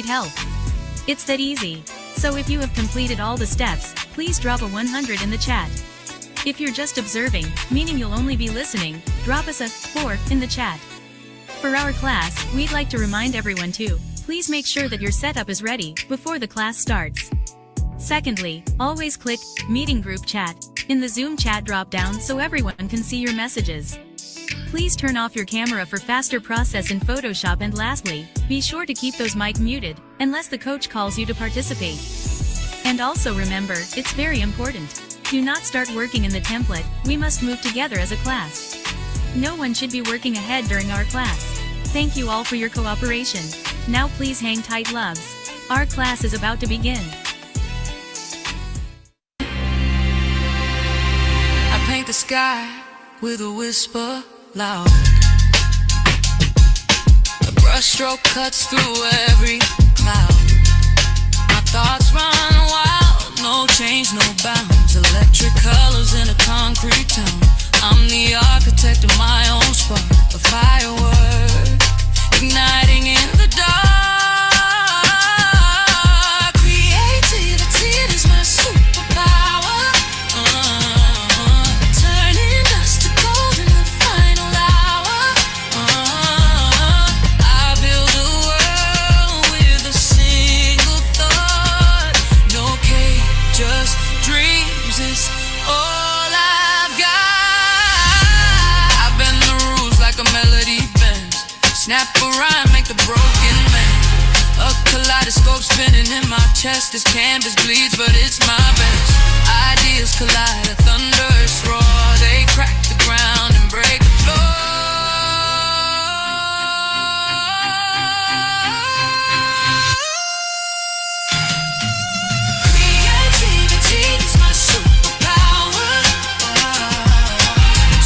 need help. It's that easy. So if you have completed all the steps, please drop a 100 in the chat. If you're just observing, meaning you'll only be listening, drop us a 4 in the chat. For our class, we'd like to remind everyone to please make sure that your setup is ready before the class starts. Secondly, always click Meeting Group Chat in the Zoom chat drop-down so everyone can see your messages. Please turn off your camera for faster process in Photoshop, and lastly, be sure to keep those mic muted unless the coach calls you to participate. And also remember, it's very important. Do not start working in the template, we must move together as a class. No one should be working ahead during our class. Thank you all for your cooperation. Now please hang tight, loves. Our class is about to begin. I paint the sky with a whisper loud. A brushstroke cuts through every cloud. My thoughts run wild, no change, no bounds. Electric colors in a concrete town. I'm the architect of my own spark, a firework igniting in the dark. Creativity is my superpower. Turning dust to gold in the final hour. I build a world with a single thought. No cage, just dreams. It's all I've got. I bend the rules like a melody bends. Snap a rhyme, make the broken man. A kaleidoscope spinning in my chest. This canvas bleeds, but it's my best. Ideas collide, a thunderous roar. They crack the ground and break the floor. Creativity is my superpower.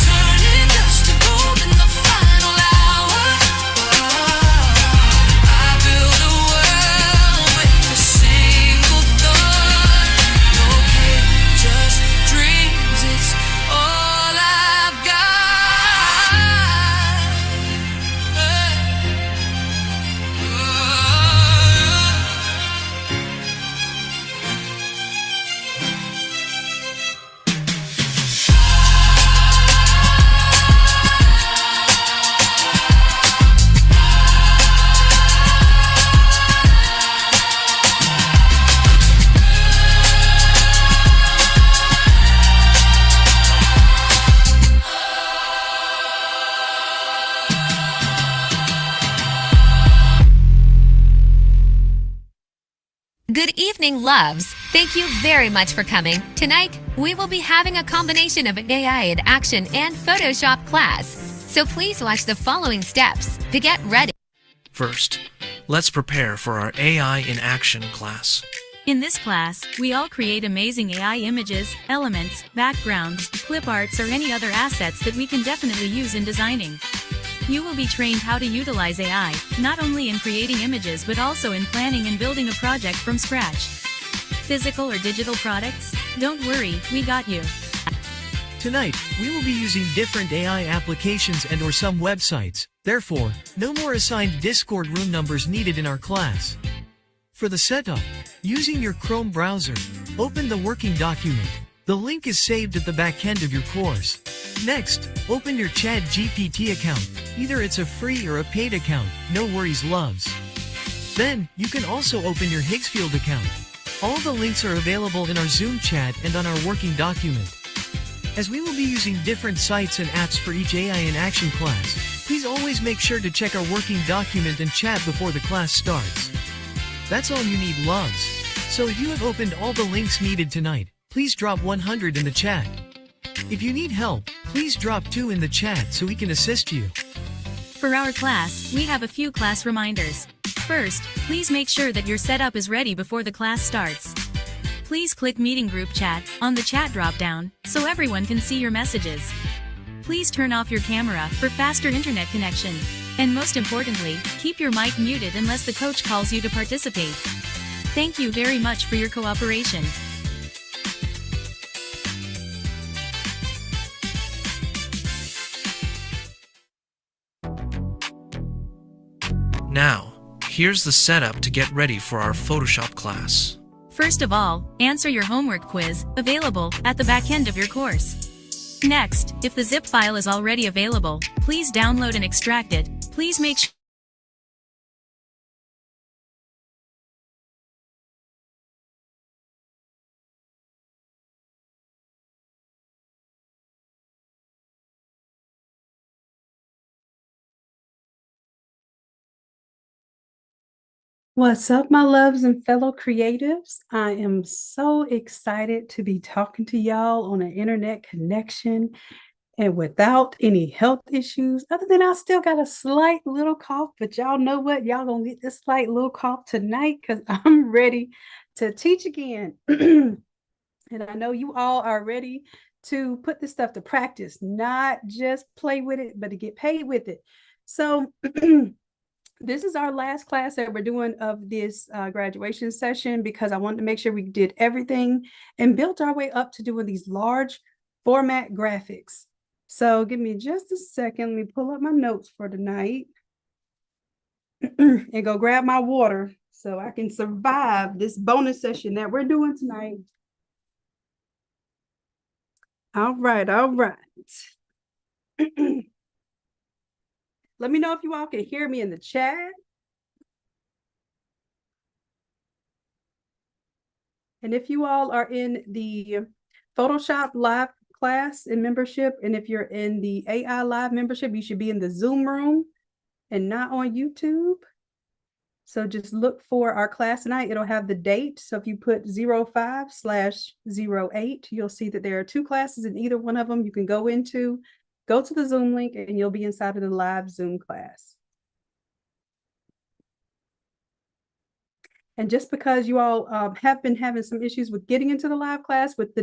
Turning dust to gold in the final hour. I build a world with a single thought. No cage, just dreams. It's all I've got. Good evening, loves. Thank you very much for coming. Tonight, we will be having a combination of AI in action and Photoshop class. So please watch the following steps to get ready. First, let's prepare for our AI in Action class. In this class, we all create amazing AI images, elements, backgrounds, clip arts, or any other assets that we can definitely use in designing. You will be trained how to utilize AI, not only in creating images but also in planning and building a project from scratch. Physical or digital products? Don't worry, we got you. Tonight, we will be using different AI applications and or some websites. Therefore, no more assigned Discord room numbers needed in our class. For the setup, using your Chrome browser, open the working document. The link is saved at the back end of your course. Next, open your ChatGPT account. Either it's a free or a paid account, no worries, loves. Then, you can also open your Higgsfield account. All the links are available in our Zoom chat and on our working document. As we will be using different sites and apps for each AI in Action class, please always make sure to check our working document and chat before the class starts. That's all you need, loves. So if you have opened all the links needed tonight, please drop 100 in the chat. If you need help, please drop 2 in the chat so we can assist you. For our class, we have a few class reminders. First, please make sure that your setup is ready before the class starts. Please click Meeting Group Chat on the chat drop-down so everyone can see your messages. Please turn off your camera for faster internet connection. And most importantly, keep your mic muted unless the coach calls you to participate. Thank you very much for your cooperation. Now, Here's the setup to get ready for our Photoshop class. First of all, answer your homework quiz, available at the back end of your course. Next, if the zip file is already available, please download and extract it. Please make sure What's up, my loves and fellow creatives? I am so excited to be talking to y'all on an internet connection and without any health issues, other than I still got a slight little cough, but y'all know what? Y'all gonna get this slight little cough tonight because I'm ready to teach again. And I know you all are ready to put this stuff to practice, not just play with it, but to get paid with it. So this is our last class that we're doing of this graduation session because I wanted to make sure we did everything and built our way up to doing these large format graphics. So give me just a second. Let me pull up my notes for tonight and go grab my water so I can survive this bonus session that we're doing tonight. All right, all right. Let me know if you all can hear me in the chat. And if you all are in the Photoshop Live class and membership, and if you're in the AI Live membership, you should be in the Zoom room and not on YouTube. So just look for our class tonight. It'll have the date. So if you put 05/08, you'll see that there are 2 classes in either one of them you can go into. Go to the Zoom link and you'll be inside of the live Zoom class. And just because you all have been having some issues with getting into the live class with the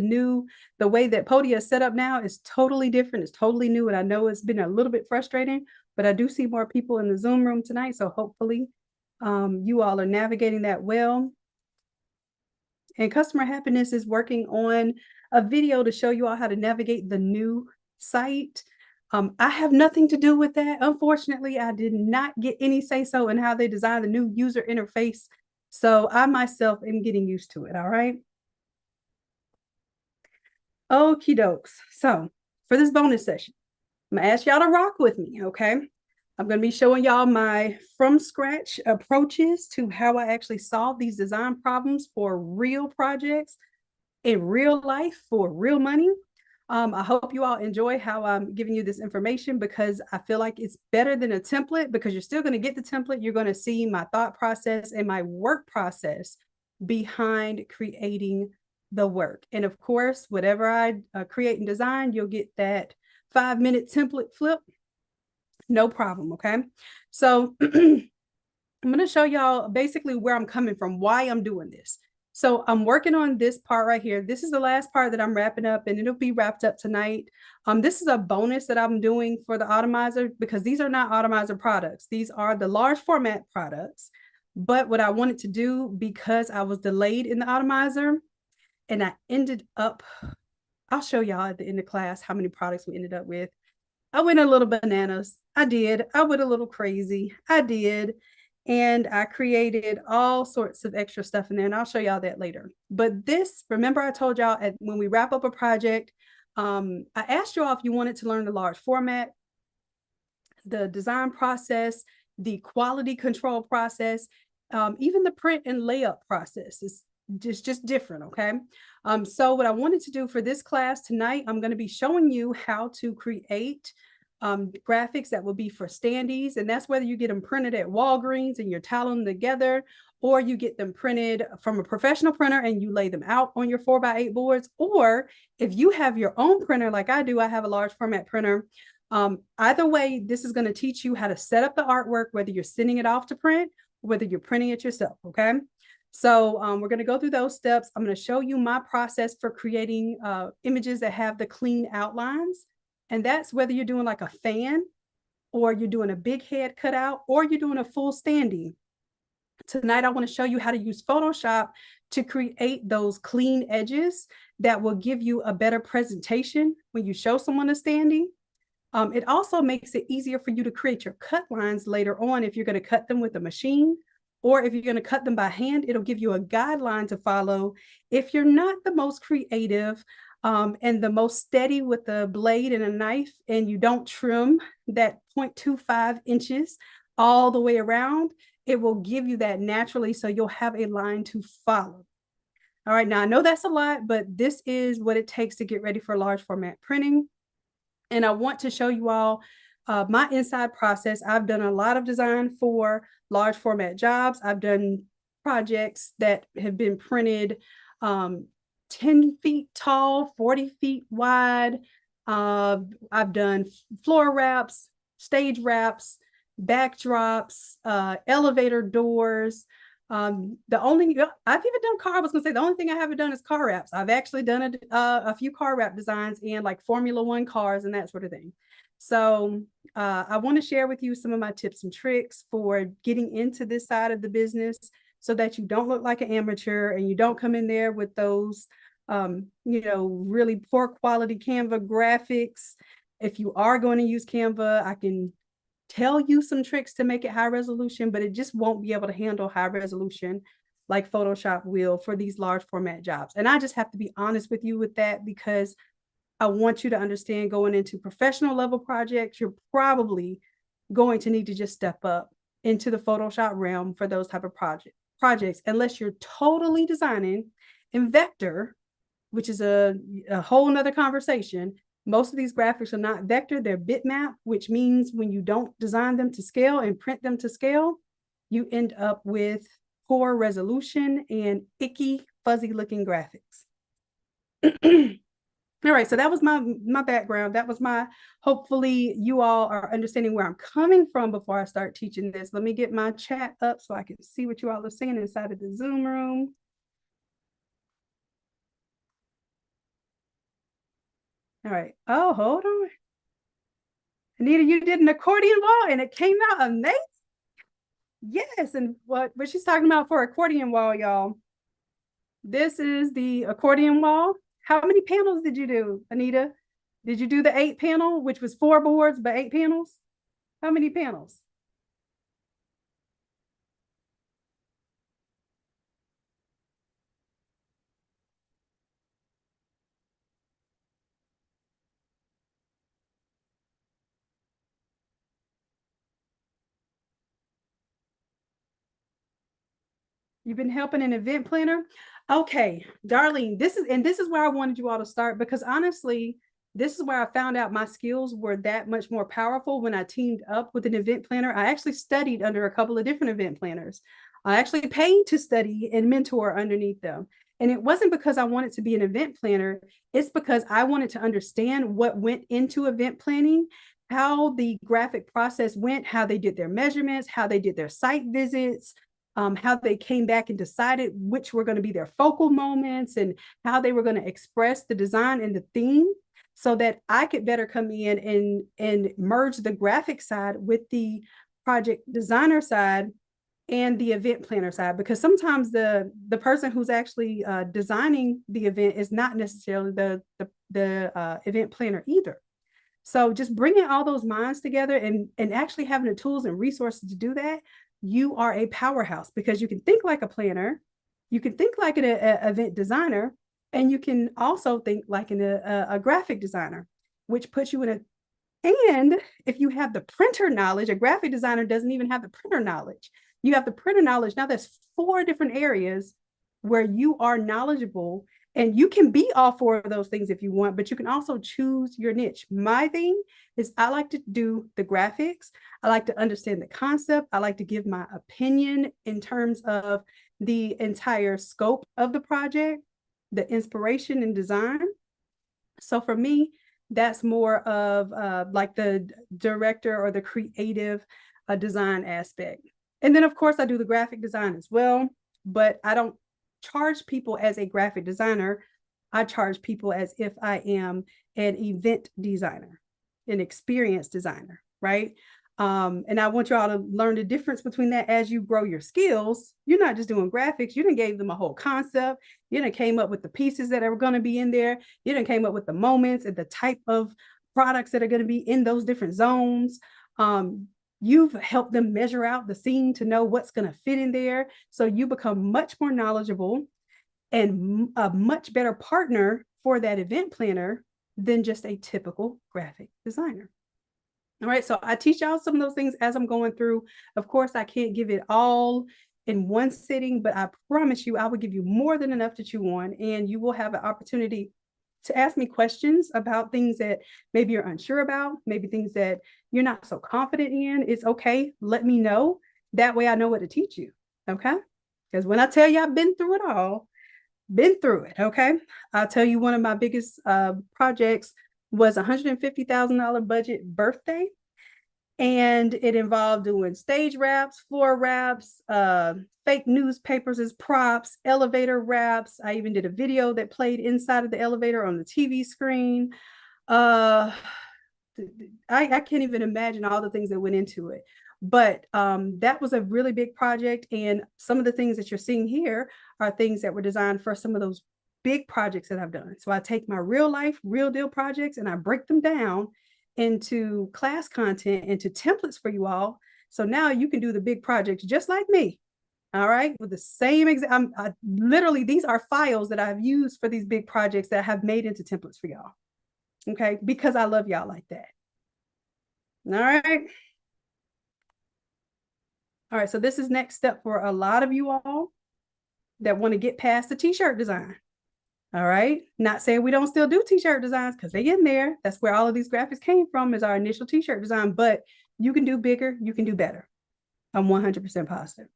way that Podia is set up now is totally different. It's totally new. And I know it's been a little bit frustrating, but I do see more people in the Zoom room tonight. So hopefully you all are navigating that well. And Customer Happiness is working on a video to show you all how to navigate the new site. I have nothing to do with that. Unfortunately, I did not get any say-so in how they design the new user interface. So I myself am getting used to it, all right? Okie dokes. So for this bonus session, I'm gonna ask y'all to rock with me, okay? I'm gonna be showing y'all my from scratch approaches to how I actually solve these design problems for real projects in real life for real money. I hope you all enjoy how I'm giving you this information because I feel like it's better than a template because you're still going to get the template. You're going to see my thought process and my work process behind creating the work. And of course, whatever I create and design, you'll get that 5-minute template flip. No problem, okay? So I'm going to show y'all basically where I'm coming from, why I'm doing this. So I'm working on this part right here. This is the last part that I'm wrapping up and it'll be wrapped up tonight. This is a bonus that I'm doing for the Automizer because these are not Automizer products. These are the large format products. But what I wanted to do because I was delayed in the Automizer and I ended up, I'll show y'all at the end of class how many products we ended up with. I went a little bananas. I did. I went a little crazy. I did. And I created all sorts of extra stuff in there, and I'll show y'all that later. But this, remember I told y'all when we wrap up a project, I asked y'all if you wanted to learn the large format, the design process, the quality control process, even the print and layup process is just different, okay? So what I wanted to do for this class tonight, I'm going to be showing you how to create graphics that will be for standees, and that's whether you get them printed at Walgreens and you're toweling them together, or you get them printed from a professional printer and you lay them out on your 4x8 boards, or if you have your own printer like I do, I have a large format printer. Either way, this is going to teach you how to set up the artwork, whether you're sending it off to print, or whether you're printing it yourself, okay? So we're going to go through those steps. I'm going to show you my process for creating images that have the clean outlines. And that's whether you're doing like a fan or you're doing a big head cutout or you're doing a full standee. Tonight, I want to show you how to use Photoshop to create those clean edges that will give you a better presentation when you show someone a standee. It also makes it easier for you to create your cut lines later on if you're going to cut them with a machine or if you're going to cut them by hand, it'll give you a guideline to follow. If you're not the most creative and the most steady with a blade and a knife, and you don't trim that 0.25 inches all the way around, it will give you that naturally, so you'll have a line to follow. All right, now I know that's a lot, but this is what it takes to get ready for large format printing. And I want to show you all my inside process. I've done a lot of design for large format jobs. I've done projects that have been printed 10 feet tall, 40 feet wide. I've done floor wraps, stage wraps, backdrops, elevator doors. The only I've even done car. I was gonna say the only thing I haven't done is car wraps. I've actually done a few car wrap designs and like Formula One cars and that sort of thing. So I want to share with you some of my tips and tricks for getting into this side of the business, so that you don't look like an amateur and you don't come in there with those really poor quality Canva graphics. If you are going to use Canva, I can tell you some tricks to make it high resolution, but it just won't be able to handle high resolution like Photoshop will for these large format jobs. And I just have to be honest with you with that, because I want you to understand, going into professional level projects, you're probably going to need to just step up into the Photoshop realm for those type of projects, unless you're totally designing in vector, which is a whole nother conversation. Most of these graphics are not vector, they're bitmap, which means when you don't design them to scale and print them to scale, you end up with poor resolution and icky, fuzzy looking graphics. All right, so that was my background. That was hopefully you all are understanding where I'm coming from before I start teaching this. Let me get my chat up so I can see what you all are saying inside of the Zoom room. All right. Oh, hold on. Anita, you did an accordion wall and it came out amazing. Yes, and what she's talking about for accordion wall, y'all. This is the accordion wall. How many panels did you do, Anita? Did you do the 8 panel, which was 4 boards, but 8 panels? How many panels? You've been helping an event planner? Okay, Darlene, this is where I wanted you all to start, because honestly, this is where I found out my skills were that much more powerful when I teamed up with an event planner. I actually studied under a couple of different event planners. I actually paid to study and mentor underneath them. And it wasn't because I wanted to be an event planner. It's because I wanted to understand what went into event planning, how the graphic process went, how they did their measurements, how they did their site visits, how they came back and decided which were going to be their focal moments, and how they were going to express the design and the theme, so that I could better come in and merge the graphic side with the project designer side and the event planner side. Because sometimes the person who's actually designing the event is not necessarily the event planner either. So just bringing all those minds together and actually having the tools and resources to do that, you are a powerhouse, because you can think like a planner, you can think like an event designer, and you can also think like a graphic designer, which puts you in a, and if you have the printer knowledge, a graphic designer doesn't even have the printer knowledge. You have the printer knowledge. Now there's 4 different areas where you are knowledgeable, and you can be all 4 of those things if you want, but you can also choose your niche. My thing is I like to do the graphics. I like to understand the concept. I like to give my opinion in terms of the entire scope of the project, the inspiration and design. So for me, that's more of like the director or the creative design aspect. And then of course I do the graphic design as well, but I don't charge people as a graphic designer. I charge people as if I am an event designer, an experienced designer, right? And I want y'all to learn the difference between that as you grow your skills. You're not just doing graphics. You done gave them a whole concept. You done came up with the pieces that are going to be in there. You done came up with the moments and the type of products that are going to be in those different zones. You've helped them measure out the scene to know what's going to fit in there. So you become much more knowledgeable and a much better partner for that event planner than just a typical graphic designer. All right, so I teach y'all some of those things as I'm going through. Of course, I can't give it all in one sitting, but I promise you I will give you more than enough to chew on, and you will have an opportunity to ask me questions about things that maybe you're unsure about, maybe things that you're not so confident in. It's okay. Let me know. That way I know what to teach you. Okay. Because when I tell you I've been through it all, been through it. Okay. I'll tell you one of my biggest projects was $150,000 budget birthday. And it involved doing stage wraps, floor wraps, fake newspapers as props, elevator wraps. I even did a video that played inside of the elevator on the TV screen. I can't even imagine all the things that went into it. But that was a really big project. And some of the things that you're seeing here are things that were designed for some of those big projects that I've done. So I take my real life, real deal projects and I break them down into class content, into templates for you all. So now you can do the big projects just like me. All right. With the same literally, these are files that I've used for these big projects that I have made into templates for y'all. Okay. Because I love y'all like that. All right. All right. So this is next step for a lot of you all that want to get past the t-shirt design. All right. Not saying we don't still do t-shirt designs because they in there. That's where all of these graphics came from, is our initial t-shirt design, but you can do bigger, you can do better. I'm 100% positive.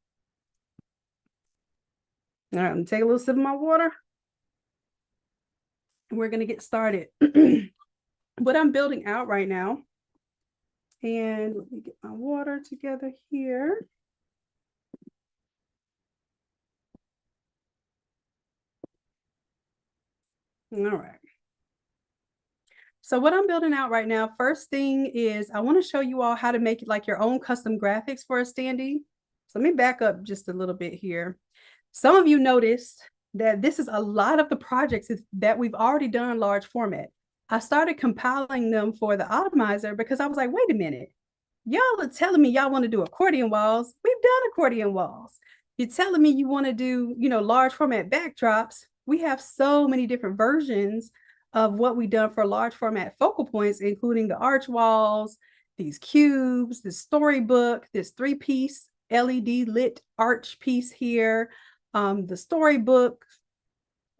All right, I'm gonna take a little sip of my water. And we're gonna get started. What I'm building out right now, and let me get my water together here. All right. So what I'm building out right now, first thing is I want to show you all how to make like your own custom graphics for a standee. So let me back up just a little bit here. Some of you noticed that this is a lot of the projects that we've already done large format. I started compiling them for the Automizer because I was like, wait a minute, y'all are telling me y'all want to do accordion walls. We've done accordion walls. You're telling me you want to do, large format backdrops. We have so many different versions of what we've done for large format focal points, including the arch walls, these cubes, this storybook, this 3-piece LED lit arch piece here, the storybook,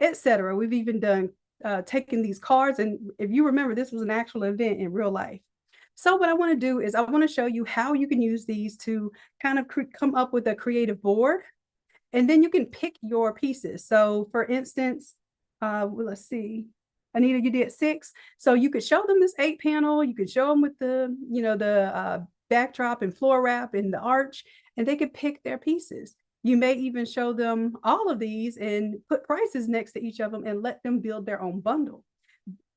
etc. We've even done taking these cards, and if you remember, this was an actual event in real life. So what I want to do is I want to show you how you can use these to kind of come up with a creative board, and then you can pick your pieces. So for instance, let's see, Anita, you did 6. So you could show them this 8 panel. You could show them with the, the backdrop and floor wrap and the arch, and they could pick their pieces. You may even show them all of these and put prices next to each of them and let them build their own bundle.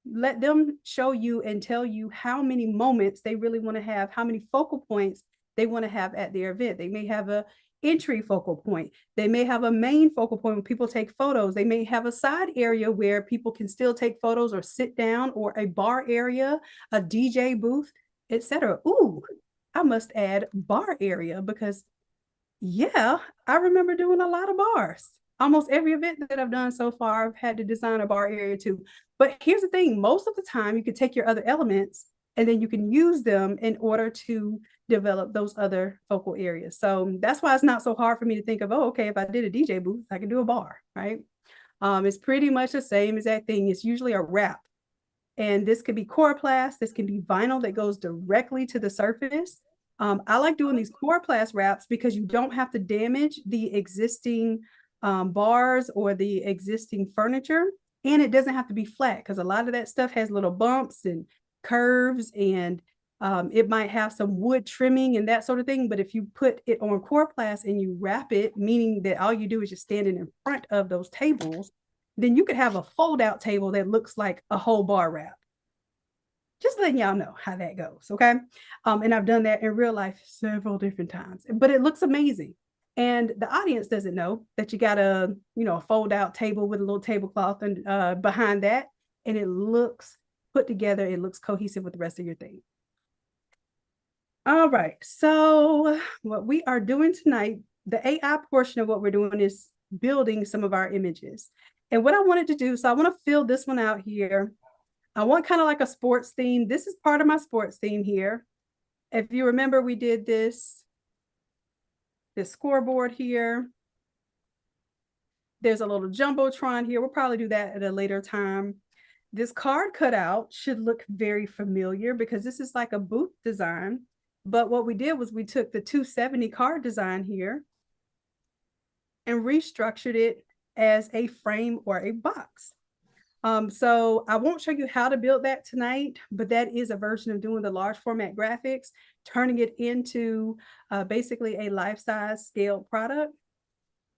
Let them show you and tell you how many moments they really want to have, how many focal points they want to have at their event. They may have a entry focal point. They may have a main focal point where people take photos. They may have a side area where people can still take photos or sit down, or a bar area, a DJ booth, etc. Ooh, I must add bar area because, yeah, I remember doing a lot of bars. Almost every event that I've done so far, I've had to design a bar area too. But here's the thing, most of the time you can take your other elements and then you can use them in order to develop those other focal areas. So that's why it's not so hard for me to think of, oh, okay, if I did a DJ booth, I can do a bar, right? It's pretty much the same as that thing. It's usually a wrap. And this could be coroplast, this can be vinyl that goes directly to the surface. I like doing these coroplast wraps because you don't have to damage the existing bars or the existing furniture. And it doesn't have to be flat because a lot of that stuff has little bumps and curves, and it might have some wood trimming and that sort of thing. But if you put it on coroplast and you wrap it, meaning that all you do is just standing in front of those tables, then you could have a fold out table that looks like a whole bar wrap. Just letting y'all know how that goes, okay? And I've done that in real life several different times, but it looks amazing. And the audience doesn't know that you got a, a fold out table with a little tablecloth and behind that, and it looks put together, it looks cohesive with the rest of your thing. All right. So what we are doing tonight, the AI portion of what we're doing is building some of our images. And what I wanted to do, so I want to fill this one out here. I want kind of like a sports theme. This is part of my sports theme here. If you remember, we did this scoreboard here. There's a little Jumbotron here. We'll probably do that at a later time. This card cutout should look very familiar because this is like a booth design. But what we did was we took the 270 card design here and restructured it as a frame or a box. So I won't show you how to build that tonight, but that is a version of doing the large format graphics, turning it into basically a life-size scaled product.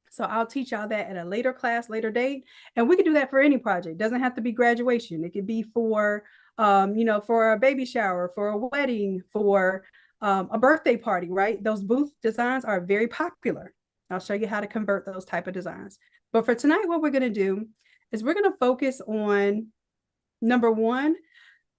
So I'll teach y'all that at a later class, later date. And we can do that for any project. It doesn't have to be graduation. It could be for, for a baby shower, for a wedding, for a birthday party, right? Those booth designs are very popular. I'll show you how to convert those type of designs. But for tonight, what we're going to do is we're going to focus on number one.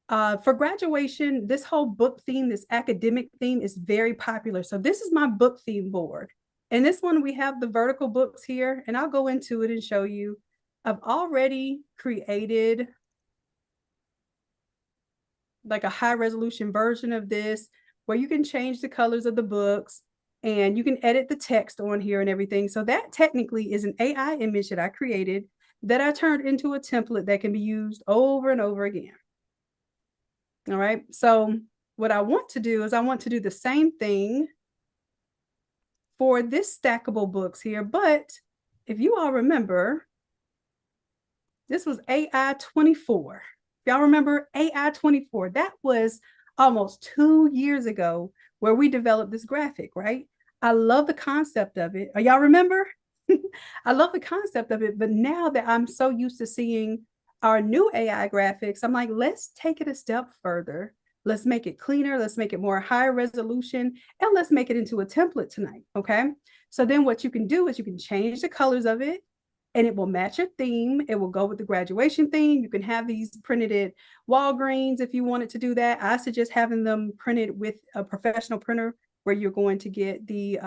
For graduation, this whole book theme, this academic theme is very popular. So this is my book theme board. And this one, we have the vertical books here, and I'll go into it and show you. I've already created like a high resolution version of this where you can change the colors of the books and you can edit the text on here and everything. So that technically is an AI image that I created that I turned into a template that can be used over and over again. All right. So what I want to do is I want to do the same thing for this stackable books here. But if you all remember, this was AI-24. If y'all remember AI-24, that was almost 2 years ago where we developed this graphic, right? I love the concept of it. Y'all remember? I love the concept of it, but now that I'm so used to seeing our new AI graphics, I'm like, let's take it a step further. Let's make it cleaner. Let's make it more high resolution, and let's make it into a template tonight. Okay. So then what you can do is you can change the colors of it and it will match your theme. It will go with the graduation theme. You can have these printed at Walgreens if you wanted to do that. I suggest having them printed with a professional printer where you're going to get the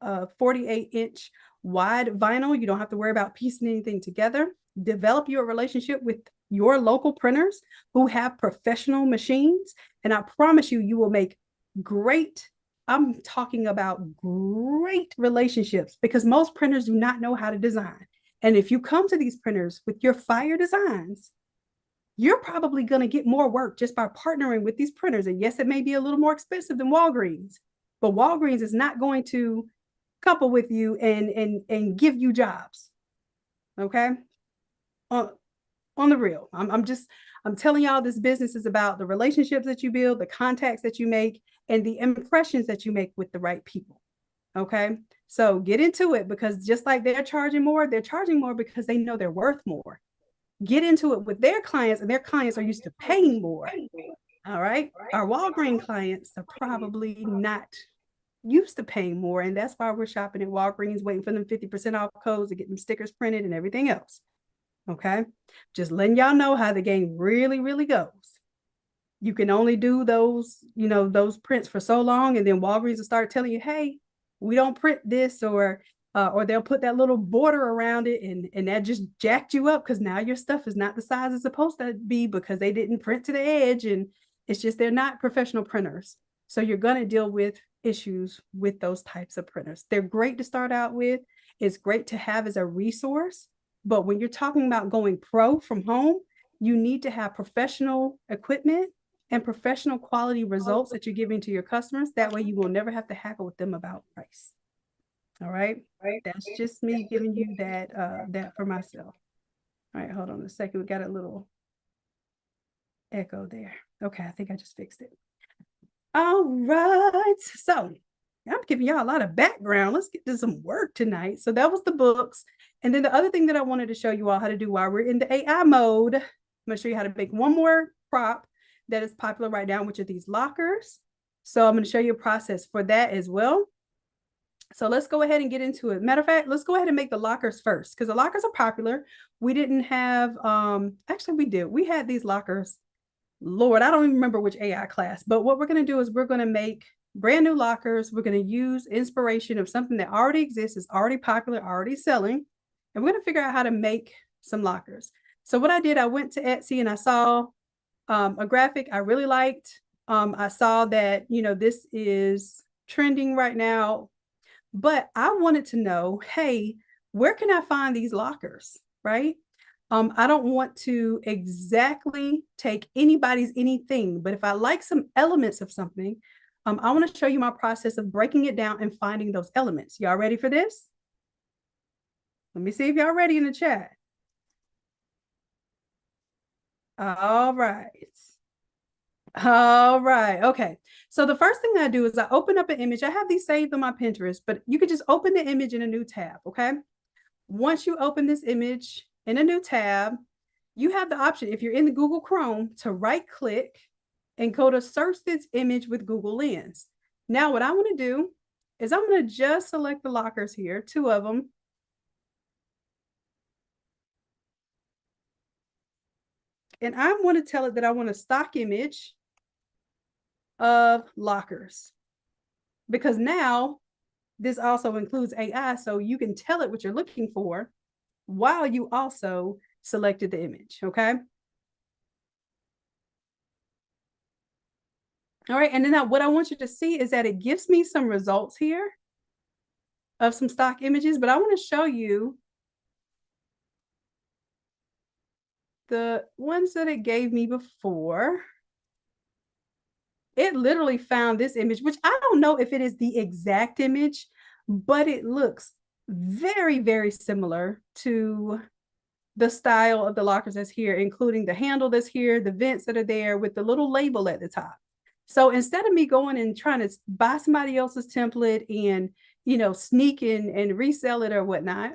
48-inch wide vinyl. You don't have to worry about piecing anything together. Develop your relationship with your local printers who have professional machines. And I promise you, you will make great, I'm talking about great relationships, because most printers do not know how to design. And if you come to these printers with your fire designs, you're probably going to get more work just by partnering with these printers. And yes, it may be a little more expensive than Walgreens, but Walgreens is not going to couple with you and give you jobs. Okay. On the real, I'm telling y'all, this business is about the relationships that you build, the contacts that you make, and the impressions that you make with the right people. Okay. So get into it, because just like they're charging more because they know they're worth more. Get into it with their clients, and their clients are used to paying more. All right. Our Walgreens clients are probably not used to paying more. And that's why we're shopping at Walgreens, waiting for them 50% off codes to get them stickers printed and everything else. Okay. Just letting y'all know how the game really, really goes. You can only do those, those prints for so long. And then Walgreens will start telling you, hey, we don't print this, or they'll put that little border around it, and that just jacked you up, because now your stuff is not the size it's supposed to be because they didn't print to the edge. And it's just, they're not professional printers. So you're going to deal with issues with those types of printers. They're great to start out with. It's great to have as a resource. But when you're talking about going pro from home, you need to have professional equipment and professional quality results that you're giving to your customers. That way you will never have to haggle with them about price. All right. That's just me giving you that for myself. All right, hold on a second. We got a little echo there. Okay, I think I just fixed it. All right. So I'm giving y'all a lot of background. Let's get to some work tonight. So that was the books. And then the other thing that I wanted to show you all how to do while we're in the AI mode, I'm going to show you how to make one more prop that is popular right now, which are these lockers. So I'm going to show you a process for that as well. So let's go ahead and get into it. Matter of fact, let's go ahead and make the lockers first, because the lockers are popular. We didn't have, actually we did. We had these lockers. Lord, I don't even remember which AI class, but what we're going to do is we're going to make brand new lockers. We're going to use inspiration of something that already exists, is already popular, already selling. And we're going to figure out how to make some lockers. So what I did, I went to Etsy and I saw a graphic I really liked. I saw that, this is trending right now, but I wanted to know, hey, where can I find these lockers, right? I don't want to exactly take anybody's anything, but if I like some elements of something, I want to show you my process of breaking it down and finding those elements. Y'all ready for this? Let me see if y'all ready in the chat. All right. All right. Okay. So the first thing I do is I open up an image. I have these saved on my Pinterest, but you could just open the image in a new tab. Okay. Once you open this image in a new tab, you have the option, if you're in the Google Chrome, to right click and go to search this image with Google Lens. Now, what I want to do is I'm going to just select the lockers here, 2 of them. And I want to tell it that I want a stock image of lockers, because now this also includes AI, so you can tell it what you're looking for while you also selected the image, okay? All right, and then what I want you to see is that it gives me some results here of some stock images, but I want to show you the ones that it gave me before. It literally found this image, which I don't know if it is the exact image, but it looks very, very similar to the style of the lockers that's here, including the handle that's here, the vents that are there with the little label at the top. So instead of me going and trying to buy somebody else's template and, sneak in and resell it or whatnot,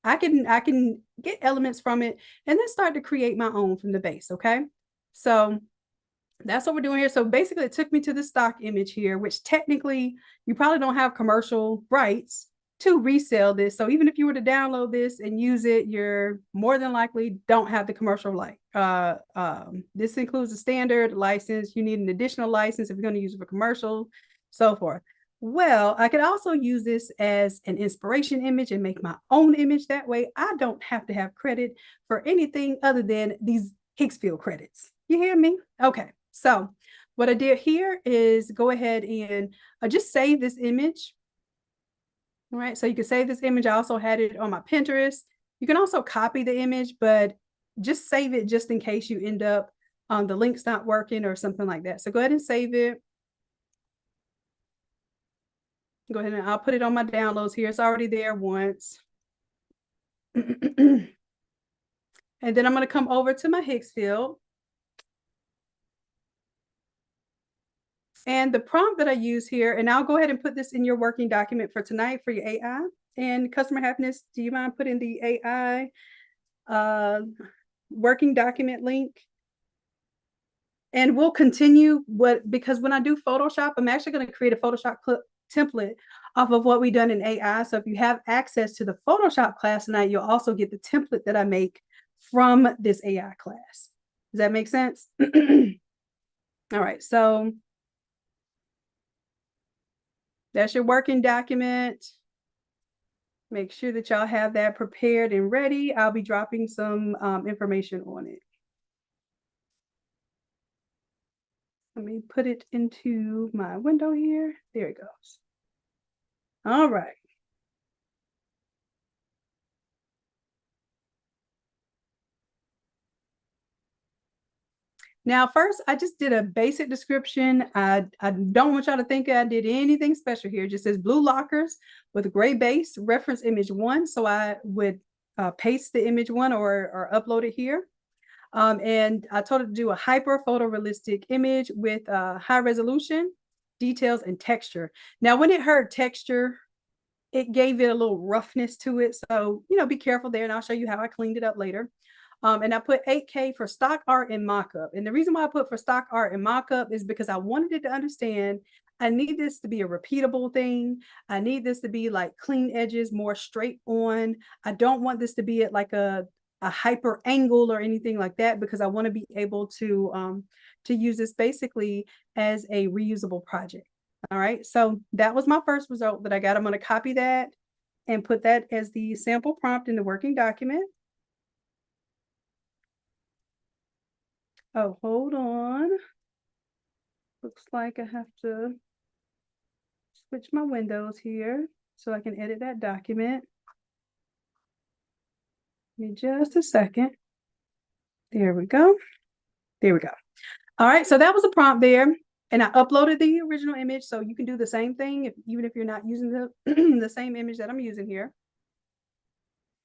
I can get elements from it and then start to create my own from the base. Okay. So that's what we're doing here. So basically it took me to the stock image here, which technically you probably don't have commercial rights to resell this. So even if you were to download this and use it, you're more than likely don't have the commercial like. This includes a standard license. You need an additional license if you're going to use it for commercial, so forth. Well, I could also use this as an inspiration image and make my own image that way. I don't have to have credit for anything other than these Hicksfield credits. You hear me? Okay. So what I did here is go ahead and just save this image. All right, so you can save this image. I also had it on my Pinterest. You can also copy the image, but just save it just in case you end up the link's not working or something like that. So go ahead and save it. Go ahead and I'll put it on my downloads here. It's already there once. And then I'm going to come over to my Hicksfield. And the prompt that I use here, and I'll go ahead and put this in your working document for tonight for your AI and customer happiness. Do you mind putting the AI working document link? And we'll continue because when I do Photoshop, I'm actually going to create a Photoshop template off of what we've done in AI. So if you have access to the Photoshop class tonight, you'll also get the template that I make from this AI class. Does that make sense? All right, so that's your working document. Make sure that y'all have that prepared and ready. I'll be dropping some information on it. Let me put it into my window here. There it goes. All right. Now, first, I just did a basic description. I don't want y'all to think I did anything special here. It just says blue lockers with a gray base, reference image 1. So I would paste the image 1 or upload it here. And I told it to do a hyper photorealistic image with high resolution, details, and texture. Now, when it heard texture, it gave it a little roughness to it. So, be careful there, and I'll show you how I cleaned it up later. And I put 8K for stock art and mockup. And the reason why I put for stock art and mockup is because I wanted it to understand I need this to be a repeatable thing. I need this to be like clean edges, more straight on. I don't want this to be at like a hyper angle or anything like that, because I want to be able to use this basically as a reusable project. All right, so that was my first result that I got. I'm going to copy that and put that as the sample prompt in the working document. Oh, hold on. Looks like I have to switch my windows here so I can edit that document. Give me just a second. There we go. There we go. All right, so that was a prompt there. And I uploaded the original image, so you can do the same thing, even if you're not using the, the same image that I'm using here.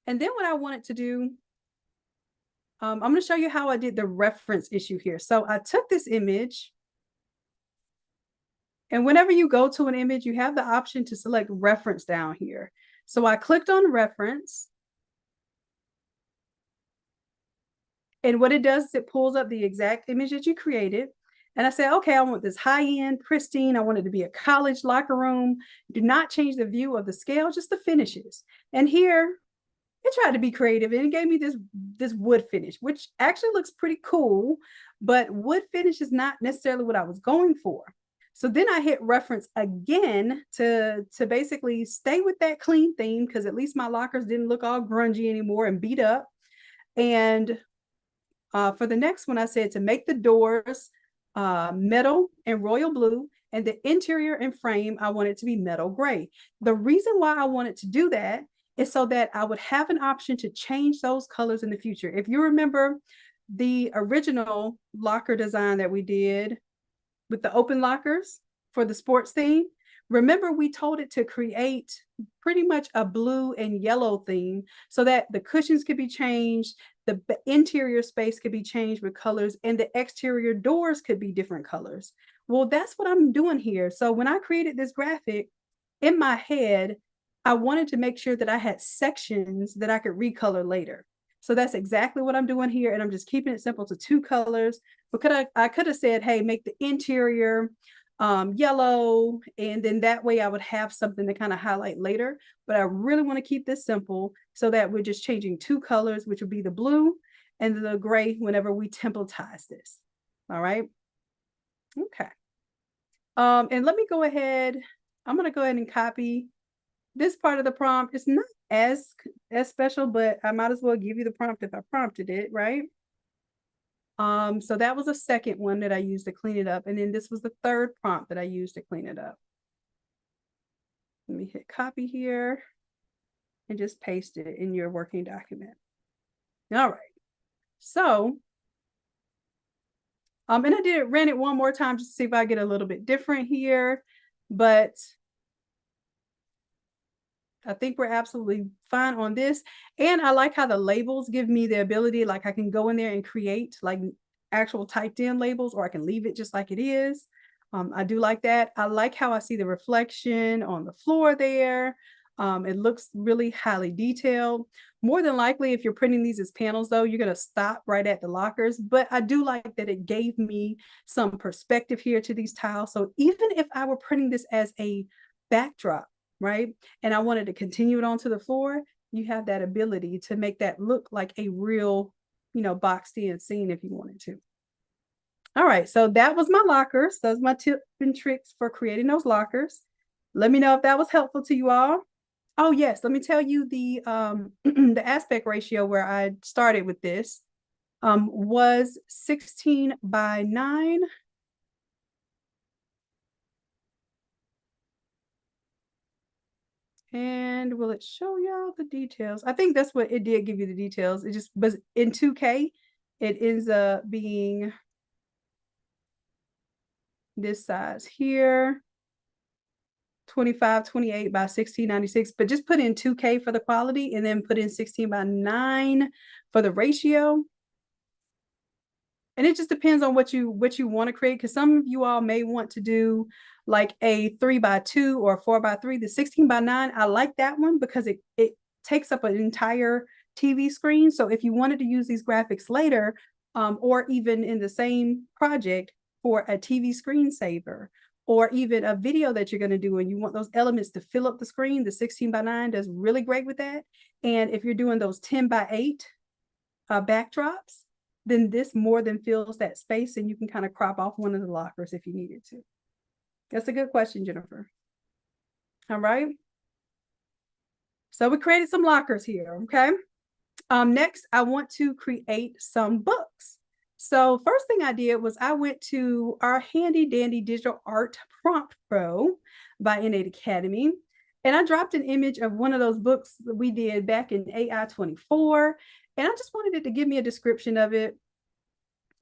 And then what I wanted to do, I'm going to show you how I did the reference issue here. So I took this image, and whenever you go to an image, you have the option to select reference down here. So I clicked on reference. And what it does is it pulls up the exact image that you created. And I said, okay, I want this high-end, pristine. I want it to be a college locker room. Do not change the view of the scale, just the finishes. And here, it tried to be creative, and it gave me this wood finish, which actually looks pretty cool, but wood finish is not necessarily what I was going for. So then I hit reference again to basically stay with that clean theme, because at least my lockers didn't look all grungy anymore and beat up. And for the next one, I said to make the doors metal and royal blue, and the interior and frame, I want it to be metal gray. The reason why I wanted to do that is so that I would have an option to change those colors in the future. If you remember the original locker design that we did with the open lockers for the sports theme, remember we told it to create pretty much a blue and yellow theme so that the cushions could be changed, the interior space could be changed with colors, and the exterior doors could be different colors. Well, that's what I'm doing here. So when I created this graphic, in my head, I wanted to make sure that I had sections that I could recolor later. So that's exactly what I'm doing here. And I'm just keeping it simple to 2 colors. Because I could have said, hey, make the interior yellow, and then that way I would have something to kind of highlight later. But I really want to keep this simple so that we're just changing 2 colors, which would be the blue and the gray whenever we templatize this. All right. Okay. And let me go ahead. I'm going to go ahead and copy this part of the prompt. It's not as special, but I might as well give you the prompt if I prompted it, right? So that was a second one that I used to clean it up. And then this was the third prompt that I used to clean it up. Let me hit copy here and just paste it in your working document. All right. So, and I ran it one more time just to see if I get a little bit different here, but I think we're absolutely fine on this. And I like how the labels give me the ability, like I can go in there and create like actual typed in labels, or I can leave it just like it is. I do like that. I like how I see the reflection on the floor there. It looks really highly detailed. More than likely, if you're printing these as panels though, you're gonna stop right at the lockers, but I do like that it gave me some perspective here to these tiles. So even if I were printing this as a backdrop, right, and I wanted to continue it onto the floor, you have that ability to make that look like a real, boxed in scene if you wanted to. All right, so that was my lockers. Those are my tips and tricks for creating those lockers. Let me know if that was helpful to you all. Oh yes, let me tell you the the aspect ratio where I started with this was 16:9. And will it show y'all the details? I think that's what it did give you the details. It just was in 2K. It ends up being this size here, 2528 by 1696, but just put in 2K for the quality and then put in 16:9 for the ratio. And it just depends on what you want to create, because some of you all may want to do like a 3x2 or a 4x3. The 16:9, I like that one because it takes up an entire TV screen. So if you wanted to use these graphics later, or even in the same project for a TV screensaver, or even a video that you're going to do and you want those elements to fill up the screen, the 16:9 does really great with that. And if you're doing those 10x8 backdrops, then this more than fills that space, and you can kind of crop off one of the lockers if you needed to. That's a good question, Jennifer. All right. So we created some lockers here, okay? Next, I want to create some books. So first thing I did was I went to our handy dandy digital art prompt pro by Innate Academy. And I dropped an image of one of those books that we did back in AI-24. And I just wanted it to give me a description of it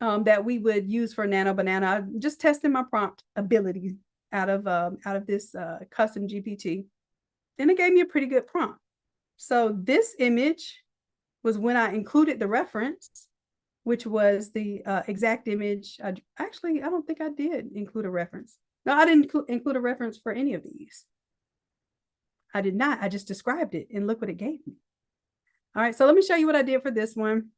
that we would use for Nano Banana. I'm just testing my prompt ability out of this custom GPT. And it gave me a pretty good prompt. So this image was when I included the reference, which was the exact image. I don't think I did include a reference. No, I didn't include a reference for any of these. I did not. I just described it and look what it gave me. All right, so let me show you what I did for this one.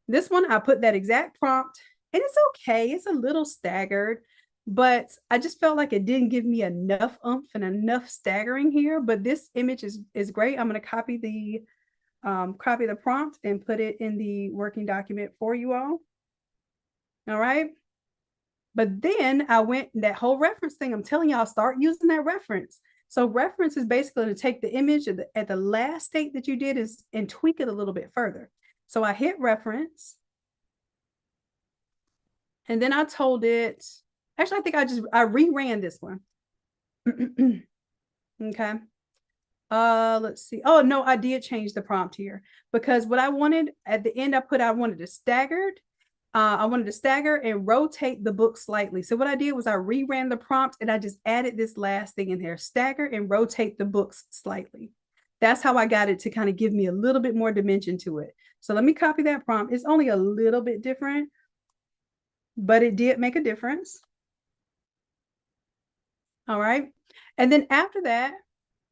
This one, I put that exact prompt, and it's okay. It's a little staggered, but I just felt like it didn't give me enough oomph and enough staggering here. But this image is great. I'm going to copy the prompt and put it in the working document for you all. All right. But then I went that whole reference thing. I'm telling y'all, start using that reference. So reference is basically to take the image at the last state that you did and tweak it a little bit further. So I hit reference. And then I told it, actually, I think I reran this one. Okay. Let's see. Oh, no, I did change the prompt here because what I wanted at the end, I wanted it staggered. I wanted to stagger and rotate the book slightly. So what I did was I reran the prompt and I just added this last thing in there, stagger and rotate the books slightly. That's how I got it to kind of give me a little bit more dimension to it. So let me copy that prompt. It's only a little bit different, but it did make a difference. All right. And then after that,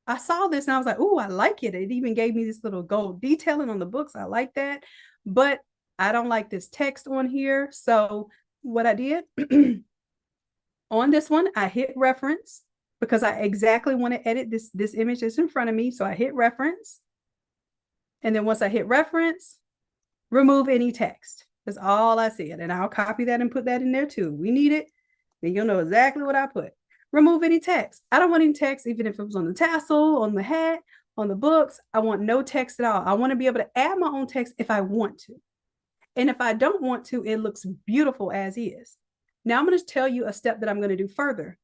I saw this and I was like, oh, I like it. It even gave me this little gold detailing on the books. I like that. But I don't like this text on here. So what I did on this one, I hit reference because I exactly want to edit this image that's in front of me. So I hit reference. And then once I hit reference, remove any text. That's all I said. And I'll copy that and put that in there too. We need it. Then you'll know exactly what I put. Remove any text. I don't want any text, even if it was on the tassel, on the hat, on the books. I want no text at all. I want to be able to add my own text if I want to. And if I don't want to, it looks beautiful as is. Now I'm going to tell you a step that I'm going to do further.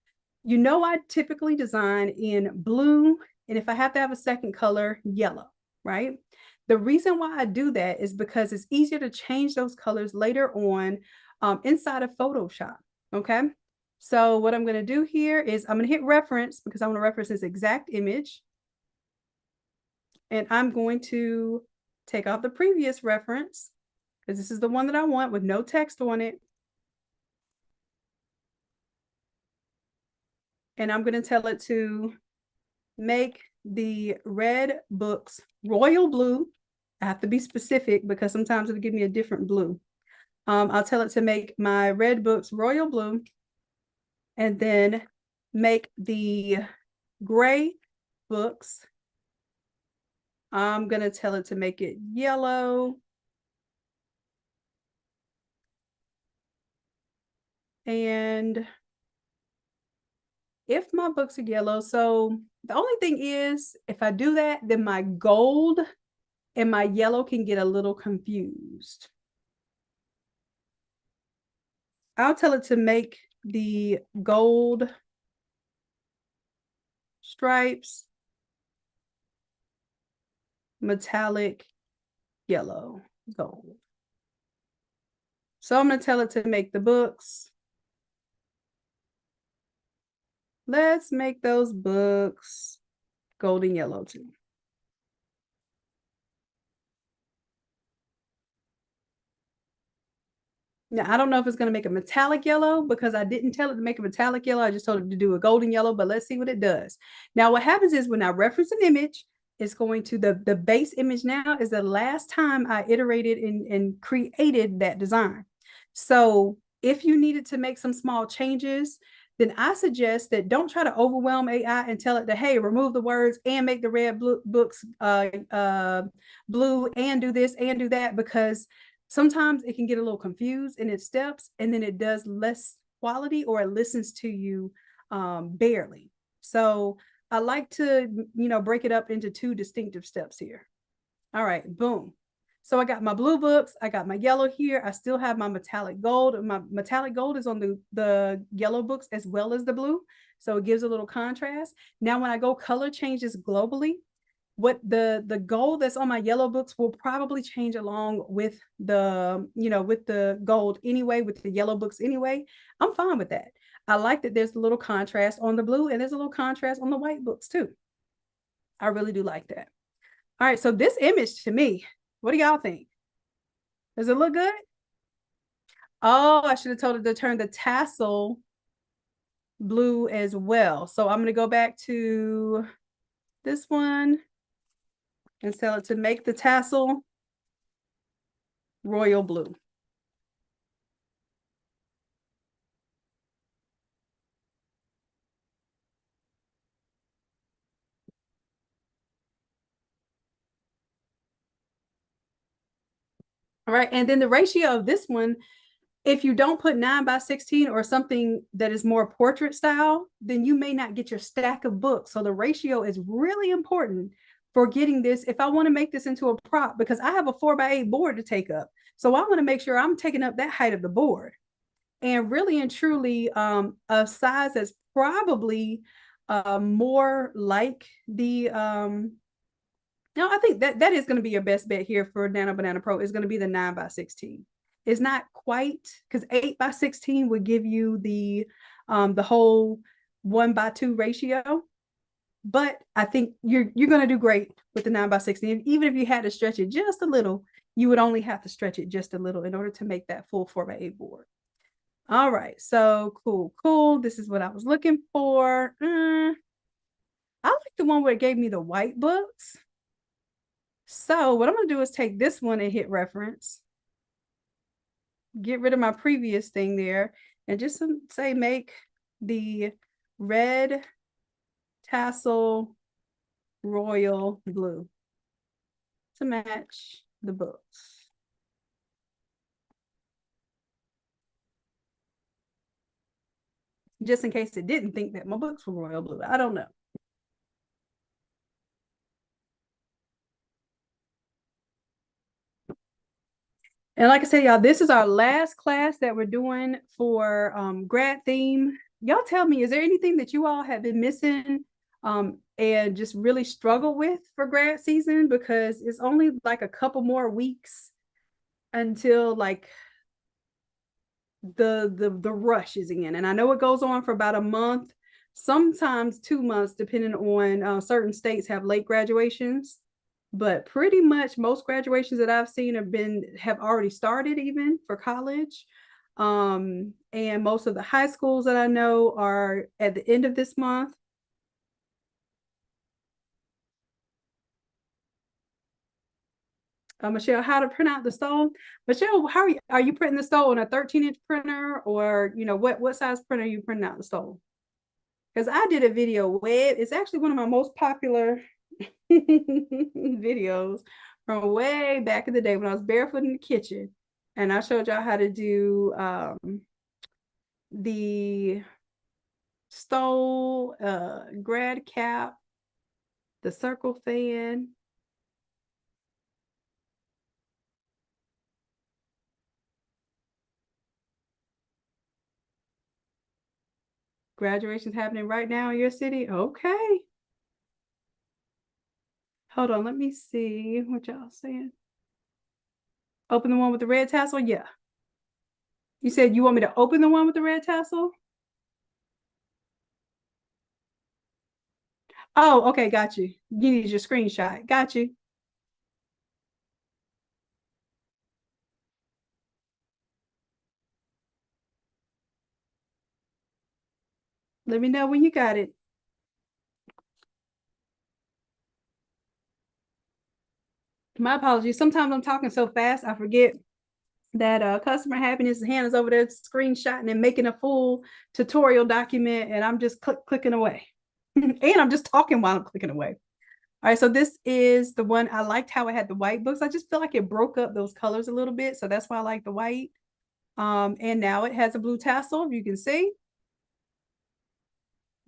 You know, I typically design in blue, and if I have to have a second color, yellow, right? The reason why I do that is because it's easier to change those colors later on inside of Photoshop, okay? So what I'm going to do here is I'm going to hit reference because I want to reference this exact image. And I'm going to take off the previous reference because this is the one that I want with no text on it. And I'm going to tell it to make the red books royal blue. I have to be specific because sometimes it'll give me a different blue. I'll tell it to make my red books royal blue and then make the gray books. I'm going to tell it to make it yellow. And if my books are yellow, so the only thing is if I do that, then my gold and my yellow can get a little confused. I'll tell it to make the gold stripes metallic yellow gold. So I'm going to tell it to make the books. Let's make those books golden yellow too. Now, I don't know if it's going to make a metallic yellow because I didn't tell it to make a metallic yellow. I just told it to do a golden yellow, but let's see what it does. Now, what happens is when I reference an image, it's going to the base image now is the last time I iterated and created that design. So if you needed to make some small changes, then I suggest that don't try to overwhelm AI and tell it to, hey, remove the words and make the red books blue and do this and do that, because sometimes it can get a little confused in its steps and then it does less quality or it listens to you barely. So I like to, break it up into two distinctive steps here. All right, boom. So I got my blue books, I got my yellow here. I still have my metallic gold. My metallic gold is on the yellow books as well as the blue. So it gives a little contrast. Now, when I go color changes globally, what the gold that's on my yellow books will probably change along with the gold anyway, with the yellow books anyway. I'm fine with that. I like that there's a little contrast on the blue and there's a little contrast on the white books too. I really do like that. All right, so this image to me, what do y'all think? Does it look good? Oh, I should have told it to turn the tassel blue as well. So I'm going to go back to this one and tell it to make the tassel royal blue. All right, and then the ratio of this one, if you don't put 9x16 or something that is more portrait style, then you may not get your stack of books. So the ratio is really important for getting this. If I want to make this into a prop, because I have a 4x8 board to take up. So I want to make sure I'm taking up that height of the board. And really and truly a size that's probably more like the no, I think that is going to be your best bet here for Nano Banana Pro is going to be the 9x16. It's not quite, because 8x16 would give you the whole 1:2 ratio. But I think you're going to do great with the 9x16. Even if you had to stretch it just a little, you would only have to stretch it just a little in order to make that full 4x8 board. All right, so cool. This is what I was looking for. I like the one where it gave me the white books. So what I'm going to do is take this one and hit reference, get rid of my previous thing there, and just say make the red tassel royal blue to match the books. Just in case it didn't think that my books were royal blue. I don't know. And like I said, y'all, this is our last class that we're doing for grad theme. Y'all tell me, is there anything that you all have been missing and just really struggle with for grad season? Because it's only like a couple more weeks until like the rush is in. And I know it goes on for about a month, sometimes 2 months, depending on certain states have late graduations. But pretty much most graduations that I've seen have already started even for college. And most of the high schools that I know are at the end of this month. Michelle, how to print out the stole? Michelle, how are you printing the stole on a 13-inch printer, or what size printer are you printing out the stole? Because I did a video it's actually one of my most popular videos from way back in the day when I was barefoot in the kitchen, and I showed y'all how to do the stole, grad cap, the circle fan. Graduation's happening right now in your city. Okay. Hold on, let me see what y'all saying. Open the one with the red tassel? Yeah. You said you want me to open the one with the red tassel? Oh, okay, got you. You need your screenshot. Got you. Let me know when you got it. My apologies. Sometimes I'm talking so fast, I forget that customer happiness hand is over there screenshotting and making a full tutorial document, and I'm just clicking away. And I'm just talking while I'm clicking away. All right, so this is the one. I liked how it had the white books. I just feel like it broke up those colors a little bit, so that's why I like the white. And now it has a blue tassel, you can see.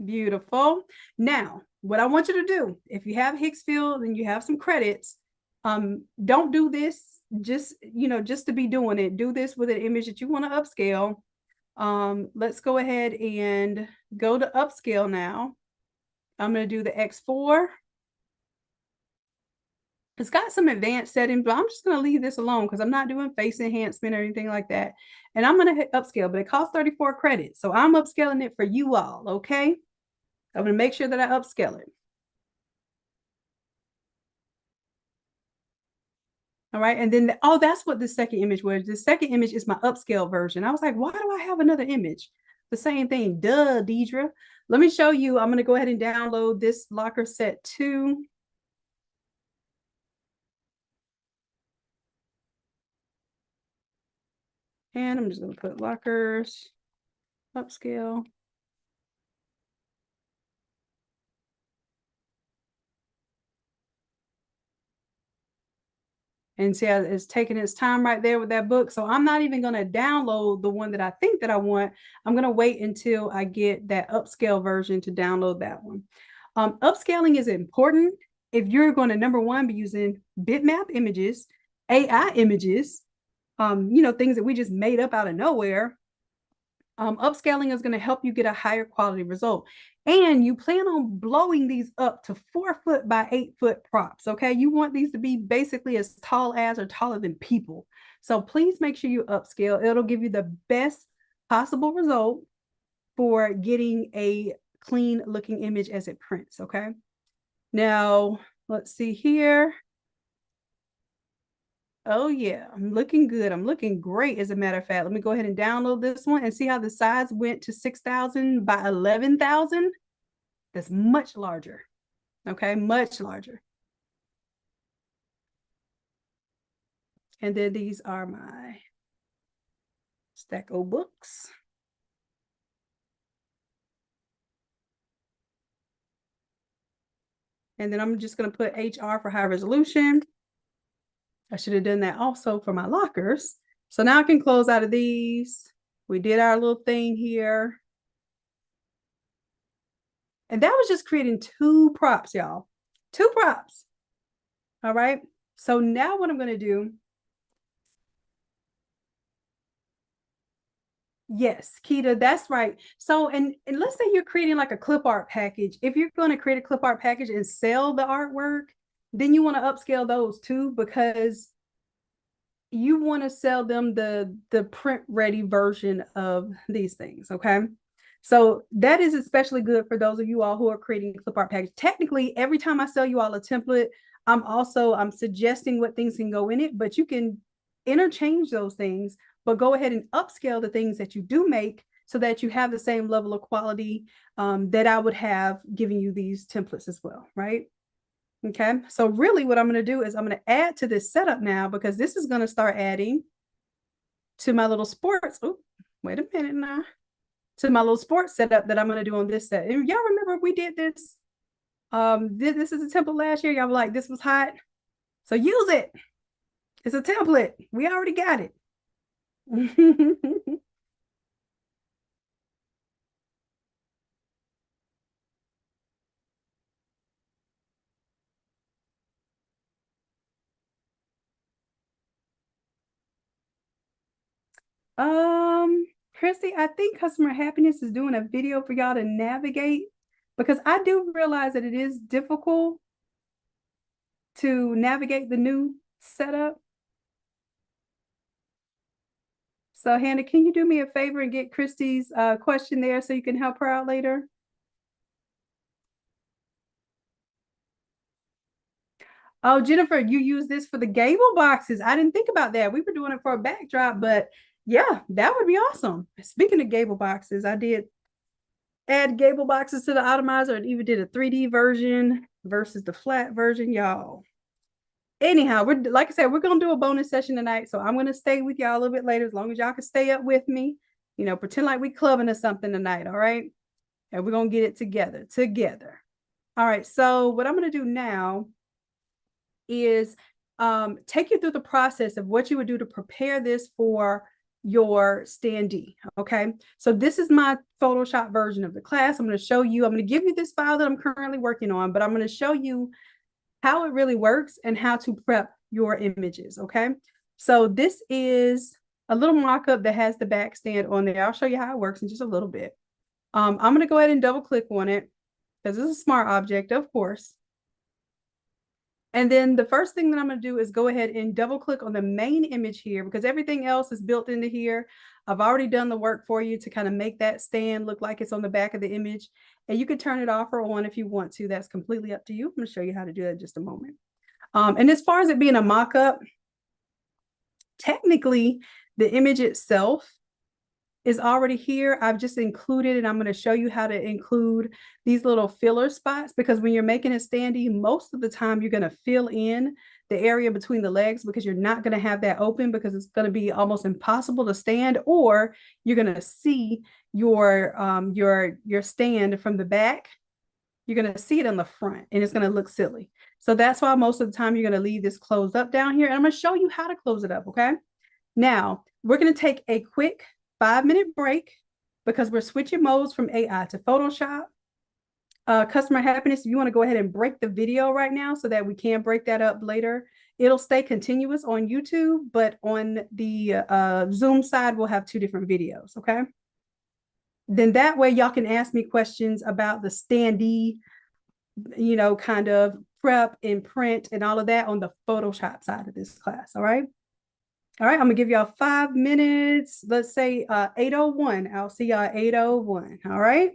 Beautiful. Now, what I want you to do, if you have Hicksfield and you have some credits, don't do this just, just to be doing it. Do this with an image that you want to upscale. Let's go ahead and go to upscale now. I'm going to do the X4. It's got some advanced settings, but I'm just going to leave this alone because I'm not doing face enhancement or anything like that. And I'm going to hit upscale, but it costs 34 credits. So I'm upscaling it for you all, okay? I'm going to make sure that I upscale it. All right. And then, oh, that's what the second image was. The second image is my upscale version. I was like, why do I have another image? The same thing. Duh, Deidre. Let me show you. I'm going to go ahead and download this locker set 2. And I'm just going to put lockers, upscale. And see how it's taking its time right there with that book. So I'm not even going to download the one that I think that I want. I'm going to wait until I get that upscale version to download that one. Upscaling is important if you're going to, number one, be using bitmap images, AI images, things that we just made up out of nowhere. Upscaling is going to help you get a higher quality result. And you plan on blowing these up to 4 foot by 8 foot props. Okay. You want these to be basically as tall as or taller than people. So please make sure you upscale. It'll give you the best possible result for getting a clean looking image as it prints. Okay. Now let's see here. Oh yeah, I'm looking good. I'm looking great. As a matter of fact, let me go ahead and download this one and see how the size went to 6,000 by 11,000. That's much larger. Okay, much larger. And then these are my stack of books. And then I'm just going to put HR for high resolution. I should have done that also for my lockers. So now I can close out of these. We did our little thing here. And that was just creating 2 props, y'all. 2 props. All right. So now what I'm going to do. Yes, Keita, that's right. So, and let's say you're creating like a clip art package. If you're going to create a clip art package and sell the artwork, then you want to upscale those too, because you want to sell them the print ready version of these things. Okay. So that is especially good for those of you all who are creating a clip art package. Technically, every time I sell you all a template, I'm suggesting what things can go in it, but you can interchange those things, but go ahead and upscale the things that you do make so that you have the same level of quality that I would have giving you these templates as well, right? Okay, so really what I'm going to do is I'm going to add to this setup now, because this is going to start adding to my little sports. Oh, wait a minute now. To my little sports setup that I'm going to do on this set. And y'all remember we did this. This is a template last year. Y'all were like, this was hot. So use it. It's a template. We already got it. Christy, I think customer happiness is doing a video for y'all to navigate, because I do realize that it is difficult to navigate the new setup. So Hannah, can you do me a favor and get Christy's question there so you can help her out later? Oh, Jennifer, you use this for the gable boxes. I didn't think about that. We were doing it for a backdrop, but yeah, that would be awesome. Speaking of gable boxes, I did add gable boxes to the Automizer and even did a 3D version versus the flat version, y'all. Anyhow, we're, like I said, we're going to do a bonus session tonight. So I'm going to stay with y'all a little bit later, as long as y'all can stay up with me, pretend like we clubbing or something tonight. All right. And we're going to get it together. All right. So what I'm going to do now is take you through the process of what you would do to prepare this for your standee. Okay, so this is my Photoshop version of the class. I'm going to show you, I'm going to give you this file that I'm currently working on, but I'm going to show you how it really works and how to prep your images. Okay, so this is a little mock-up that has the back stand on there. I'll show you how it works in just a little bit. I'm going to go ahead and double click on it because this is a smart object, of course. And then the first thing that I'm going to do is go ahead and double click on the main image here because everything else is built into here. I've already done the work for you to kind of make that stand look like it's on the back of the image. And you can turn it off or on if you want to. That's completely up to you. I'm going to show you how to do that in just a moment. And as far as it being a mock-up, technically, the image itself is already here. I've just included, and I'm going to show you how to include these little filler spots because when you're making a standee, most of the time you're going to fill in the area between the legs because you're not going to have that open because it's going to be almost impossible to stand, or you're going to see your stand from the back. You're going to see it on the front and it's going to look silly. So that's why most of the time you're going to leave this closed up down here. And I'm going to show you how to close it up. Okay. Now we're going to take a quick 5-minute break because we're switching modes from AI to Photoshop. Customer happiness, if you want to go ahead and break the video right now so that we can break that up later, it'll stay continuous on YouTube, but on the Zoom side, we'll have 2 different videos, okay? Then that way y'all can ask me questions about the standee, you know, kind of prep and print and all of that on the Photoshop side of this class, all right? All right, I'm gonna give y'all 5 minutes. Let's say 8:01. I'll see y'all at 8:01. All right.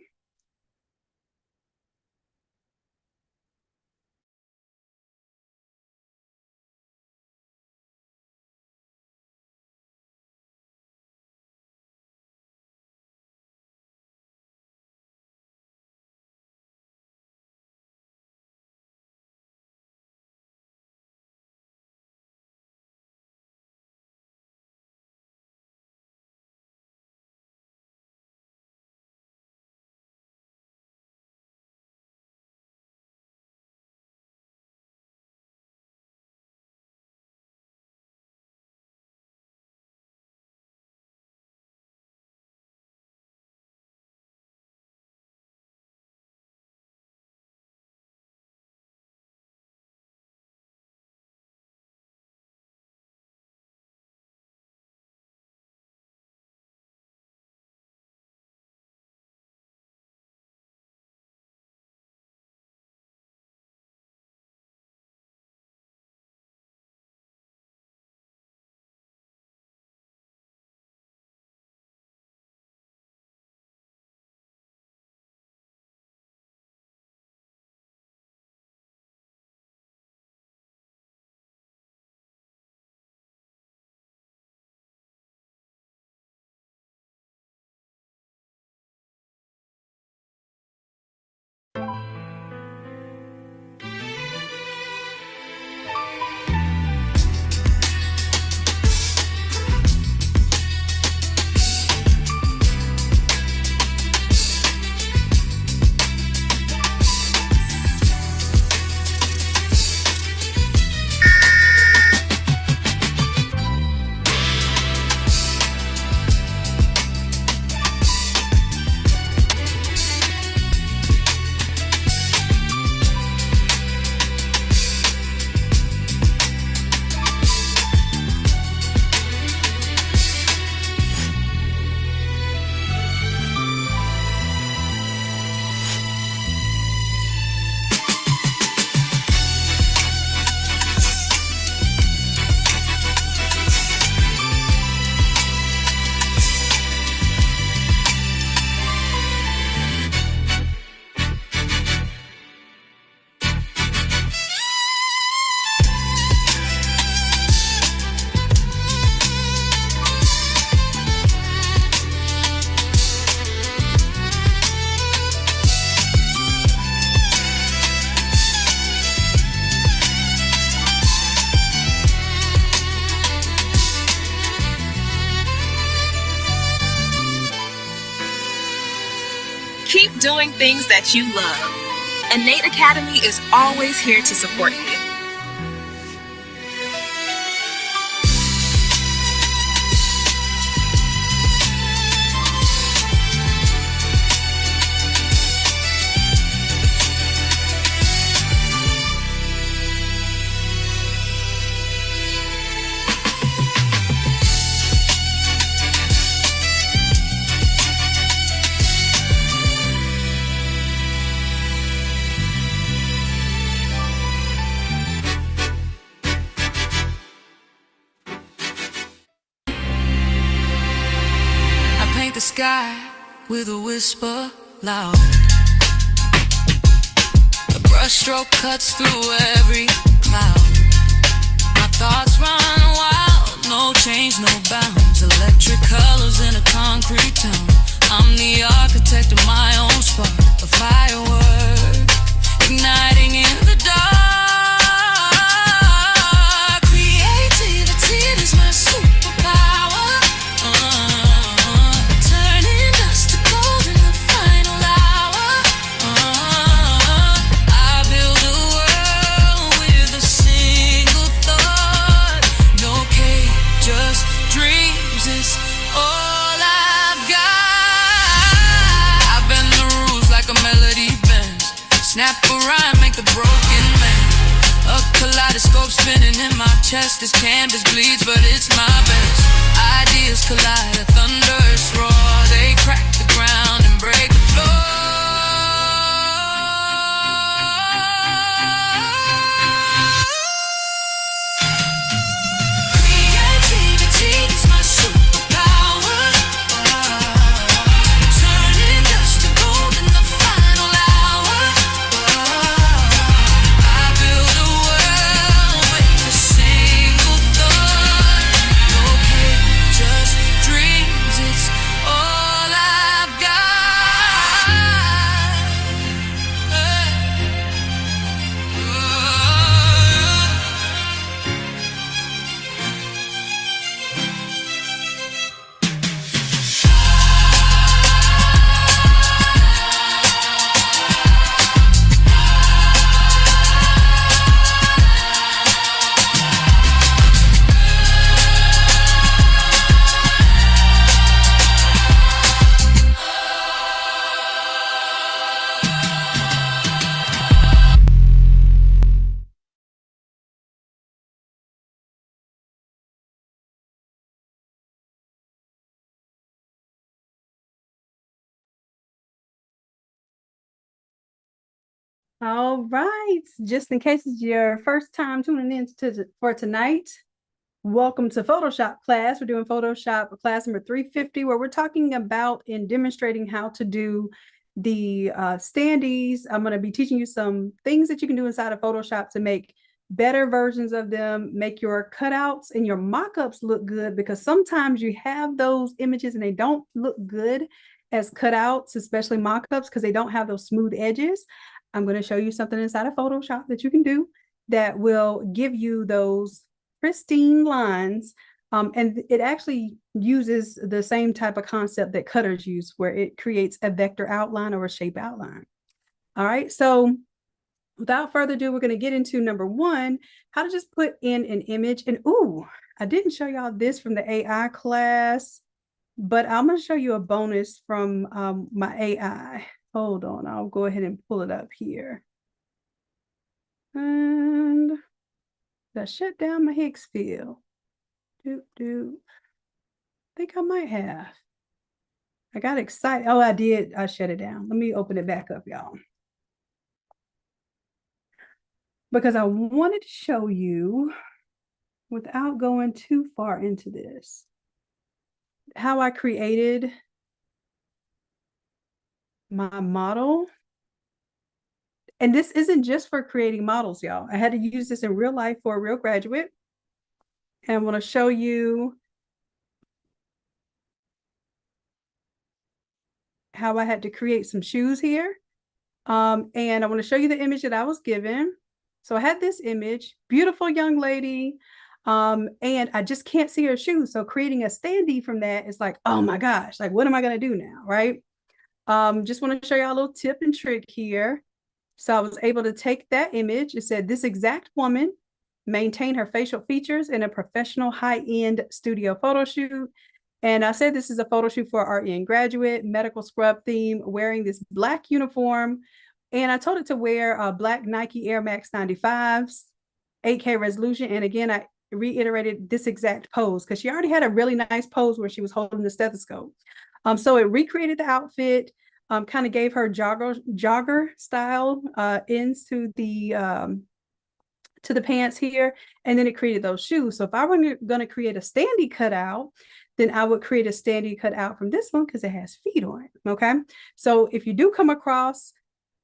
Keep doing things that you love. Innate Academy is always here to support you. the sky with a whisper loud. A brushstroke cuts through every cloud. My thoughts run wild, no change, no bounds. Electric colors in a concrete town. I'm the architect of my own spark, a firework igniting in the dark. Creativity is my superpower. Turning dust to gold in the final hour. I build a world with a single thought. No cage, just dreams. It's all I've got. I bend the rules like a melody bends. Snap a rhyme, make the broken man. A kaleidoscope spinning in my chest. This canvas bleeds, but it's my best. Ideas collide, a thunderous roar. They crack the ground and break the floor. Creativity is my superpower. Turning dust to gold in the final hour. I build a world with a single thought. No cage, just dreams. It's all I've got. All right. Just in case it's your first time tuning in for tonight, welcome to Photoshop class. We're doing Photoshop class number 350, where we're talking about and demonstrating how to do the standees. I'm going to be teaching you some things that you can do inside of Photoshop to make better versions of them, make your cutouts and your mock-ups look good, because sometimes you have those images and they don't look good as cutouts, especially mock-ups, because they don't have those smooth edges. I'm going to show you something inside of Photoshop that you can do that will give you those pristine lines. And it actually uses the same type of concept that cutters use, where it creates a vector outline or a shape outline. All right, so without further ado, we're going to get into number one, how to just put in an image. And ooh, I didn't show y'all this from the AI class, but I'm going to show you a bonus from my AI. Hold on, I'll go ahead and pull it up here. And did I shut down my Higgs field? I think I might have. I got excited. Oh, I did. I shut it down. Let me open it back up, y'all. Because I wanted to show you, without going too far into this, how I created my model. And this isn't just for creating models, y'all. I had to use this in real life for a real graduate. And I want to show you how I had to create some shoes here. And I want to show you the image that I was given. So I had this image, beautiful young lady, and I just can't see her shoes. So creating a standee from that is like, oh my gosh, like what am I going to do now, right? Just want to show you a little tip and trick here. So I was able to take that image. It said, this exact woman maintain her facial features in a professional high-end studio photo shoot. And I said this is a photo shoot for our RN graduate, medical scrub theme, wearing this black uniform. And I told it to wear black Nike Air Max 95s, 8K resolution. And again, I reiterated this exact pose because she already had a really nice pose where she was holding the stethoscope. So it recreated the outfit, kind of gave her jogger style ends to the to the pants here, and then it created those shoes. So if I were going to create a standee cutout, then I would create a standee cutout from this one because it has feet on it. Okay. So if you do come across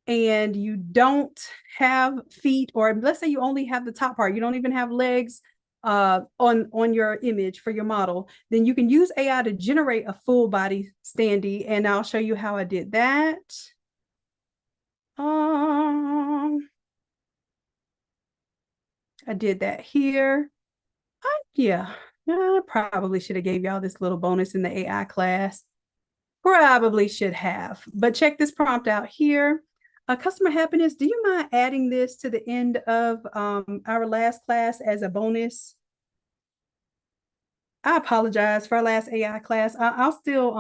and you don't have feet, or let's say you only have the top part, you don't even have legs on your image for your model, then you can use AI to generate a full body standee. And I'll show you how I did that. I did that here. Yeah, I probably should have gave y'all this little bonus in the AI class. Probably should have, but check this prompt out here. Customer happiness, do you mind adding this to the end of our last class as a bonus? I apologize for our last AI class. I'll still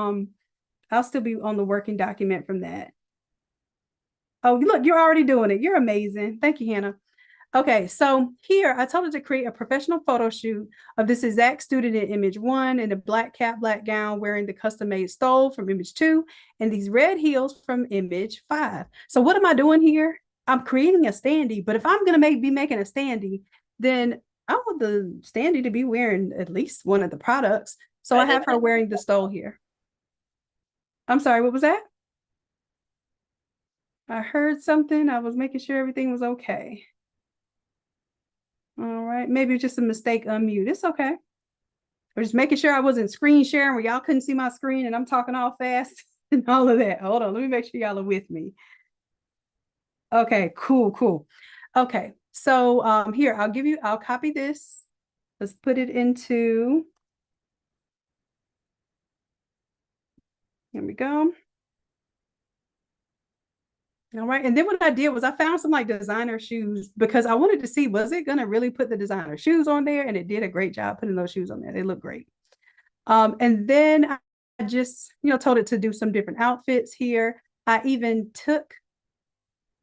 be on the working document from that. Oh, look, you're already doing it. You're amazing. Thank you, Hannah. Okay, so here I told her to create a professional photo shoot of this exact student in image 1 in a black cap, black gown, wearing the custom-made stole from image 2 and these red heels from image 5. So what am I doing here? I'm creating a standee, but if I'm going to be making a standee, then I want the standee to be wearing at least one of the products. So I have her wearing the stole here. I'm sorry, what was that? I heard something. I was making sure everything was okay. All right, maybe just a mistake unmute. It's okay. I'm just making sure I wasn't screen sharing where y'all couldn't see my screen and I'm talking all fast and all of that. Hold on, let me make sure y'all are with me. Okay, cool. Okay, so here, I'll copy this. Let's put it into, here we go. All right, and then what I did was I found some like designer shoes because I wanted to see, was it gonna really put the designer shoes on there? And it did a great job putting those shoes on there. They look great. And then I just, told it to do some different outfits here. I even took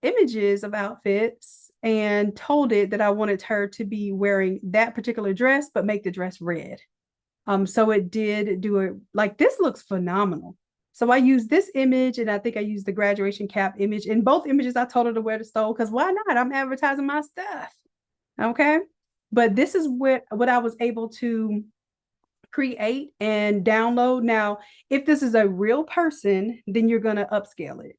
images of outfits and told it that I wanted her to be wearing that particular dress, but make the dress red. So it did do it like, this looks phenomenal. So I used this image, and I think I used the graduation cap image. In both images, I told her to wear the stole because why not? I'm advertising my stuff. Okay. But this is what I was able to create and download. Now, if this is a real person, then you're going to upscale it.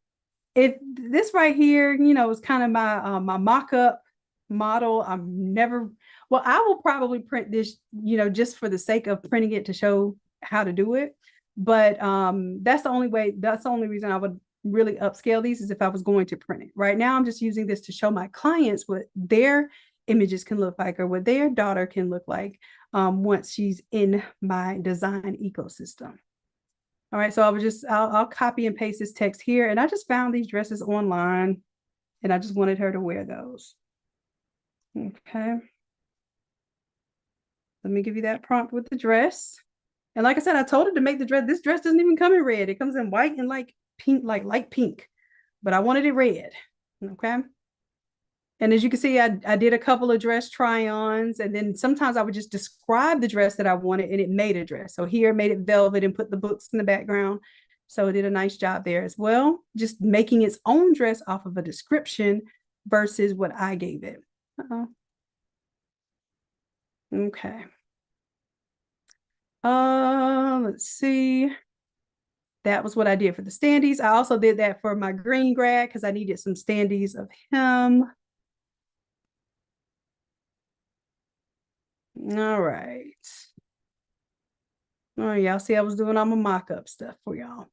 If this right here, is kind of my mock-up model, I will probably print this, just for the sake of printing it to show how to do it. But that's the only reason I would really upscale these is if I was going to print it. Right now, I'm just using this to show my clients what their images can look like or what their daughter can look like once she's in my design ecosystem. All right, so I'll copy and paste this text here. And I just found these dresses online and I just wanted her to wear those. Okay. Let me give you that prompt with the dress. And like I said, I told her to make the dress. This dress doesn't even come in red. It comes in white and like pink, like light pink. But I wanted it red. Okay. And as you can see, I did a couple of dress try-ons, and then sometimes I would just describe the dress that I wanted and it made a dress. So here made it velvet and put the books in the background. So it did a nice job there as well, just making its own dress off of a description versus what I gave it. Okay. Let's see. That was what I did for the standees. I also did that for my green grad because I needed some standees of him. All right. All right, y'all see I was doing all my mock-up stuff for y'all.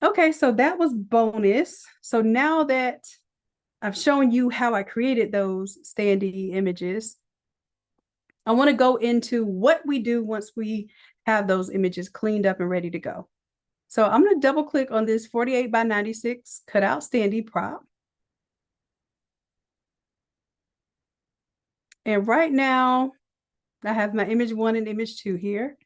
Okay, so that was bonus. So now that I've shown you how I created those standee images, I want to go into what we do once we have those images cleaned up and ready to go. So I'm going to double click on this 48 by 96 cutout standee prop. And right now I have my image 1 and image 2 here.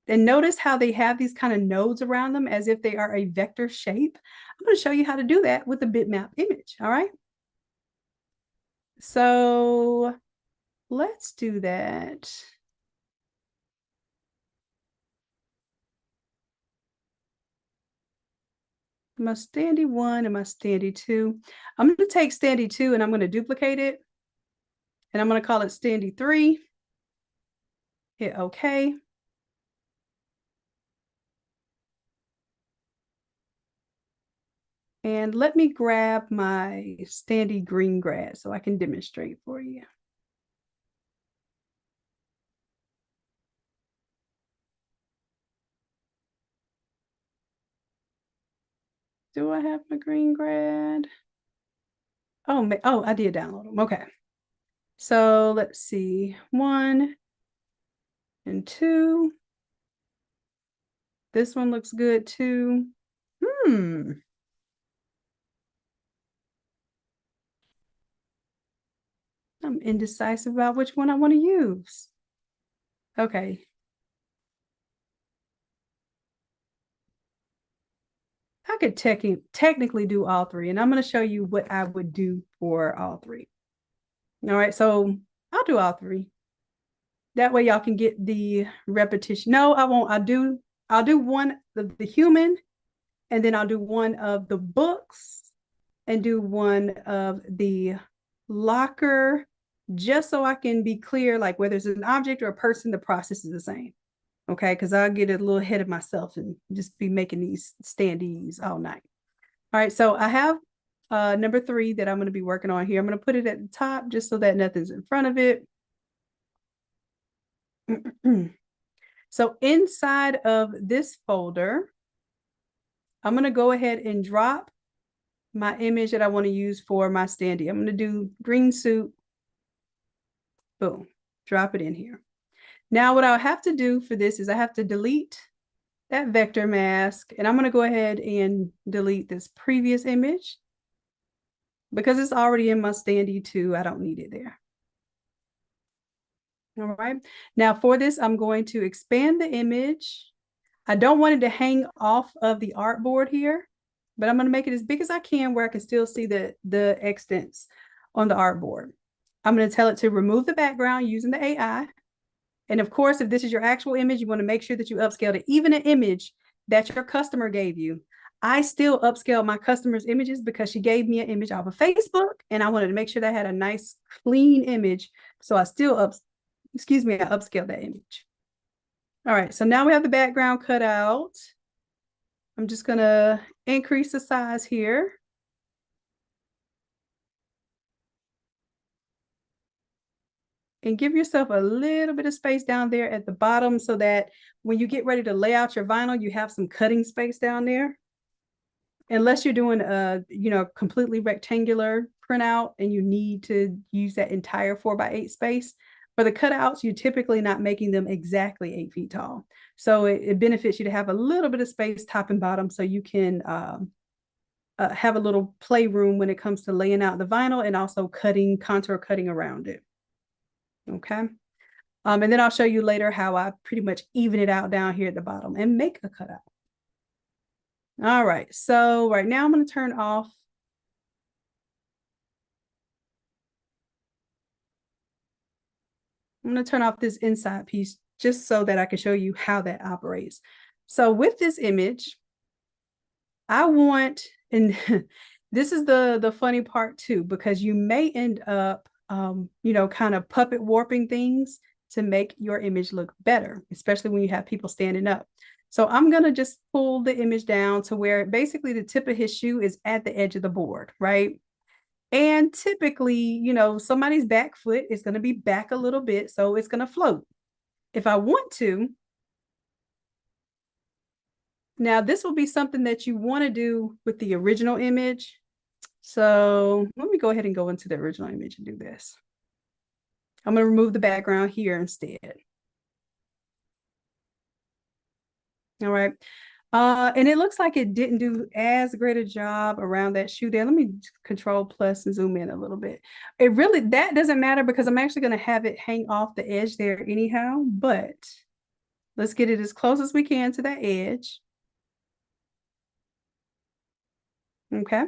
And notice how they have these kind of nodes around them as if they are a vector shape. I'm going to show you how to do that with a bitmap image. All right. So let's do that. my standee 1 and my standee 2. I'm going to take standee 2 and I'm going to duplicate it. And I'm going to call it standee 3. Hit OK. And let me grab my standee green grass so I can demonstrate for you. Do I have my green grad? Oh, I did download them. Okay. So let's see. 1 and 2. This one looks good too. I'm indecisive about which one I want to use. Okay. I could technically do all 3, and I'm going to show you what I would do for all 3. All right, so I'll do all 3. That way y'all can get the repetition. No, I won't. I'll do one of the human, and then I'll do one of the books, and do one of the locker, just so I can be clear, like whether it's an object or a person, the process is the same. Okay, because I'll get a little ahead of myself and just be making these standees all night. All right, so I have number 3 that I'm going to be working on here. I'm going to put it at the top just so that nothing's in front of it. So inside of this folder, I'm going to go ahead and drop my image that I want to use for my standee. I'm going to do green suit. Boom, drop it in here. Now what I'll have to do for this is I have to delete that vector mask, and I'm going to go ahead and delete this previous image because it's already in my standee 2. I don't need it there. All right. Now for this, I'm going to expand the image. I don't want it to hang off of the artboard here, but I'm going to make it as big as I can where I can still see the extents on the artboard. I'm going to tell it to remove the background using the AI. And of course, if this is your actual image, you want to make sure that you upscale it. Even an image that your customer gave you, I still upscale my customer's images because she gave me an image off of Facebook, and I wanted to make sure that I had a nice, clean image. So I still I upscaled that image. All right, so now we have the background cut out. I'm just going to increase the size here. And give yourself a little bit of space down there at the bottom so that when you get ready to lay out your vinyl, you have some cutting space down there. Unless you're doing a, completely rectangular printout and you need to use that entire 4x8 space. For the cutouts, you're typically not making them exactly 8 feet tall. So it benefits you to have a little bit of space top and bottom so you can have a little playroom when it comes to laying out the vinyl and also contour cutting around it. Okay. And then I'll show you later how I pretty much even it out down here at the bottom and make a cutout. All right, so right now I'm going to turn off this inside piece just so that I can show you how that operates. So with this image, I want, and this is the funny part too, because you may end up kind of puppet warping things to make your image look better, especially when you have people standing up. So I'm going to just pull the image down to where basically the tip of his shoe is at the edge of the board, right? And typically, somebody's back foot is going to be back a little bit, so it's going to float. If I want to, now this will be something that you want to do with the original image. So let me go ahead and go into the original image and do this. I'm going to remove the background here instead. All right. And it looks like it didn't do as great a job around that shoe there. Let me Control plus and zoom in a little bit. That doesn't matter because I'm actually going to have it hang off the edge there anyhow, but let's get it as close as we can to that edge. Okay.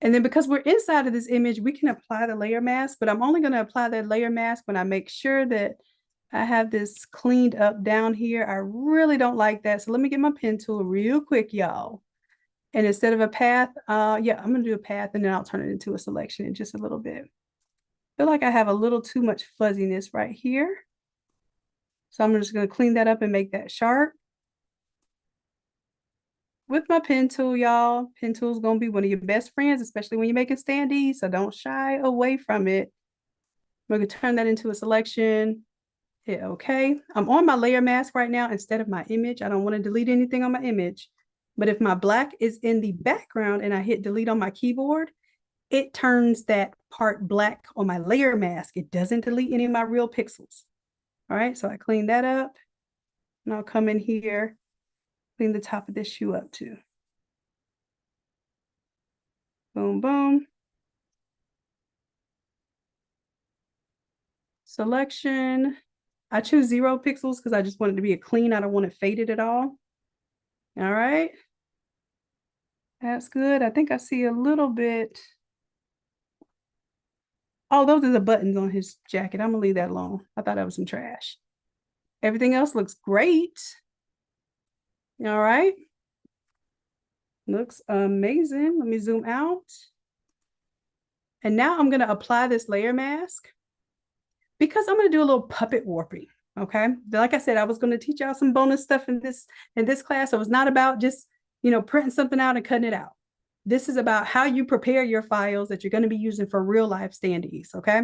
And then because we're inside of this image, we can apply the layer mask, but I'm only going to apply that layer mask when I make sure that I have this cleaned up down here. I really don't like that. So let me get my pen tool real quick, y'all. And instead of a path, yeah, I'm gonna do a path and then I'll turn it into a selection in just a little bit. Feel like I have a little too much fuzziness right here. So I'm just gonna clean that up and make that sharp. With my pen tool, y'all. Pen tool is gonna be one of your best friends, especially when you're making standees, so don't shy away from it. We're gonna turn that into a selection. Hit OK. I'm on my layer mask right now instead of my image. I don't want to delete anything on my image. But if my black is in the background and I hit delete on my keyboard, it turns that part black on my layer mask. It doesn't delete any of my real pixels. All right, so I clean that up. And I'll come in here, clean the top of this shoe up too. Boom, boom. Selection. I choose 0 pixels because I just want it to be a clean. I don't want it faded at all. All right. That's good. I think I see a little bit. Oh, those are the buttons on his jacket. I'm gonna leave that alone. I thought that was some trash. Everything else looks great. All right. Looks amazing. Let me zoom out. And now I'm gonna apply this layer mask because I'm gonna do a little puppet warping. Okay. Like I said, I was gonna teach y'all some bonus stuff in this class. So it's not about just, printing something out and cutting it out. This is about how you prepare your files that you're going to be using for real life standees. Okay.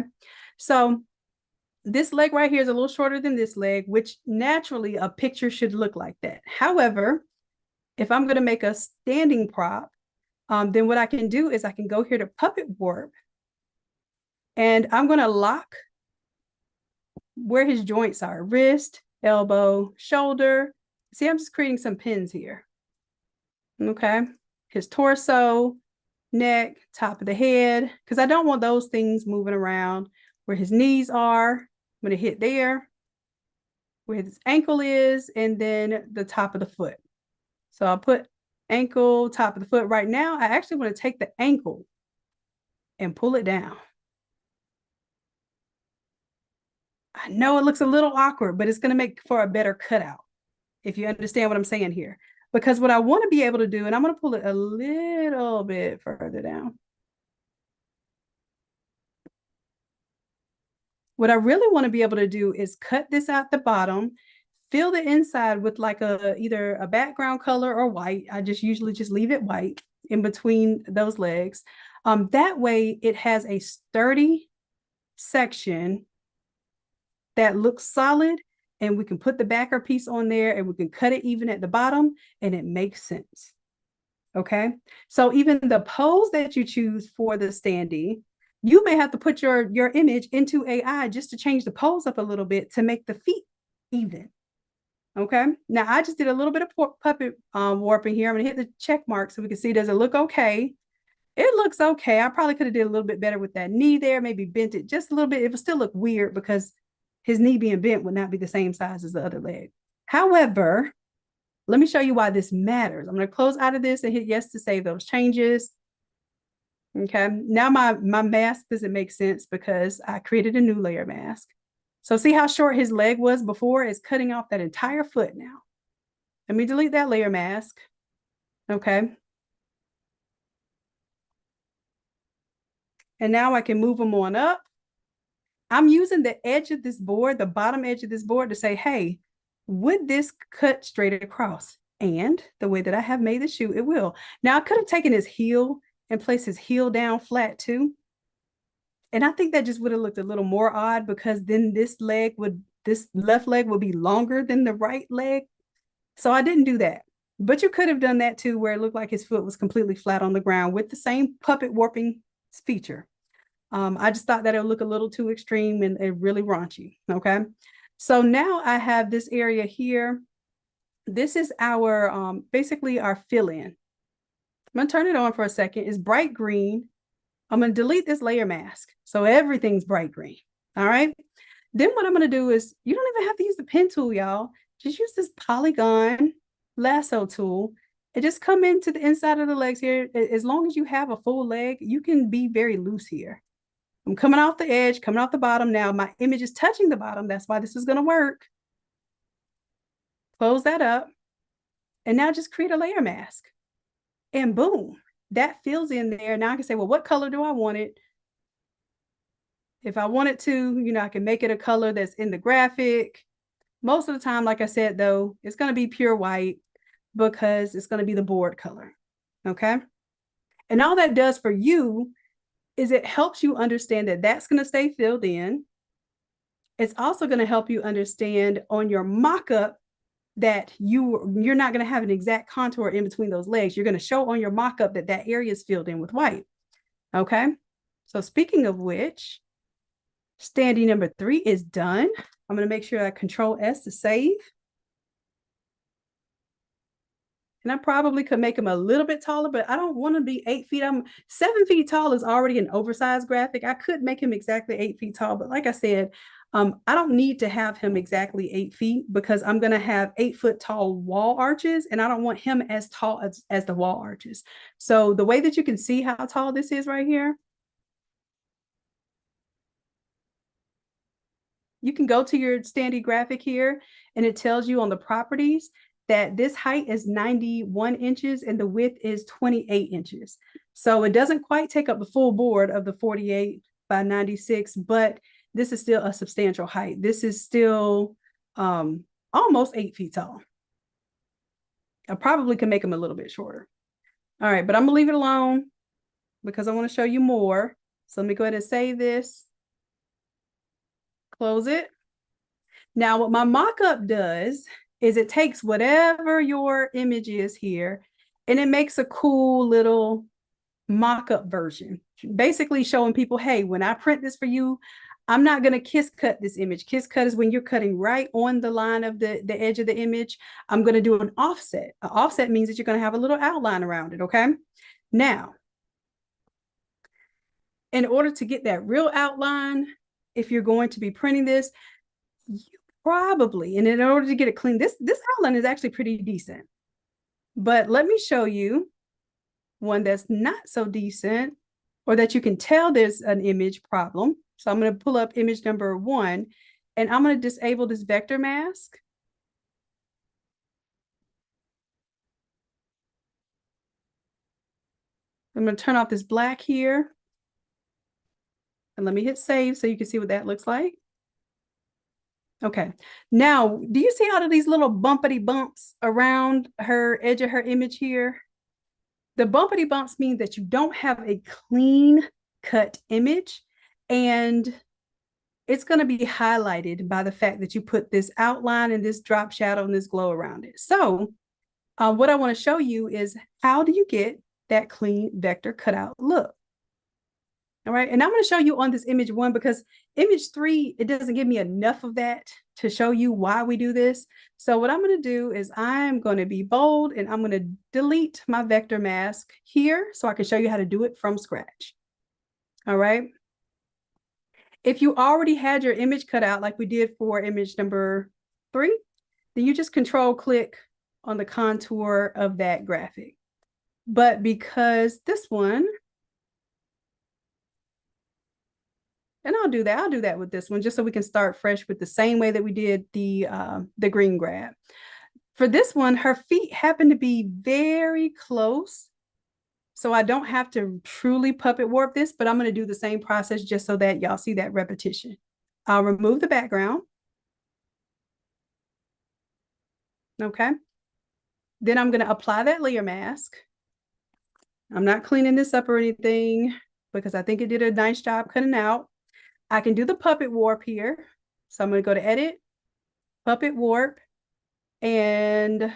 So this leg right here is a little shorter than this leg, which naturally a picture should look like that. However, if I'm going to make a standing prop, then what I can do is I can go here to puppet warp and I'm going to lock where his joints are: wrist, elbow, shoulder. See, I'm just creating some pins here. Okay. His torso, neck, top of the head, because I don't want those things moving around. Where his knees are, I'm going to hit there, where his ankle is, and then the top of the foot. So I'll put ankle, top of the foot. Right now, I actually want to take the ankle and pull it down. I know it looks a little awkward, but it's going to make for a better cutout, if you understand what I'm saying here. Because what I want to be able to do, and I'm going to pull it a little bit further down. What I really want to be able to do is cut this out the bottom, fill the inside with like either a background color or white. I just usually just leave it white in between those legs. That way it has a sturdy section that looks solid, and we can put the backer piece on there and we can cut it even at the bottom and it makes sense. Okay. So even the pose that you choose for the standee, you may have to put your image into AI just to change the pose up a little bit to make the feet even. Okay. Now I just did a little bit of puppet warping here. I'm going to hit the check mark so we can see, does it look okay? It looks okay. I probably could have did a little bit better with that knee there, maybe bent it just a little bit. It would still look weird because his knee being bent would not be the same size as the other leg. However, let me show you why this matters. I'm going to close out of this and hit yes to save those changes. Okay, now my mask doesn't make sense because I created a new layer mask. So see how short his leg was before? It's cutting off that entire foot now. Let me delete that layer mask. Okay. And now I can move them on up. I'm using the edge of this board, the bottom edge of this board, to say, hey, would this cut straight across? And the way that I have made the shoe, it will. Now I could have taken his heel and placed his heel down flat too. And I think that just would have looked a little more odd because then this left leg would be longer than the right leg. So I didn't do that. But you could have done that too, where it looked like his foot was completely flat on the ground with the same puppet warping feature. I just thought that it would look a little too extreme and really raunchy. Okay. So now I have this area here. This is our, basically our fill-in. I'm going to turn it on for a second. It's bright green. I'm going to delete this layer mask. So everything's bright green. All right. Then what I'm going to do is, you don't even have to use the pen tool, y'all. Just use this polygon lasso tool and just come into the inside of the legs here. As long as you have a full leg, you can be very loose here. I'm coming off the edge, coming off the bottom. Now my image is touching the bottom. That's why this is going to work. Close that up. And now just create a layer mask. And boom, that fills in there. Now I can say, well, what color do I want it? If I wanted to, you know, I can make it a color that's in the graphic. Most of the time, like I said, though, it's going to be pure white because it's going to be the board color. Okay. And all that does for you is it helps you understand that that's going to stay filled in. It's also going to help you understand on your mock-up that you're not going to have an exact contour in between those legs. You're going to show on your mock-up that that area is filled in with white. Okay. So speaking of which, standee number 3 is done. I'm going to make sure I Control S to save. And I probably could make him a little bit taller, but I don't want to be 8 feet. I'm 7 feet tall is already an oversized graphic. I could make him exactly 8 feet tall, but like I said, I don't need to have him exactly 8 feet because I'm going to have 8-foot tall wall arches, and I don't want him as tall as the wall arches. So the way that you can see how tall this is right here, you can go to your standee graphic here, and it tells you on the properties that this height is 91 inches and the width is 28 inches. So it doesn't quite take up the full board of the 48 by 96, but this is still a substantial height. This is still almost 8 feet tall. I probably can make them a little bit shorter. All right, but I'm gonna leave it alone because I want to show you more. So let me go ahead and save this. Close it. Now what my mock-up does is it takes whatever your image is here and it makes a cool little mock-up version, basically showing people, hey, when I print this for you, I'm not going to kiss cut this image. Kiss cut is when you're cutting right on the line of the edge of the image. I'm going to do an offset. An offset means that you're going to have a little outline around it, okay? Now, in order to get that real outline, if you're going to be printing this, you probably, and in order to get it clean, this outline is actually pretty decent. But let me show you one that's not so decent, or that you can tell there's an image problem. So I'm going to pull up image number 1, and I'm going to disable this vector mask. I'm going to turn off this black here. And let me hit save so you can see what that looks like. Okay. Now, do you see all of these little bumpity bumps around her edge of her image here? The bumpity bumps mean that you don't have a clean cut image, and it's going to be highlighted by the fact that you put this outline and this drop shadow and this glow around it. So what I want to show you is how do you get that clean vector cutout look? All right, and I'm going to show you on this image 1 because image 3, it doesn't give me enough of that to show you why we do this. So what I'm going to do is I'm going to be bold and I'm going to delete my vector mask here so I can show you how to do it from scratch. All right. If you already had your image cut out like we did for image number 3, then you just control click on the contour of that graphic. But because this one, and I'll do that with this one just so we can start fresh with the same way that we did the green grab. For this one, her feet happen to be very close, so I don't have to truly puppet warp this, but I'm going to do the same process just so that y'all see that repetition. I'll remove the background. Okay. Then I'm going to apply that layer mask. I'm not cleaning this up or anything because I think it did a nice job cutting out. I can do the puppet warp here. So I'm going to go to edit, puppet warp, and I'm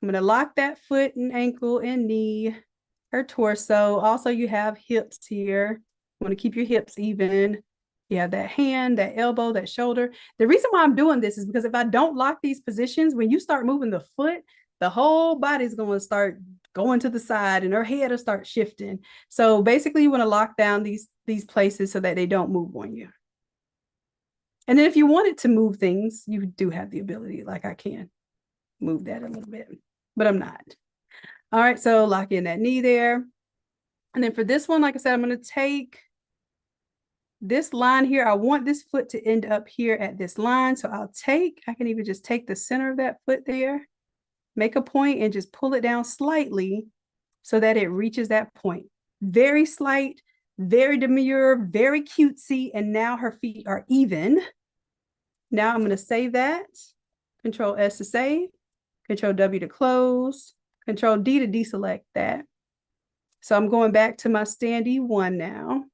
going to lock that foot and ankle and knee, her torso. Also, you have hips here. You want to keep your hips even. You have that hand, that elbow, that shoulder. The reason why I'm doing this is because if I don't lock these positions, when you start moving the foot, the whole body's going to start going to the side and her head will start shifting. So basically you want to lock down these places so that they don't move on you. And then if you wanted to move things, you do have the ability, like I can move that a little bit, but I'm not. All right, so lock in that knee there. And then for this one, like I said, I'm going to take this line here, I want this foot to end up here at this line. So I can even just take the center of that foot there, make a point and just pull it down slightly so that it reaches that point. Very slight, very demure, very cutesy. And now her feet are even. Now I'm going to save that. Control S to save, Control W to close, Control D to deselect that. So I'm going back to my standee one now.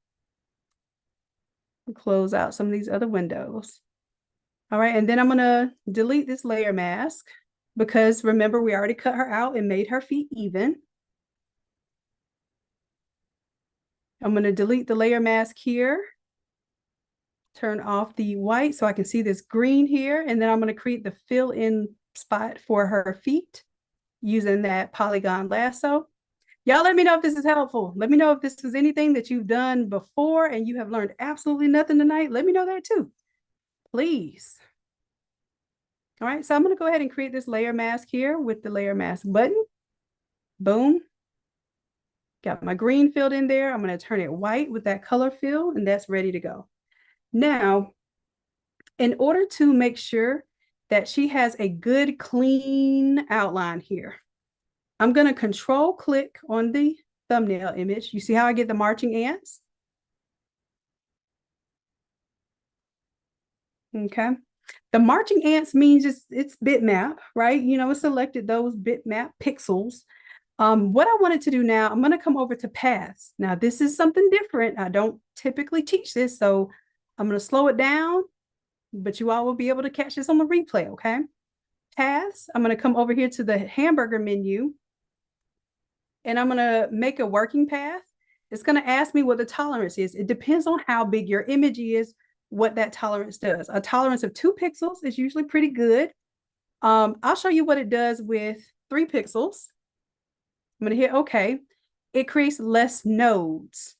Close out some of these other windows. All right, and then I'm going to delete this layer mask because remember, we already cut her out and made her feet even. I'm going to delete the layer mask here. Turn off the white so I can see this green here. And then I'm going to create the fill-in spot for her feet using that polygon lasso. Y'all let me know if this is helpful. Let me know if this is anything that you've done before and you have learned absolutely nothing tonight. Let me know that too, please. All right, so I'm going to go ahead and create this layer mask here with the layer mask button. Boom. Got my green filled in there. I'm going to turn it white with that color fill, and that's ready to go. Now, in order to make sure that she has a good, clean outline here, I'm going to control click on the thumbnail image. You see how I get the marching ants? Okay. The marching ants means it's bitmap, right? You know, it selected those bitmap pixels. What I wanted to do now, I'm going to come over to paths. Now, this is something different. I don't typically teach this, so I'm going to slow it down, but you all will be able to catch this on the replay, okay? Paths, I'm going to come over here to the hamburger menu, and I'm going to make a working path. It's going to ask me what the tolerance is. It depends on how big your image is, what that tolerance does. A tolerance of 2 pixels is usually pretty good. I'll show you what it does with 3 pixels. I'm going to hit OK. It creates less nodes.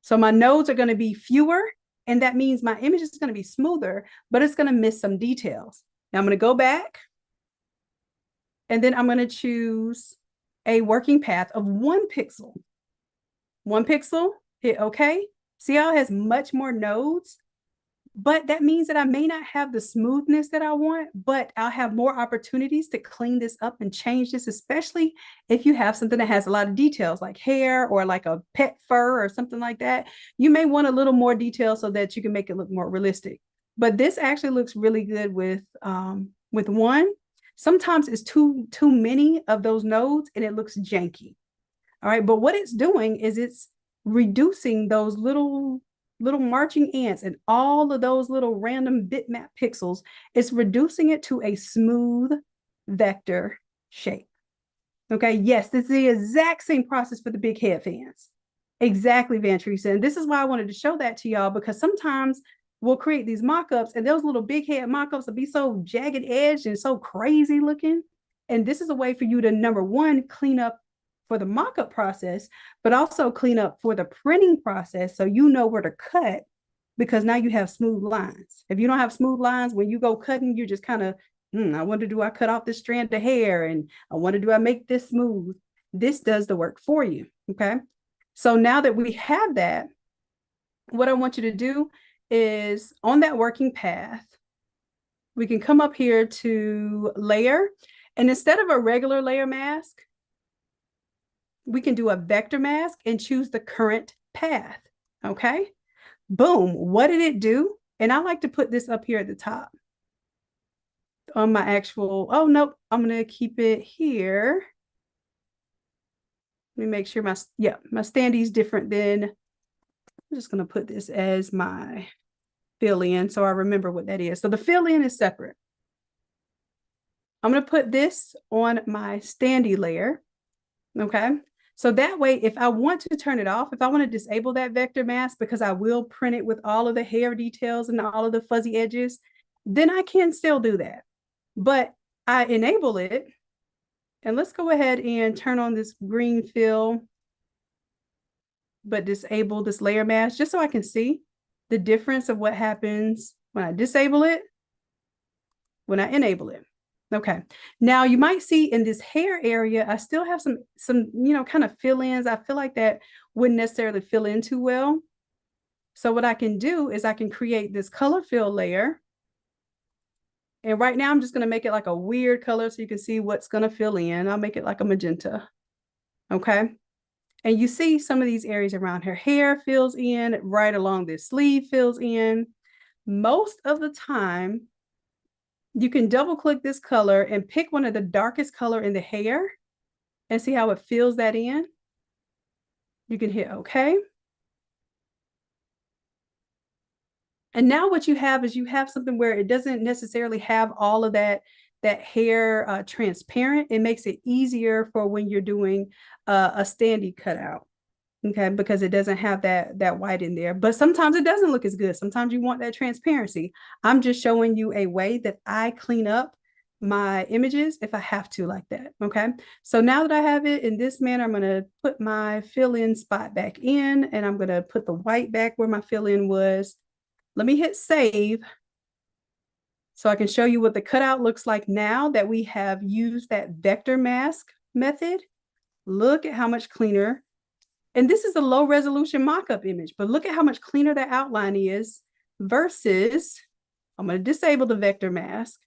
So my nodes are going to be fewer, and that means my image is going to be smoother, but it's going to miss some details. Now I'm going to go back, and then I'm going to choose a working path of 1 pixel. 1 pixel, hit OK. See how it has much more nodes? But that means that I may not have the smoothness that I want, but I'll have more opportunities to clean this up and change this, especially if you have something that has a lot of details like hair or like a pet fur or something like that. You may want a little more detail so that you can make it look more realistic. But this actually looks really good with 1. Sometimes it's too many of those nodes and it looks janky. All right, but what it's doing is it's reducing those little marching ants and all of those little random bitmap pixels. It's reducing it to a smooth vector shape. Okay, yes, this is the exact same process for the big head fans. Exactly, Van Teresa. And this is why I wanted to show that to y'all, because sometimes we'll create these mock-ups and those little big head mock-ups will be so jagged edged and so crazy looking. And this is a way for you to, number one, clean up for the mock-up process, but also clean up for the printing process so you know where to cut, because now you have smooth lines. If you don't have smooth lines, when you go cutting, you're just kind of, I wonder, do I cut off this strand of hair? And I wonder, do I make this smooth? This does the work for you, okay? So now that we have that, what I want you to do is on that working path, we can come up here to layer, and instead of a regular layer mask, we can do a vector mask and choose the current path, okay? Boom, what did it do? And I like to put this up here at the top on my actual, oh, nope, I'm gonna keep it here. Let me make sure my standee is different than, I'm just gonna put this as my fill-in so I remember what that is. So the fill-in is separate. I'm gonna put this on my standee layer, okay? So that way, if I want to turn it off, if I want to disable that vector mask, because I will print it with all of the hair details and all of the fuzzy edges, then I can still do that. But I enable it. And let's go ahead and turn on this green fill, but disable this layer mask just so I can see the difference of what happens when I disable it, when I enable it. Okay, now you might see in this hair area, I still have some kind of fill-ins. I feel like that wouldn't necessarily fill in too well. So what I can do is I can create this color fill layer. And right now I'm just going to make it like a weird color so you can see what's going to fill in. I'll make it like a magenta. Okay. And you see some of these areas around her hair fills in, right along this sleeve fills in. Most of the time, you can double click this color and pick one of the darkest color in the hair and see how it fills that in. You can hit OK. And now what you have is you have something where it doesn't necessarily have all of that hair transparent. It makes it easier for when you're doing a standee cutout. Okay, because it doesn't have that white in there. But sometimes it doesn't look as good. Sometimes you want that transparency. I'm just showing you a way that I clean up my images if I have to like that. Okay, so now that I have it in this manner, I'm going to put my fill-in spot back in, and I'm going to put the white back where my fill-in was. Let me hit save so I can show you what the cutout looks like now that we have used that vector mask method. Look at how much cleaner. And this is a low resolution mock-up image, but look at how much cleaner that outline is versus, I'm going to disable the vector mask.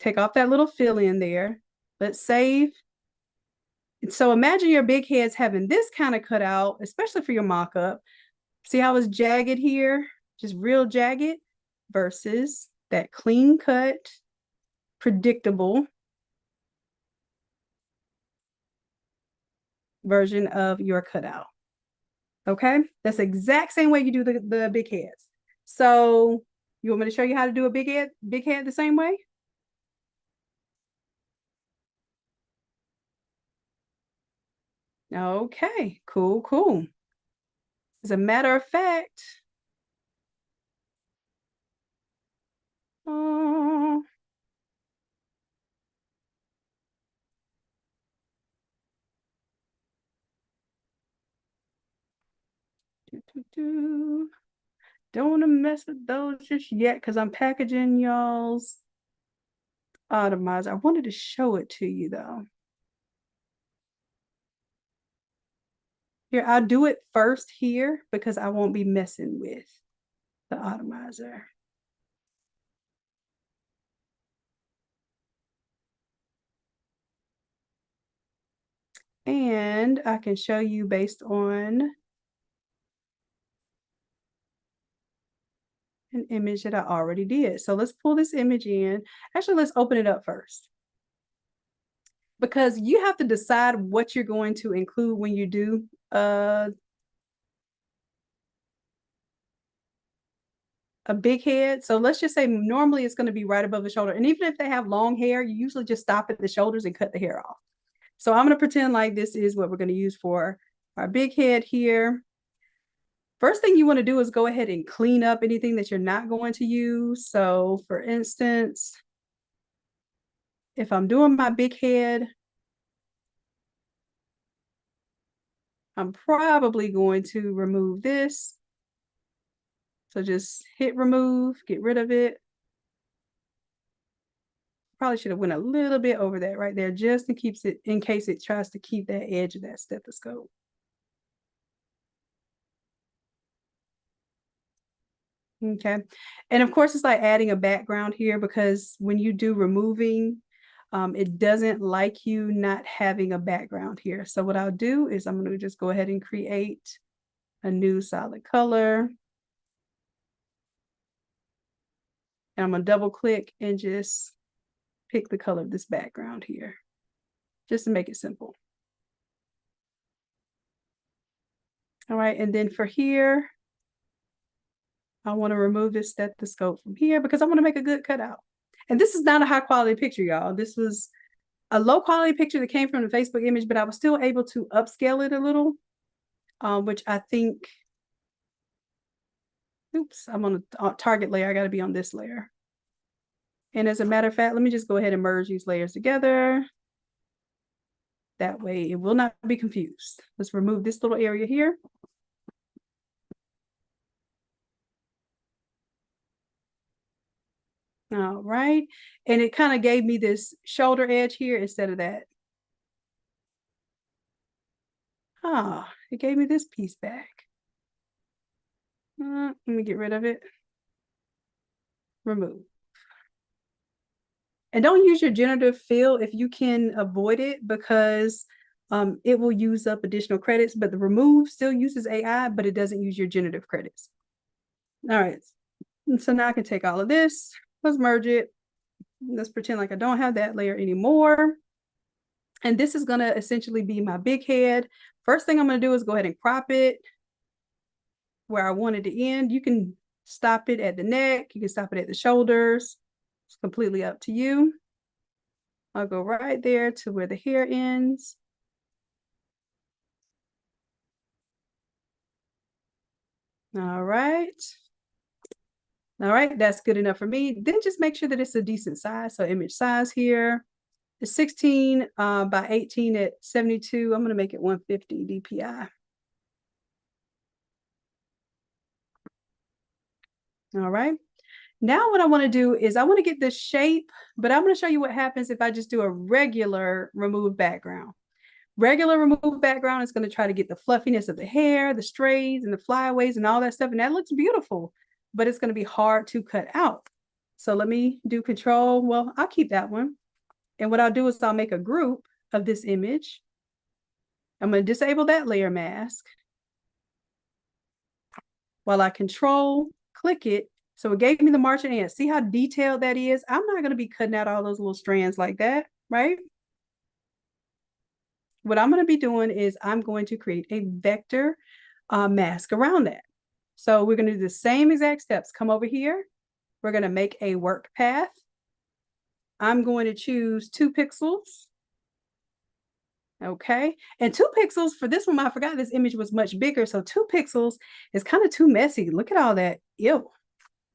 Take off that little fill in there. Let's save. And so imagine your big heads having this kind of cutout, especially for your mock-up. See how it's jagged here? Just real jagged versus that clean cut, predictable version of your cutout. Okay, that's the exact same way you do the big heads. So you want me to show you how to do a big head the same way? Okay, cool. As a matter of fact, don't want to mess with those just yet because I'm packaging y'all's Automizer. I wanted to show it to you though. Here, I'll do it first here because I won't be messing with the Automizer. And I can show you based on an image that I already did. So let's pull this image in. Actually, let's open it up first. Because you have to decide what you're going to include when you do a big head. So let's just say normally it's going to be right above the shoulder. And even if they have long hair, you usually just stop at the shoulders and cut the hair off. So I'm going to pretend like this is what we're going to use for our big head here. First thing you want to do is go ahead and clean up anything that you're not going to use. So for instance, if I'm doing my big head, I'm probably going to remove this. So just hit remove, get rid of it. Probably should have went a little bit over that right there just in case it tries to keep that edge of that stethoscope. Okay. And of course, it's like adding a background here because when you do removing, it doesn't like you not having a background here. So what I'll do is I'm going to just go ahead and create a new solid color. And I'm going to double click and just pick the color of this background here, just to make it simple. All right. And then for here, I want to remove this stethoscope from here because I want to make a good cutout. And this is not a high quality picture, y'all. This was a low quality picture that came from the Facebook image, but I was still able to upscale it a little, which I think, oops, I'm on a target layer. I got to be on this layer. And as a matter of fact, let me just go ahead and merge these layers together. That way it will not be confused. Let's remove this little area here. All right. And it kind of gave me this shoulder edge here instead of that Oh, it gave me this piece back. Let me get rid of it. Remove. And don't use your generative fill if you can avoid it, because it will use up additional credits. But the remove still uses AI, but it doesn't use your generative credits. All right. And so now I can take all of this. Let's merge it. Let's pretend like I don't have that layer anymore. And this is going to essentially be my big head. First thing I'm going to do is go ahead and crop it where I want it to end. You can stop it at the neck. You can stop it at the shoulders. It's completely up to you. I'll go right there to where the hair ends. All right. All right, that's good enough for me. Then just make sure that it's a decent size. So image size here is 16 by 18 at 72. I'm going to make it 150 DPI. All right. Now what I want to do is I want to get this shape, but I'm going to show you what happens if I just do a regular remove background. Regular remove background is going to try to get the fluffiness of the hair, the strays and the flyaways and all that stuff. And that looks beautiful, but it's going to be hard to cut out. So let me do control. Well, I'll keep that one. And what I'll do is I'll make a group of this image. I'm going to disable that layer mask while I control click it. So it gave me the marching ants. See how detailed that is? I'm not going to be cutting out all those little strands like that, right? What I'm going to be doing is I'm going to create a vector mask around that. So we're going to do the same exact steps. Come over here. We're going to make a work path. I'm going to choose 2 pixels. Okay. And 2 pixels for this one, I forgot this image was much bigger. So 2 pixels is kind of too messy. Look at all that. Ew.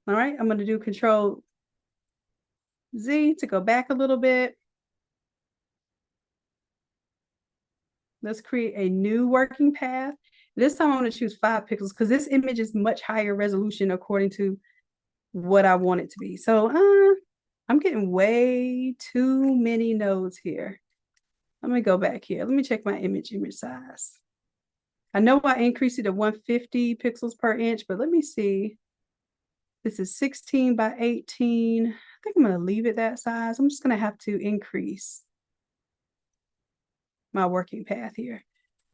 All right. I'm going to do Control Z to go back a little bit. Let's create a new working path. This time I'm going to choose 5 pixels because this image is much higher resolution according to what I want it to be. So I'm getting way too many nodes here. Let me go back here. Let me check my image size. I know I increased it to 150 pixels per inch, but let me see. This is 16 by 18. I think I'm going to leave it that size. I'm just going to have to increase my working path here.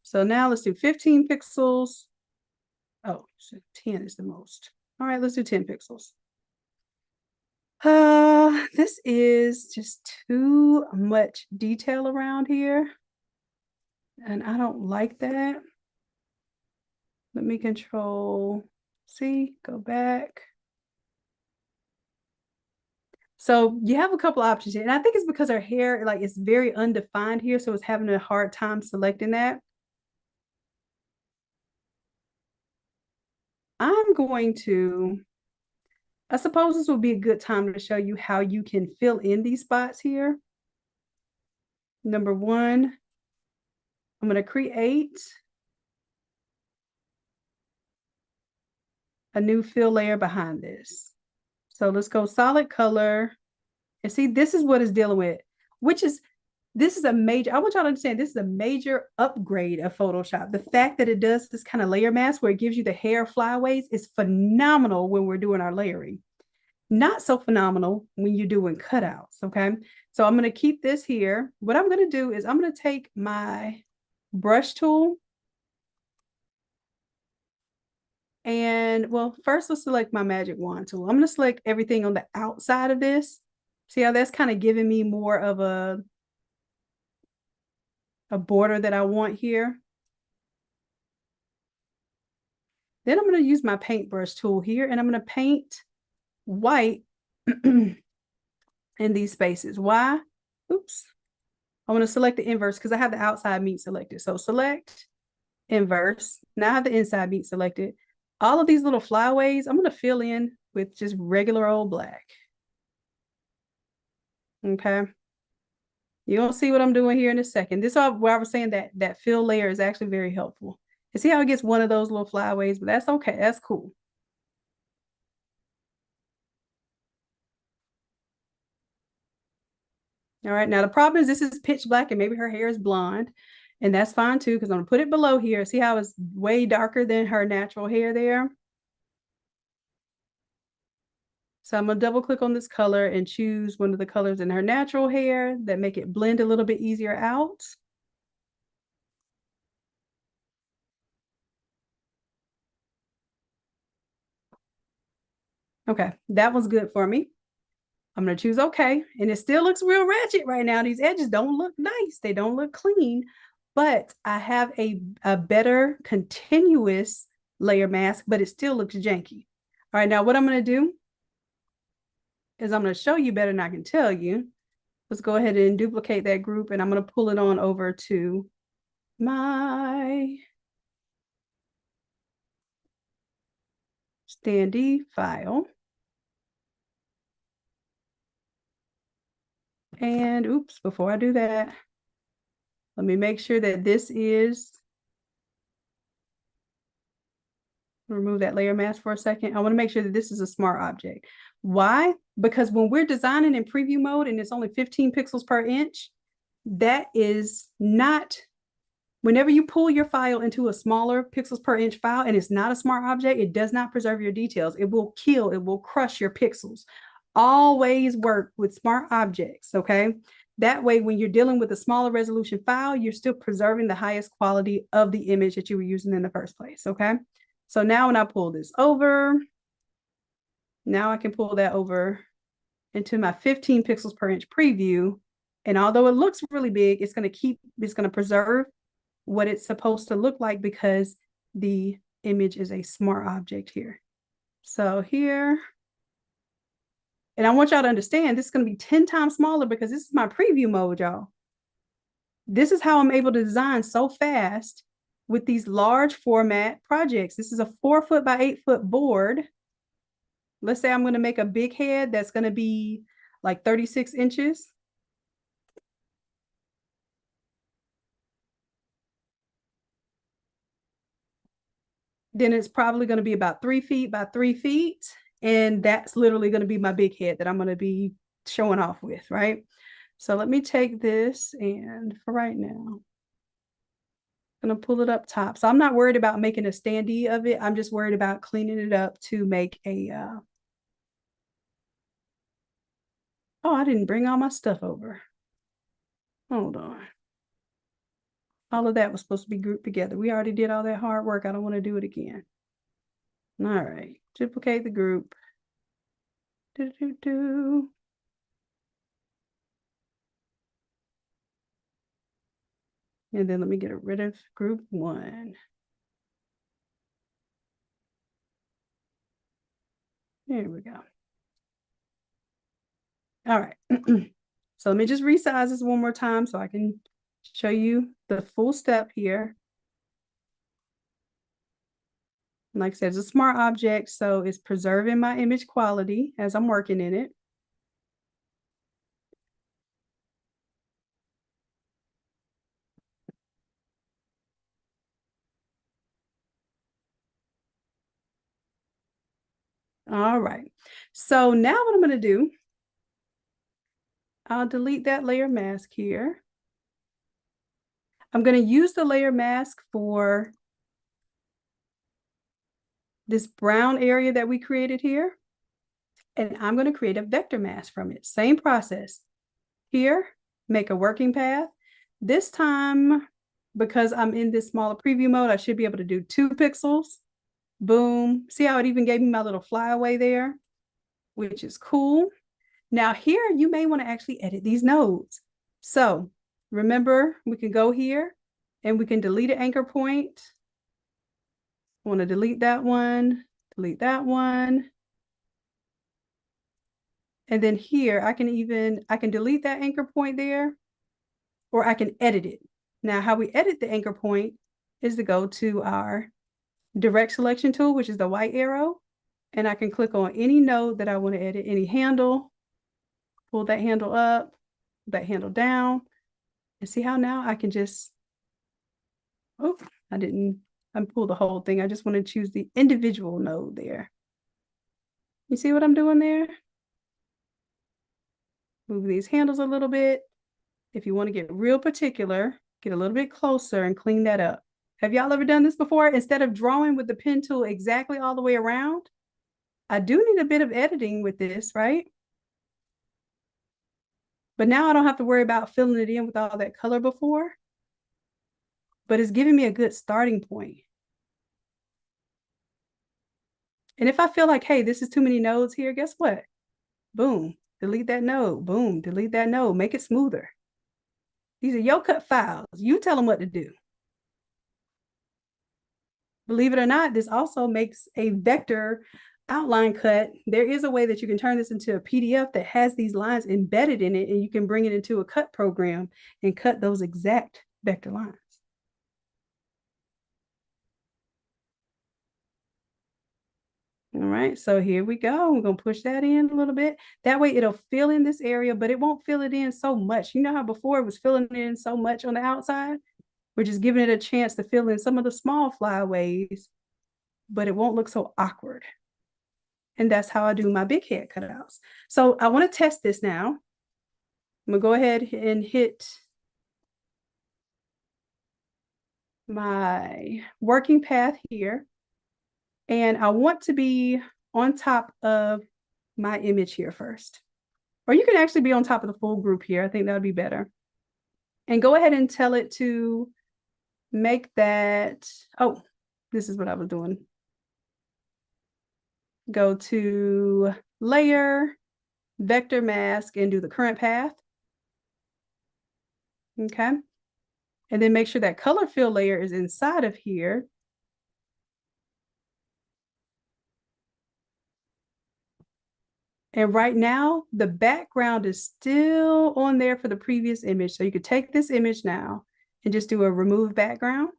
So now let's do 15 pixels. Oh, so 10 is the most. All right, let's do 10 pixels. This is just too much detail around here. And I don't like that. Let me control C, go back. So you have a couple options here. And I think it's because her hair, like, it's very undefined here. So it's having a hard time selecting that. I'm going to, I suppose this would be a good time to show you how you can fill in these spots here. Number 1, I'm going to create a new fill layer behind this. So let's go solid color. And see, this is what it's dealing with, which is, this is a major, I want y'all to understand, this is a major upgrade of Photoshop. The fact that it does this kind of layer mask where it gives you the hair flyaways is phenomenal when we're doing our layering. Not so phenomenal when you're doing cutouts, okay? So I'm going to keep this here. What I'm going to do is I'm going to take my brush tool. And well, first let's select my magic wand tool. I'm going to select everything on the outside of this. See how that's kind of giving me more of a border that I want here. Then I'm going to use my paintbrush tool here and I'm going to paint white in these spaces. Why? Oops. I want to select the inverse because I have the outside meat selected. So select inverse. Now I have the inside meat selected. All of these little flyaways, I'm going to fill in with just regular old black. Okay. You're going to see what I'm doing here in a second. This is where I was saying that fill layer is actually very helpful. You see how it gets one of those little flyaways, but that's okay. That's cool. All right. Now the problem is this is pitch black and maybe her hair is blonde. And that's fine too, because I'm gonna put it below here. See how it's way darker than her natural hair there? So I'm gonna double click on this color and choose one of the colors in her natural hair that make it blend a little bit easier out. Okay, that was good for me. I'm gonna choose okay. And it still looks real ratchet right now. These edges don't look nice. They don't look clean, but I have a better continuous layer mask, but it still looks janky. All right, now what I'm gonna do is I'm gonna show you better than I can tell you. Let's go ahead and duplicate that group, and I'm gonna pull it on over to my standee file. And oops, before I do that, let me make sure that this is, remove that layer mask for a second. I want to make sure that this is a smart object. Why? Because when we're designing in preview mode and it's only 15 pixels per inch, that is not, whenever you pull your file into a smaller pixels per inch file and it's not a smart object, it does not preserve your details. It will kill, it will crush your pixels. Always work with smart objects, okay? That way, when you're dealing with a smaller resolution file, you're still preserving the highest quality of the image that you were using in the first place, okay? So now when I pull this over, now I can pull that over into my 15 pixels per inch preview. And although it looks really big, it's going to preserve what it's supposed to look like because the image is a smart object here. So here, and I want y'all to understand this is going to be 10 times smaller because this is my preview mode, y'all. This is how I'm able to design so fast with these large format projects. This is a 4-foot by 8-foot board. Let's say I'm going to make a big head that's going to be like 36 inches. Then it's probably going to be about 3 feet by 3 feet. And that's literally going to be my big head that I'm going to be showing off with, right? So let me take this, and for right now, I'm going to pull it up top. So I'm not worried about making a standee of it. I'm just worried about cleaning it up to make a, oh, I didn't bring all my stuff over. Hold on. All of that was supposed to be grouped together. We already did all that hard work. I don't want to do it again. All right, duplicate the group. And then let me get rid of group 1. There we go. All right. So let me just resize this one more time so I can show you the full step here. Like I said, it's a smart object, so it's preserving my image quality as I'm working in it. All right. So now what I'm going to do, I'll delete that layer mask here. I'm going to use the layer mask for this brown area that we created here. And I'm going to create a vector mask from it. Same process. Here, make a working path. This time, because I'm in this smaller preview mode, I should be able to do 2 pixels. Boom. See how it even gave me my little flyaway there, which is cool. Now here, you may want to actually edit these nodes. So remember, we can go here and we can delete an anchor point. I want to delete that one, delete that one. And then here, I can delete that anchor point there, or I can edit it. Now, how we edit the anchor point is to go to our direct selection tool, which is the white arrow. And I can click on any node that I want to edit, any handle, pull that handle up, that handle down, and see how now I can just, oh, I pulled the whole thing. I just want to choose the individual node there. You see what I'm doing there? Move these handles a little bit. If you want to get real particular, Get a little bit closer and clean that up. Have y'all ever done this before? Instead of drawing with the pen tool exactly all the way around, I do need a bit of editing with this, right? But now I don't have to worry about filling it in with all that color before, but it's giving me a good starting point. And if I feel like, hey, this is too many nodes here, guess what? Boom, delete that node. Boom, delete that node. Make it smoother. These are your cut files. You tell them what to do. Believe it or not, this also makes a vector outline cut. There is a way that you can turn this into a PDF that has these lines embedded in it, and you can bring it into a cut program and cut those exact vector lines. All right, so here we go. We're going to push that in a little bit. That way it'll fill in this area, but it won't fill it in so much. You know how before it was filling in so much on the outside? We're just giving it a chance to fill in some of the small flyaways, but it won't look so awkward. And that's how I do my big head cutouts. So I want to test this now. I'm going to go ahead and hit my working path here. And I want to be on top of my image here first. Or you can actually be on top of the full group here. I think that would be better. And go ahead and tell it to make that, oh, this is what I was doing. Go to layer, vector mask, and do the current path. Okay. And then make sure that color fill layer is inside of here. And right now, the background is still on there for the previous image. So you could take this image now and just do a remove background.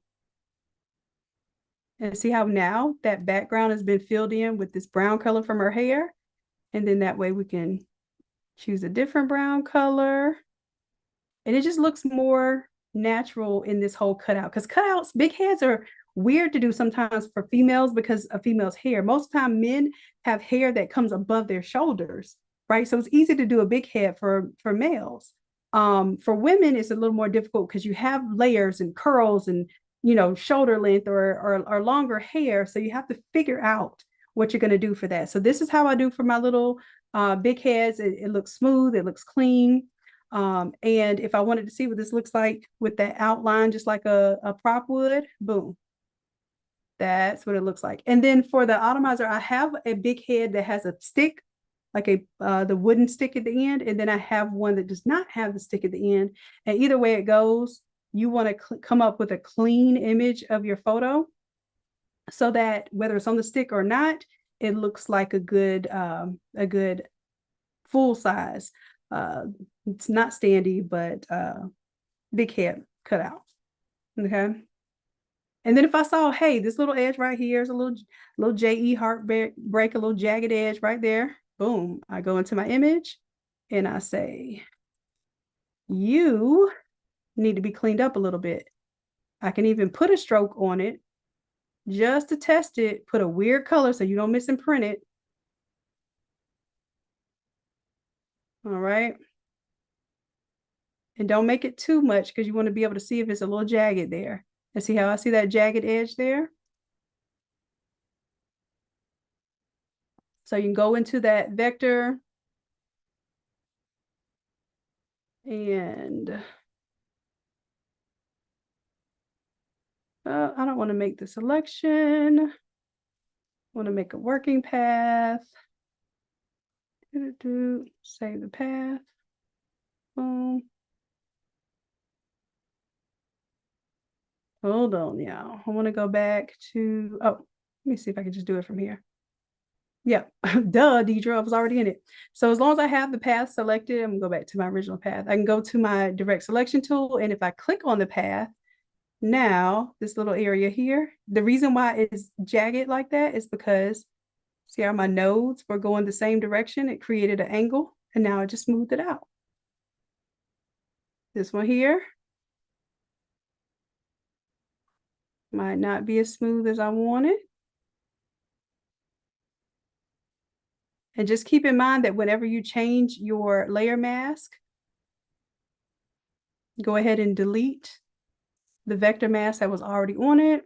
And see how now that background has been filled in with this brown color from her hair. And then that way we can choose a different brown color. And it just looks more natural in this whole cutout. Because cutouts, big heads are weird to do sometimes for females because of females' hair. Most of the time, men have hair that comes above their shoulders, right? So it's easy to do a big head for males. For women, it's a little more difficult because you have layers and curls and, you know, shoulder length or longer hair. So you have to figure out what you're going to do for that. So this is how I do for my little big heads. It looks smooth. It looks clean. And if I wanted to see what this looks like with that outline, just like a prop would, boom. That's what it looks like. And then for the Automizer, I have a big head that has a stick, like the wooden stick at the end. And then I have one that does not have the stick at the end. And either way it goes, you want to come up with a clean image of your photo so that whether it's on the stick or not, it looks like a good full size. It's not standy, but big head cut out. Okay. And then if I saw, hey, this little edge right here is a little JE heartbreak, a little jagged edge right there. Boom. I go into my image and I say, you need to be cleaned up a little bit. I can even put a stroke on it just to test it. Put a weird color so you don't misimprint it. All right. And don't make it too much because you want to be able to see if it's a little jagged there. And see how I see that jagged edge there? So you can go into that vector and I don't want to make the selection. I want to make a working path. Save the path. Boom. Hold on, y'all. I want to go back to, oh, let me see if I can just do it from here. Yeah, duh, Deidre, I was already in it. So as long as I have the path selected, I'm gonna go back to my original path. I can go to my direct selection tool, and if I click on the path, now this little area here, the reason why it's jagged like that is because, see how my nodes were going the same direction? It created an angle, and now I just smoothed it out. This one here might not be as smooth as I wanted. And just keep in mind that whenever you change your layer mask, go ahead and delete the vector mask that was already on it.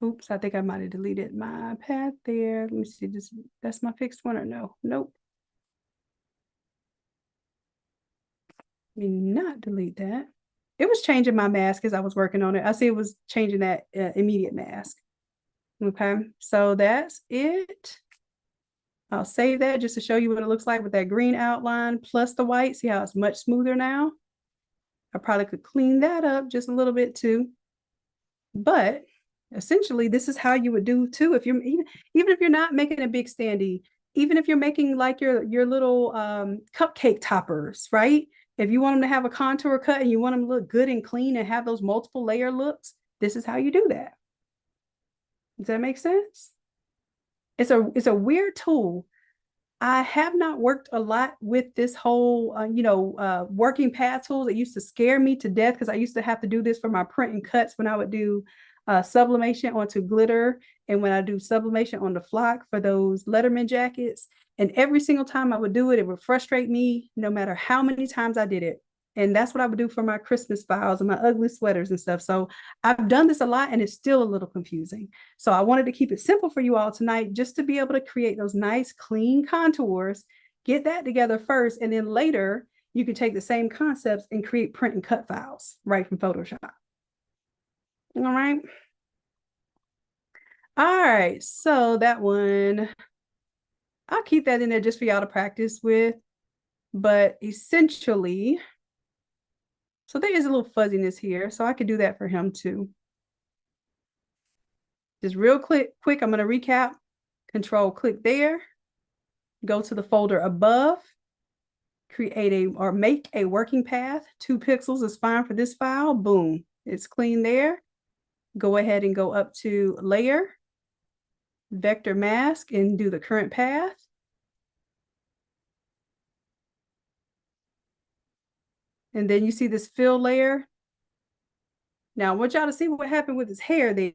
Oops, I think I might have deleted my path there. Let me see, that's my fixed one or no? Nope. Let me not delete that. It was changing my mask as I was working on it. I see it was changing that immediate mask. Okay, so that's it. I'll save that just to show you what it looks like with that green outline plus the white. See how it's much smoother now? I probably could clean that up just a little bit too. But essentially, this is how you would do too. If you're even if you're not making a big standee, even if you're making like your little cupcake toppers, right? If you want them to have a contour cut and you want them to look good and clean and have those multiple layer looks, this is how you do that. Does that make sense? It's a weird tool. I have not worked a lot with this whole, working path tools. It used to scare me to death because I used to have to do this for my print and cuts when I would do sublimation onto glitter and when I do sublimation on the flock for those Letterman jackets. And every single time I would do it, it would frustrate me no matter how many times I did it. And that's what I would do for my Christmas files and my ugly sweaters and stuff. So I've done this a lot and it's still a little confusing. So I wanted to keep it simple for you all tonight, just to be able to create those nice, clean contours, get that together first. And then later you can take the same concepts and create print and cut files right from Photoshop. All right. All right. So that one, I'll keep that in there just for y'all to practice with. But essentially, so there is a little fuzziness here. So I could do that for him too. Just real quick, I'm going to recap. Control click there. Go to the folder above. Create or make a working path. 2 pixels is fine for this file. Boom. It's clean there. Go ahead and go up to layer, vector mask, and do the current path. And then you see this fill layer. Now I want y'all to see what happened with his hair there.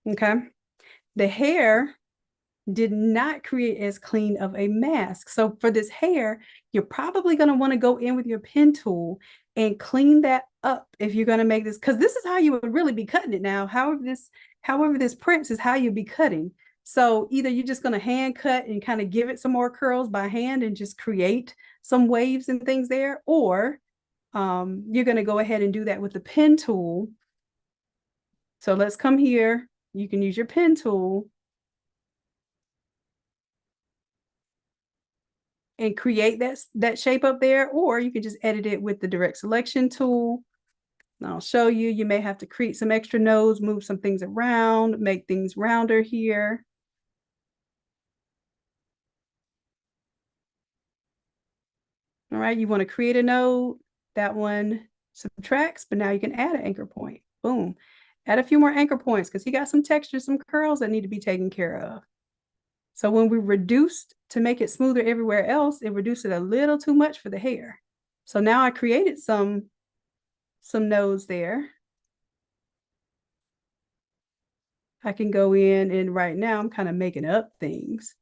Okay. The hair did not create as clean of a mask. So for this hair, you're probably going to want to go in with your pen tool and clean that up if you're going to make this, because this is how you would really be cutting it now. However this prints is how you'd be cutting. So either you're just going to hand cut and kind of give it some more curls by hand and just create some waves and things there, or you're going to go ahead and do that with the pen tool. So let's come here. You can use your pen tool and create that shape up there, or you can just edit it with the direct selection tool. And I'll show you. You may have to create some extra nodes, move some things around, make things rounder here. All right, you want to create a node. That one subtracts, but now you can add an anchor point. Boom. Add a few more anchor points because he got some texture, some curls that need to be taken care of. So when we reduced to make it smoother everywhere else, it reduced it a little too much for the hair. So now I created some nodes there. I can go in and right now I'm kind of making up things.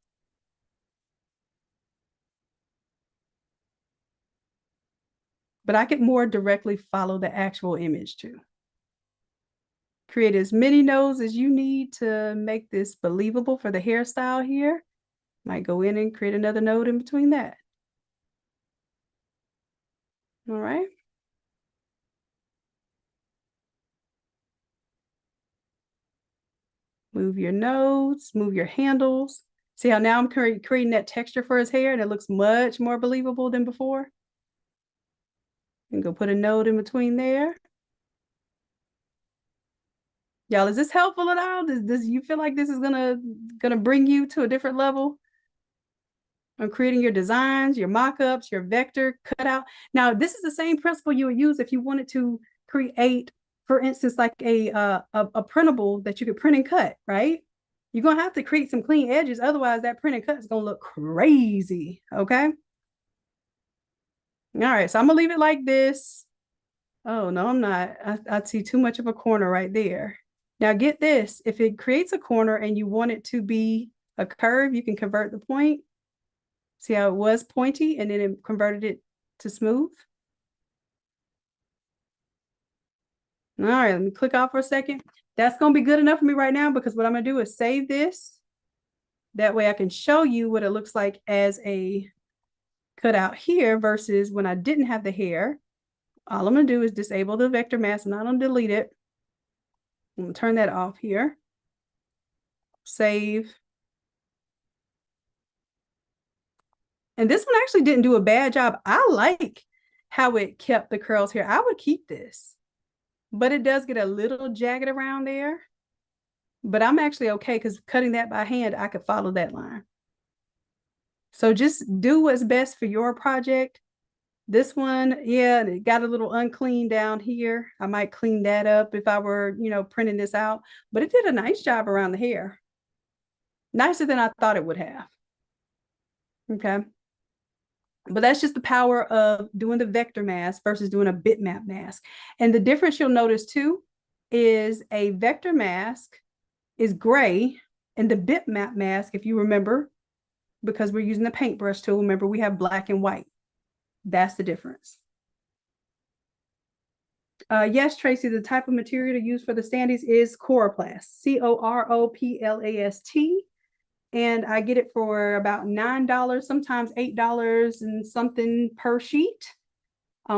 But I could more directly follow the actual image too. Create as many nodes as you need to make this believable for the hairstyle here. Might go in and create another node in between that. All right. Move your nodes, move your handles. See how now I'm creating that texture for his hair and it looks much more believable than before. And go put a node in between there. Y'all, is this helpful at all? Does you feel like this is gonna bring you to a different level on creating your designs, your mock-ups, your vector cutout? Now, this is the same principle you would use if you wanted to create, for instance, like a printable that you could print and cut, right? You're gonna have to create some clean edges, otherwise that print and cut is gonna look crazy. Okay. All right, so I'm gonna leave it like this. Oh no, I'm not. I see too much of a corner right there. Now get this, if it creates a corner and you want it to be a curve, you can convert the point. See how it was pointy and then it converted it to smooth? All right, let me click off for a second. That's going to be good enough for me right now because what I'm going to do is save this. That way I can show you what it looks like as a cutout here versus when I didn't have the hair. All I'm going to do is disable the vector mask and I'm going to delete it. I'm going to turn that off here. Save. And this one actually didn't do a bad job. I like how it kept the curls here. I would keep this, but it does get a little jagged around there. But I'm actually okay because cutting that by hand, I could follow that line. So just do what's best for your project. This one, yeah, it got a little unclean down here. I might clean that up if I were, printing this out. But it did a nice job around the hair. Nicer than I thought it would have. Okay. But that's just the power of doing the vector mask versus doing a bitmap mask. And the difference you'll notice too is a vector mask is gray and the bitmap mask, if you remember, because we're using the paintbrush tool, remember we have black and white. That's the difference. Yes, Tracy, the type of material to use for the standees is Coroplast, Coroplast. And I get it for about $9, sometimes $8 and something per sheet.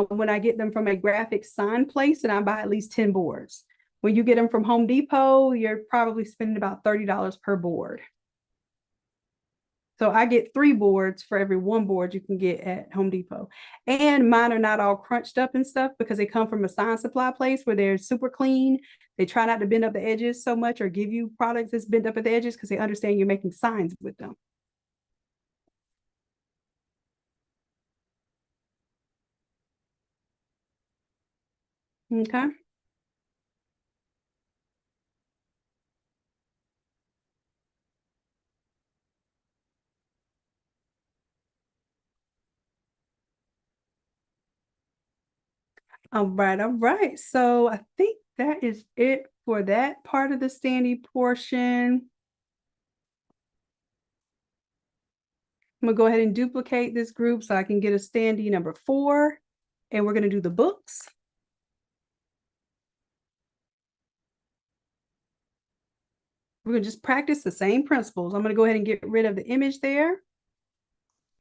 When I get them from a graphic sign place and I buy at least 10 boards. When you get them from Home Depot, you're probably spending about $30 per board. So I get 3 boards for every 1 board you can get at Home Depot. And mine are not all crunched up and stuff because they come from a sign supply place where they're super clean. They try not to bend up the edges so much or give you products that's bent up at the edges because they understand you're making signs with them. Okay. All right, all right. So I think that is it for that part of the standee portion. I'm gonna go ahead and duplicate this group so I can get a standee number 4, and we're gonna do the books. We're gonna just practice the same principles. I'm gonna go ahead and get rid of the image there.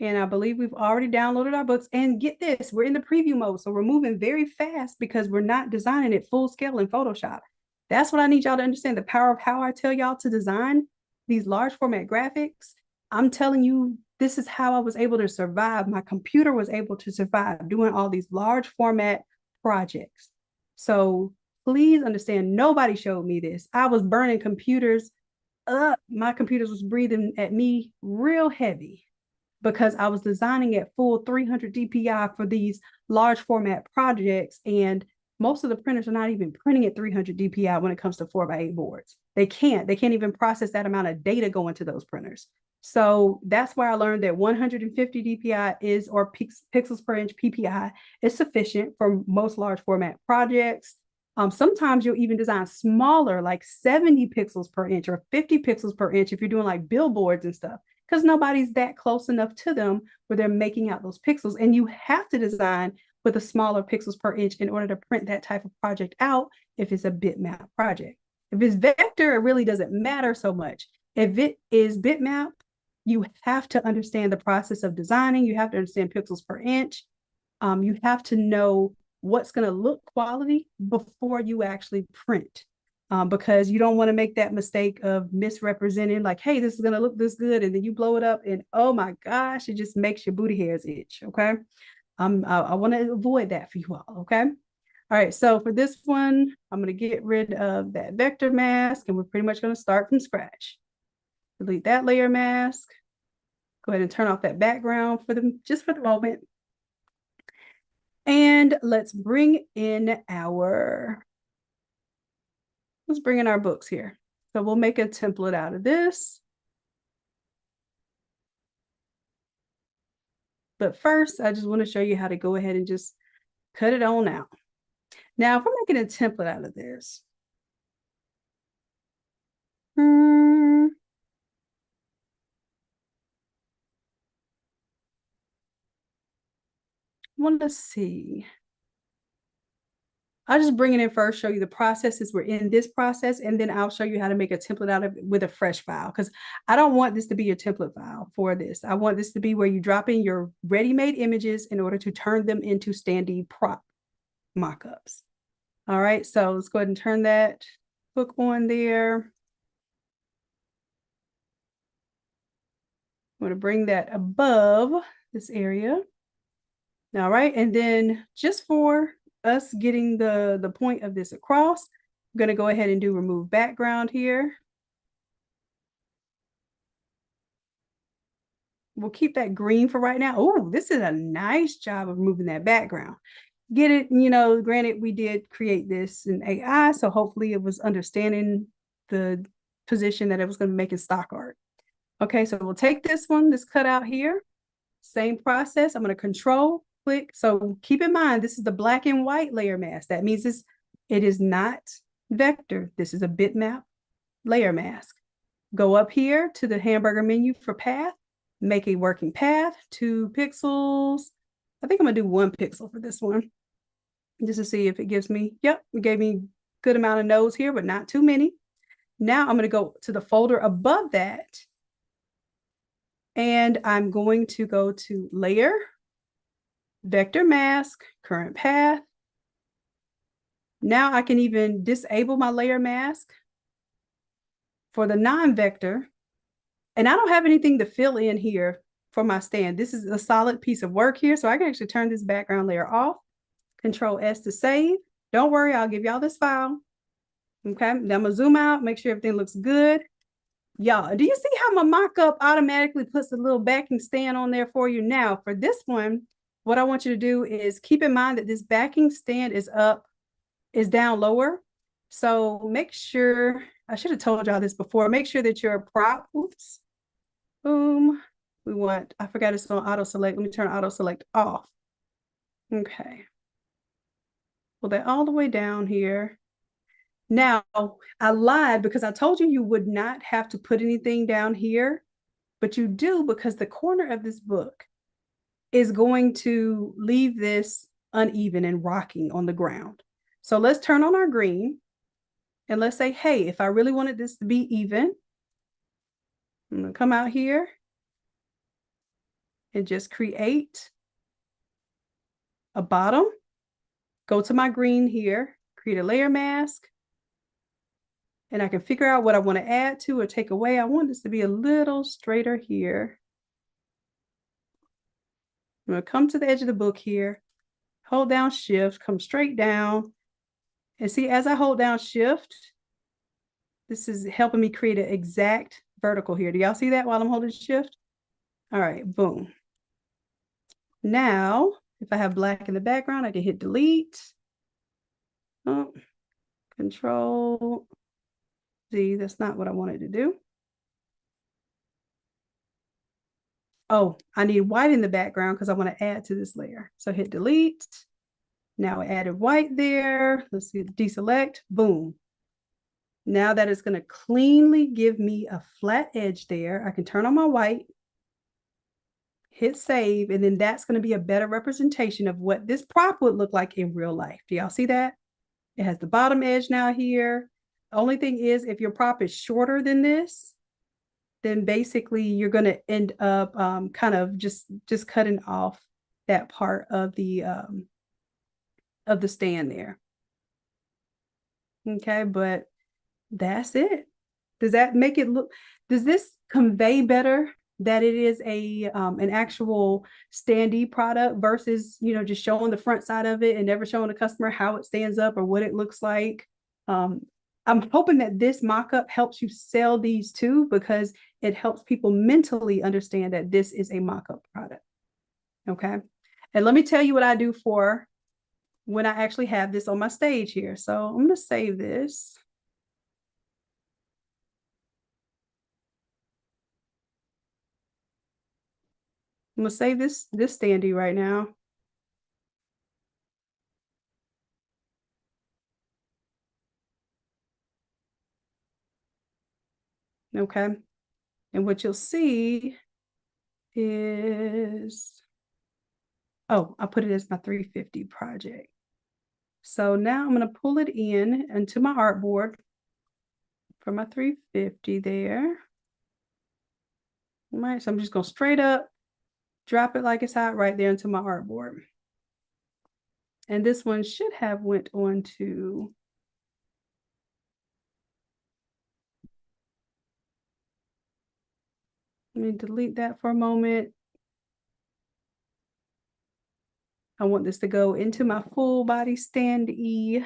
And I believe we've already downloaded our books. And get this, we're in the preview mode. So we're moving very fast because we're not designing it full scale in Photoshop. That's what I need y'all to understand, the power of how I tell y'all to design these large format graphics. I'm telling you, this is how I was able to survive. My computer was able to survive doing all these large format projects. So please understand, nobody showed me this. I was burning computers up. My computers was breathing at me real heavy because I was designing at full 300 DPI for these large format projects. And most of the printers are not even printing at 300 DPI when it comes to 4x8 boards. They can't even process that amount of data going to those printers. So that's why I learned that 150 DPI is, or pixels per inch PPI, is sufficient for most large format projects. Sometimes you'll even design smaller, like 70 pixels per inch or 50 pixels per inch if you're doing like billboards and stuff, because nobody's that close enough to them where they're making out those pixels. And you have to design with a smaller pixels per inch in order to print that type of project out if it's a bitmap project. If it's vector, it really doesn't matter so much. If it is bitmap, you have to understand the process of designing. You have to understand pixels per inch. You have to know what's going to look quality before you actually print. Because you don't want to make that mistake of misrepresenting, like, hey, this is going to look this good, and then you blow it up and oh my gosh, it just makes your booty hairs itch. Okay. I want to avoid that for you all. Okay. All right, so for this one, I'm going to get rid of that vector mask, and we're pretty much going to start from scratch. Delete that layer mask. Go ahead and turn off that background just for the moment. And let's bring in our books here. So we'll make a template out of this. But first, I just want to show you how to go ahead and just cut it on out. Now, if we're making a template out of this, want to see. I'll just bring it in first, show you the processes. We're in this process, and then I'll show you how to make a template out of it with a fresh file, because I don't want this to be a template file for this. I want this to be where you drop in your ready-made images in order to turn them into standee prop mockups. All right, so let's go ahead and turn that book on there. I'm going to bring that above this area. All right, and then just for us getting the point of this across, I'm going to go ahead and do remove background here. We'll keep that green for right now. Oh, this is a nice job of removing that background. Get it, you know, granted, we did create this in AI, so hopefully it was understanding the position that it was going to make in stock art. Okay, so we'll take this one, this cutout here, same process. I'm going to control click. So keep in mind, this is the black and white layer mask. That means it is not vector. This is a bitmap layer mask. Go up here to the hamburger menu for path, make a working path, 2 pixels. I think I'm gonna do 1 pixel for this one, just to see if it gives me, yep, it gave me good amount of nodes here, but not too many. Now I'm gonna go to the folder above that, and I'm going to go to layer, vector mask, current path. Now I can even disable my layer mask for the non-vector. And I don't have anything to fill in here for my stand. This is a solid piece of work here. So I can actually turn this background layer off. Control S to save. Don't worry, I'll give y'all this file. Okay, now I'm gonna zoom out, make sure everything looks good. Y'all, do you see how my mock-up automatically puts a little backing stand on there for you? Now, for this one, what I want you to do is keep in mind that this backing stand is down lower. So make sure, I should have told y'all this before, make sure that your prop, oops, boom, we want, I forgot it's on auto select. Let me turn auto select off. Okay. Pull that all the way down here. Now, I lied because I told you you would not have to put anything down here, but you do, because the corner of this book is going to leave this uneven and rocking on the ground. So let's turn on our green and let's say, hey, if I really wanted this to be even, I'm gonna come out here and just create a bottom, go to my green here, create a layer mask, and I can figure out what I want to add to or take away. I want this to be a little straighter here. I'm going to come to the edge of the book here, hold down shift, come straight down. And see, as I hold down shift, this is helping me create an exact vertical here. Do y'all see that while I'm holding shift? All right, boom. Now, if I have black in the background, I can hit delete. Oh, control Z, that's not what I wanted to do. Oh, I need white in the background because I want to add to this layer. So hit delete. Now I added white there. Let's see, deselect, boom. Now that is going to cleanly give me a flat edge there. I can turn on my white, hit save, and then that's going to be a better representation of what this prop would look like in real life. Do y'all see that? It has the bottom edge now here. The only thing is, if your prop is shorter than this, then basically you're going to end up kind of just cutting off that part of the stand there. Okay, but that's it. Does that make it look, does this convey better that it is a an actual standee product versus, you know, just showing the front side of it and never showing the customer how it stands up or what it looks like? I'm hoping that this mock-up helps you sell these too, because it helps people mentally understand that this is a mock-up product. Okay. And let me tell you what I do for when I actually have this on my stage here. So I'm going to save this. I'm going to save this standee right now. Okay. And what you'll see is, oh, I put it as my 350 project. So now I'm going to pull it in into my artboard for my 350 there. All right, so I'm just going to straight up drop it like it's hot right there into my artboard. And this one should have went on to let me delete that for a moment. I want this to go into my full body standee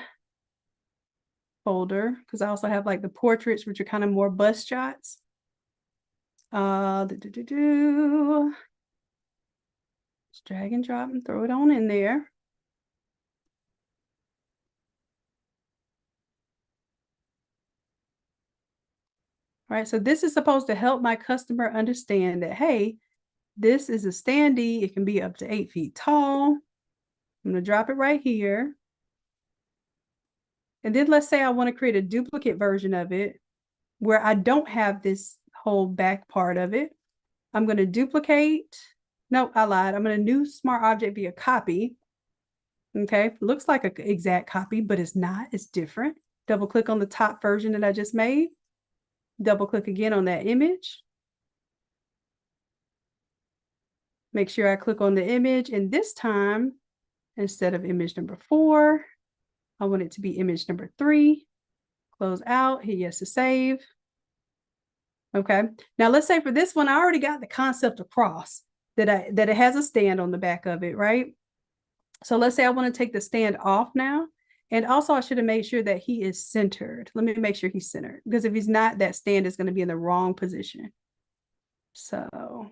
folder because I also have like the portraits, which are kind of more bust shots. Just drag and drop and throw it on in there. All right, so this is supposed to help my customer understand that, hey, this is a standee. It can be up to 8 feet tall. I'm going to drop it right here. And then let's say I want to create a duplicate version of it where I don't have this whole back part of it. I'm going to duplicate. No, I lied. I'm going to new smart object via copy. Okay, looks like an exact copy, but it's not. It's different. Double click on the top version that I just made. Double click again on that image. Make sure I click on the image, and this time, instead of image number 4, I want it to be image number 3. Close out, hit yes to save. Okay, now let's say for this one, I already got the concept across that it has a stand on the back of it, right? So let's say I want to take the stand off now. And also I should have made sure that he is centered. Let me make sure he's centered, because if he's not, that stand is going to be in the wrong position. So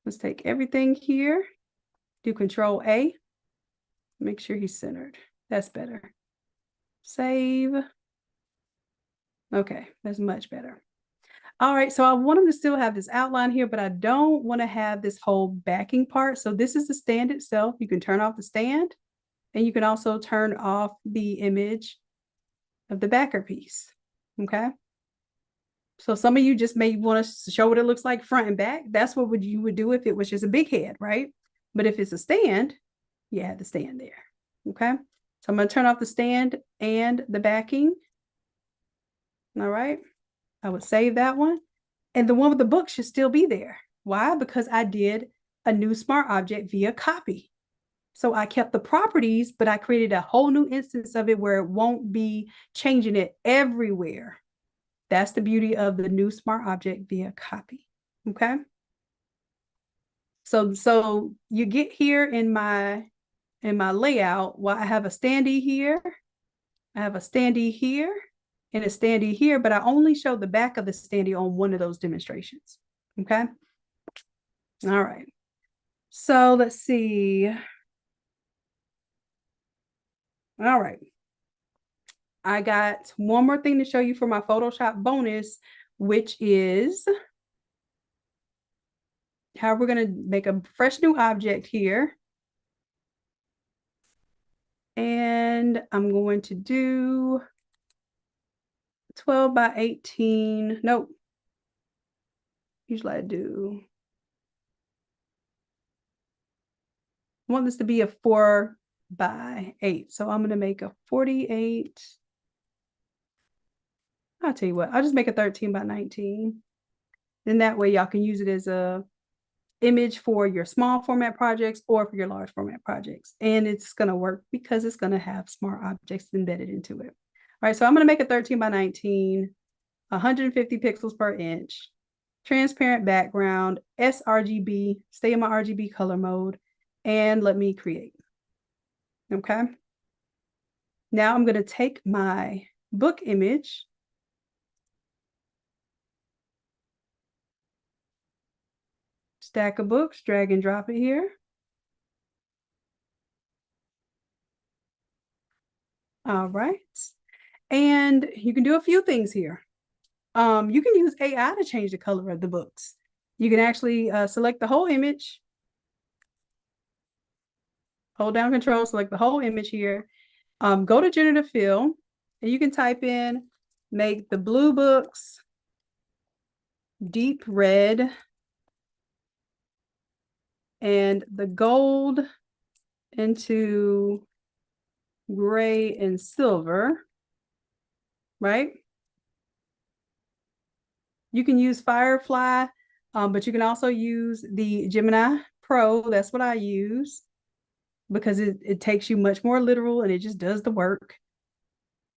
let's take everything here, do Control A, make sure he's centered. That's better. Save. Okay, that's much better. All right, so I want him to still have this outline here, but I don't want to have this whole backing part. So this is the stand itself. You can turn off the stand, and you can also turn off the image of the backer piece. Okay. So some of you just may want to show what it looks like front and back. That's what you would do if it was just a big head, right? But if it's a stand, you have the stand there. Okay. So I'm going to turn off the stand and the backing. All right. I would save that one. And the one with the book should still be there. Why? Because I did a new smart object via copy. So I kept the properties, but I created a whole new instance of it where it won't be changing it everywhere. That's the beauty of the new smart object via copy. Okay. So you get here in my layout, well, I have a standee here. I have a standee here and a standee here, but I only showed the back of the standee on one of those demonstrations. Okay. All right. So let's see. All right. I got one more thing to show you for my Photoshop bonus, which is how we're going to make a fresh new object here. And I'm going to do 12 by 18. Nope. Usually I want this to be a 4 by 8. So I'm going to make a 48. I'll tell you what, I'll just make a 13 by 19. Then that way y'all can use it as a image for your small format projects or for your large format projects. And it's going to work because it's going to have smart objects embedded into it. All right, so I'm going to make a 13 by 19, 150 pixels per inch, transparent background, sRGB, stay in my RGB color mode, and let me create. Okay. Now I'm going to take my book image, stack of books, drag and drop it here. All right. And you can do a few things here. You can use AI to change the color of the books. You can actually select the whole image, hold down Control, select the whole image here. Go to generative fill, and you can type in, make the blue books deep red and the gold into gray and silver, right? You can use Firefly, but you can also use the Gemini Pro. That's what I use because it takes you much more literal and it just does the work.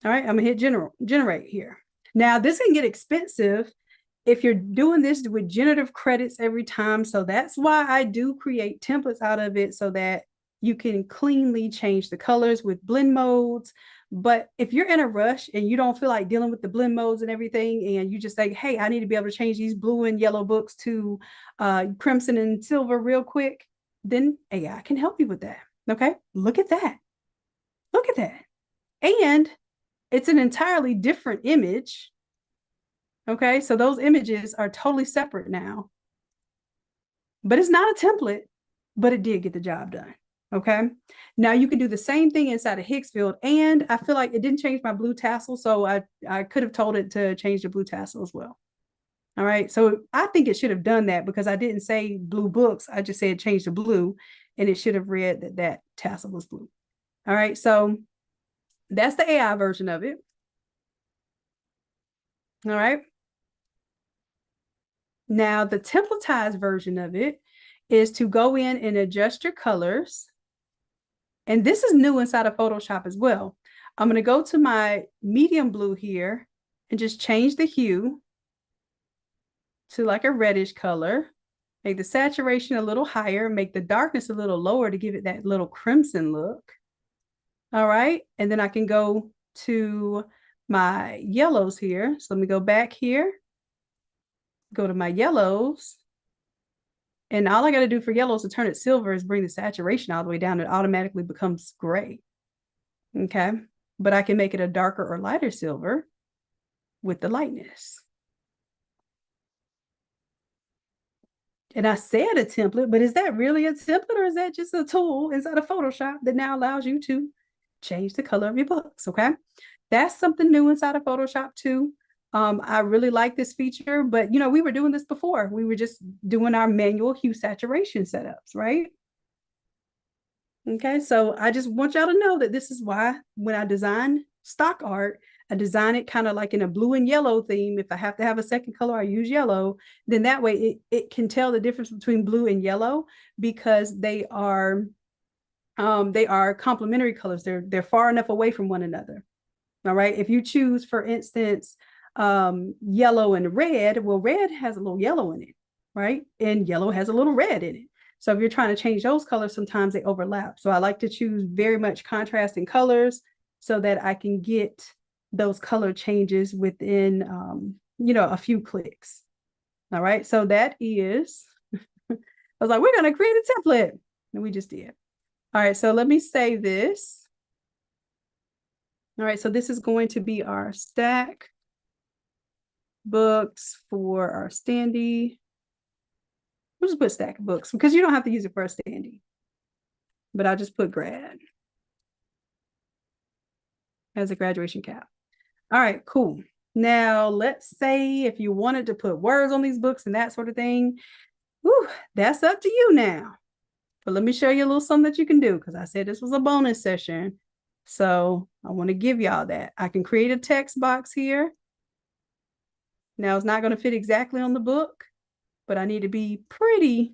All right, I'm gonna hit generate here. Now this can get expensive if you're doing this with generative credits every time. So that's why I do create templates out of it so that you can cleanly change the colors with blend modes. But if you're in a rush and you don't feel like dealing with the blend modes and everything, and you just say, hey, I need to be able to change these blue and yellow books to crimson and silver real quick, then AI can help you with that. Okay, look at that. Look at that. And it's an entirely different image. Okay, so those images are totally separate now. But it's not a template, but it did get the job done. Okay, now you can do the same thing inside of Hicksfield, and I feel like it didn't change my blue tassel, so I could have told it to change the blue tassel as well. All right, so I think it should have done that because I didn't say blue books, I just said change the blue, and it should have read that that tassel was blue. All right, so that's the AI version of it. All right. Now, the templatized version of it is to go in and adjust your colors. And this is new inside of Photoshop as well. I'm going to go to my medium blue here and just change the hue to like a reddish color. Make the saturation a little higher, make the darkness a little lower to give it that little crimson look. All right. And then I can go to my yellows here. So let me go back here, go to my yellows. And all I got to do for yellows to turn it silver is bring the saturation all the way down. It automatically becomes gray. Okay. But I can make it a darker or lighter silver with the lightness. And I said a template, but is that really a template or is that just a tool inside of Photoshop that now allows you to change the color of your books? Okay. That's something new inside of Photoshop too. I really like this feature, but you know, we were doing this before. We were just doing our manual hue saturation setups, right? Okay, so I just want y'all to know that this is why when I design stock art, I design it kind of like in a blue and yellow theme. If I have to have a second color, I use yellow. Then that way it can tell the difference between blue and yellow because they are complementary colors. They're far enough away from one another. All right. If you choose, for instance, yellow and red, well, red has a little yellow in it, right? And yellow has a little red in it. So if you're trying to change those colors, sometimes they overlap. So I like to choose very much contrasting colors so that I can get those color changes within, a few clicks. All right. So that is, I was like, we're going to create a template. And we just did. All right. So let me save this. All right, so this is going to be our stack books for our standee. We'll just put stack books because you don't have to use it for a standee. But I'll just put grad as a graduation cap. All right, cool. Now, let's say if you wanted to put words on these books and that sort of thing, whew, that's up to you now. But let me show you a little something that you can do because I said this was a bonus session. So I want to give y'all that. I can create a text box here. Now it's not going to fit exactly on the book, but I need to be pretty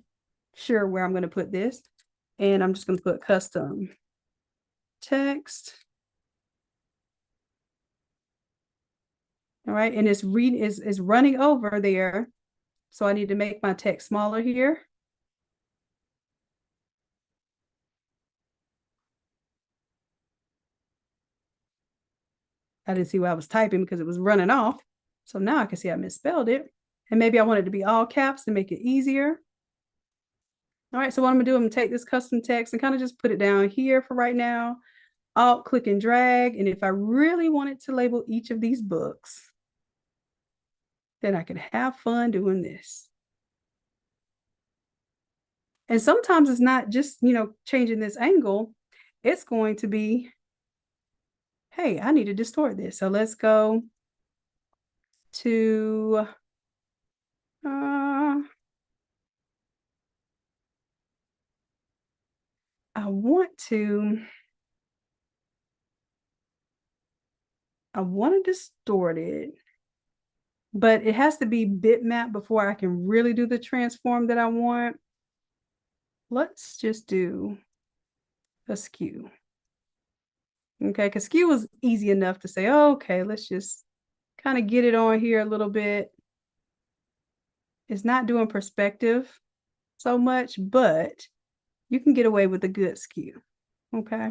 sure where I'm going to put this. And I'm just going to put custom text. All right, and it's running over there. So I need to make my text smaller here. I didn't see what I was typing because it was running off. So now I can see I misspelled it. And maybe I want it to be all caps to make it easier. All right, so what I'm gonna do, I'm gonna take this custom text and kind of just put it down here for right now. Alt, click and drag. And if I really wanted to label each of these books, then I can have fun doing this. And sometimes it's not just, changing this angle. It's going to be, hey, I need to distort this. So let's go to, I want to distort it, but it has to be bitmap before I can really do the transform that I want. Let's just do a skew. Okay, because skew was easy enough to say, oh, okay, let's just kind of get it on here a little bit. It's not doing perspective so much, but you can get away with a good skew. Okay.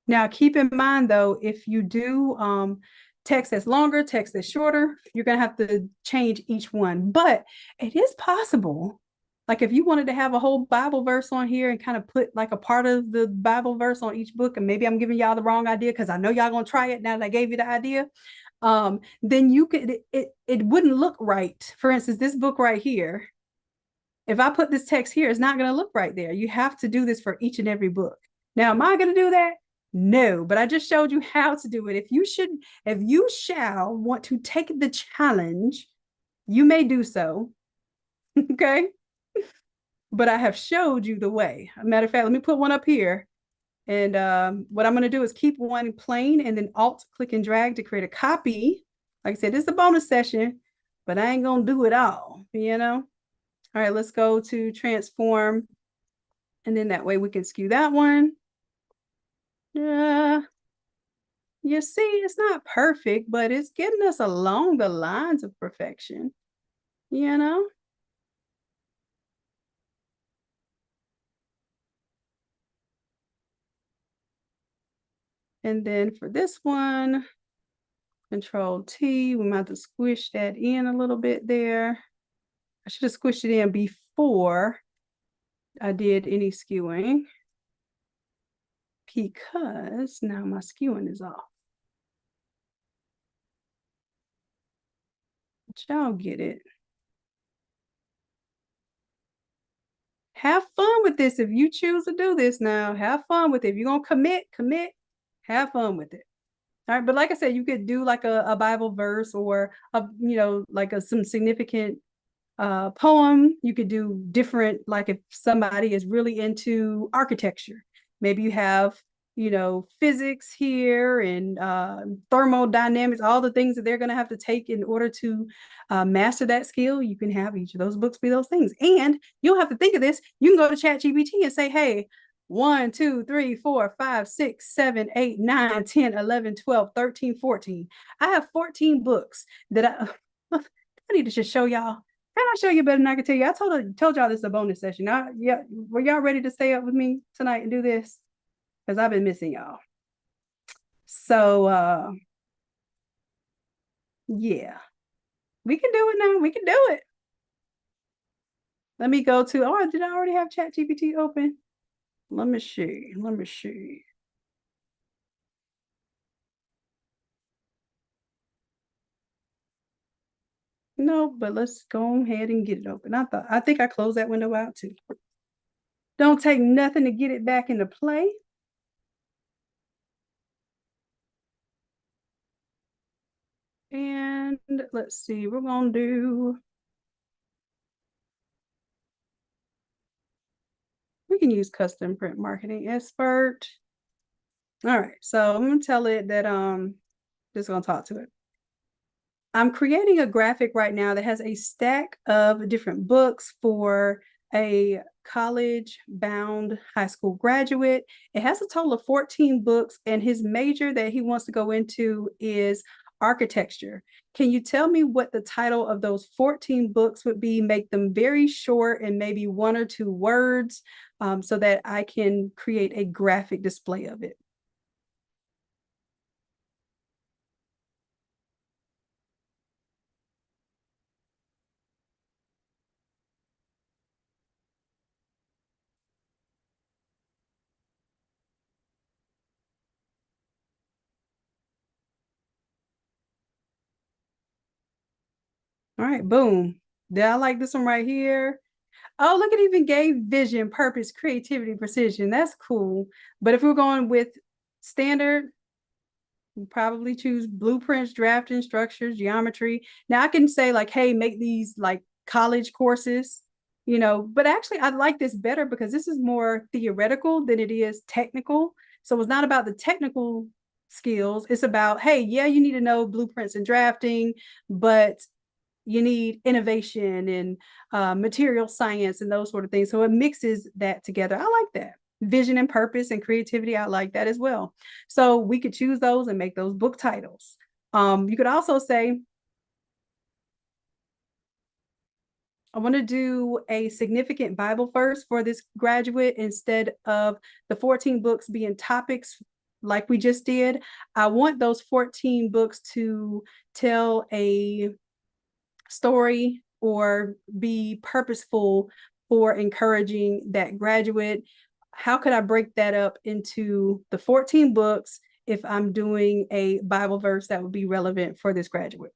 Now, keep in mind, though, if you do text that's longer, text that's shorter, you're going to have to change each one. But it is possible. Like if you wanted to have a whole Bible verse on here and kind of put like a part of the Bible verse on each book, and maybe I'm giving y'all the wrong idea because I know y'all going to try it now that I gave you the idea, then you could, it wouldn't look right. For instance, this book right here, if I put this text here, it's not going to look right there. You have to do this for each and every book. Now, am I going to do that? No, but I just showed you how to do it. If you shall want to take the challenge, you may do so. Okay. But I have showed you the way. As a matter of fact, let me put one up here. And what I'm going to do is keep one plain and then alt click and drag to create a copy. Like I said, this is a bonus session, but I ain't going to do it all, you know? All right, let's go to transform. And then that way we can skew that one. You see, it's not perfect, but it's getting us along the lines of perfection, you know? And then for this one, Control T, we might have to squish that in a little bit there. I should have squished it in before I did any skewing, because now my skewing is off. But y'all get it. Have fun with this. If you choose to do this now, have fun with it. If you're going to commit, have fun with it. All right. But like I said, you could do like a Bible verse or some significant poem. You could do different, like if somebody is really into architecture, maybe you have, physics here and thermodynamics, all the things that they're going to have to take in order to master that skill. You can have each of those books be those things. And you don't have to think of this. You can go to ChatGPT and say, hey, 1, 2, 3, 4, 5, 6, 7, 8, 9, 10, 11, 12, 13, 14. I have 14 books that I need to just show y'all. Can I show you better than I can tell you? I told y'all this is a bonus session. Yeah, were y'all ready to stay up with me tonight and do this? Because I've been missing y'all. So yeah, we can do it now. We can do it. Let me go to, did I already have ChatGPT open? Let me see. No, but let's go ahead and get it open. I think I closed that window out too. Don't take nothing to get it back into play. And let's see, we're going to do, we can use custom print marketing expert. All right, so I'm going to tell it that just going to talk to it. I'm creating a graphic right now that has a stack of different books for a college-bound high school graduate. It has a total of 14 books, and his major that he wants to go into is architecture. Can you tell me what the title of those 14 books would be? Make them very short and maybe 1 or 2 words so that I can create a graphic display of it. All right, boom. Did I like this one right here? Oh, look, it even gave vision, purpose, creativity, precision. That's cool. But if we're going with standard, we probably choose blueprints, drafting, structures, geometry. Now I can say like, hey, make these like college courses, but actually I like this better because this is more theoretical than it is technical. So it's not about the technical skills. It's about, hey, yeah, you need to know blueprints and drafting, but you need innovation and material science and those sort of things. So it mixes that together. I like that. Vision and purpose and creativity. I like that as well. So we could choose those and make those book titles. You could also say, I want to do a significant Bible verse for this graduate instead of the 14 books being topics like we just did. I want those 14 books to tell a story or be purposeful for encouraging that graduate. How could I break that up into the 14 books if I'm doing a Bible verse that would be relevant for this graduate?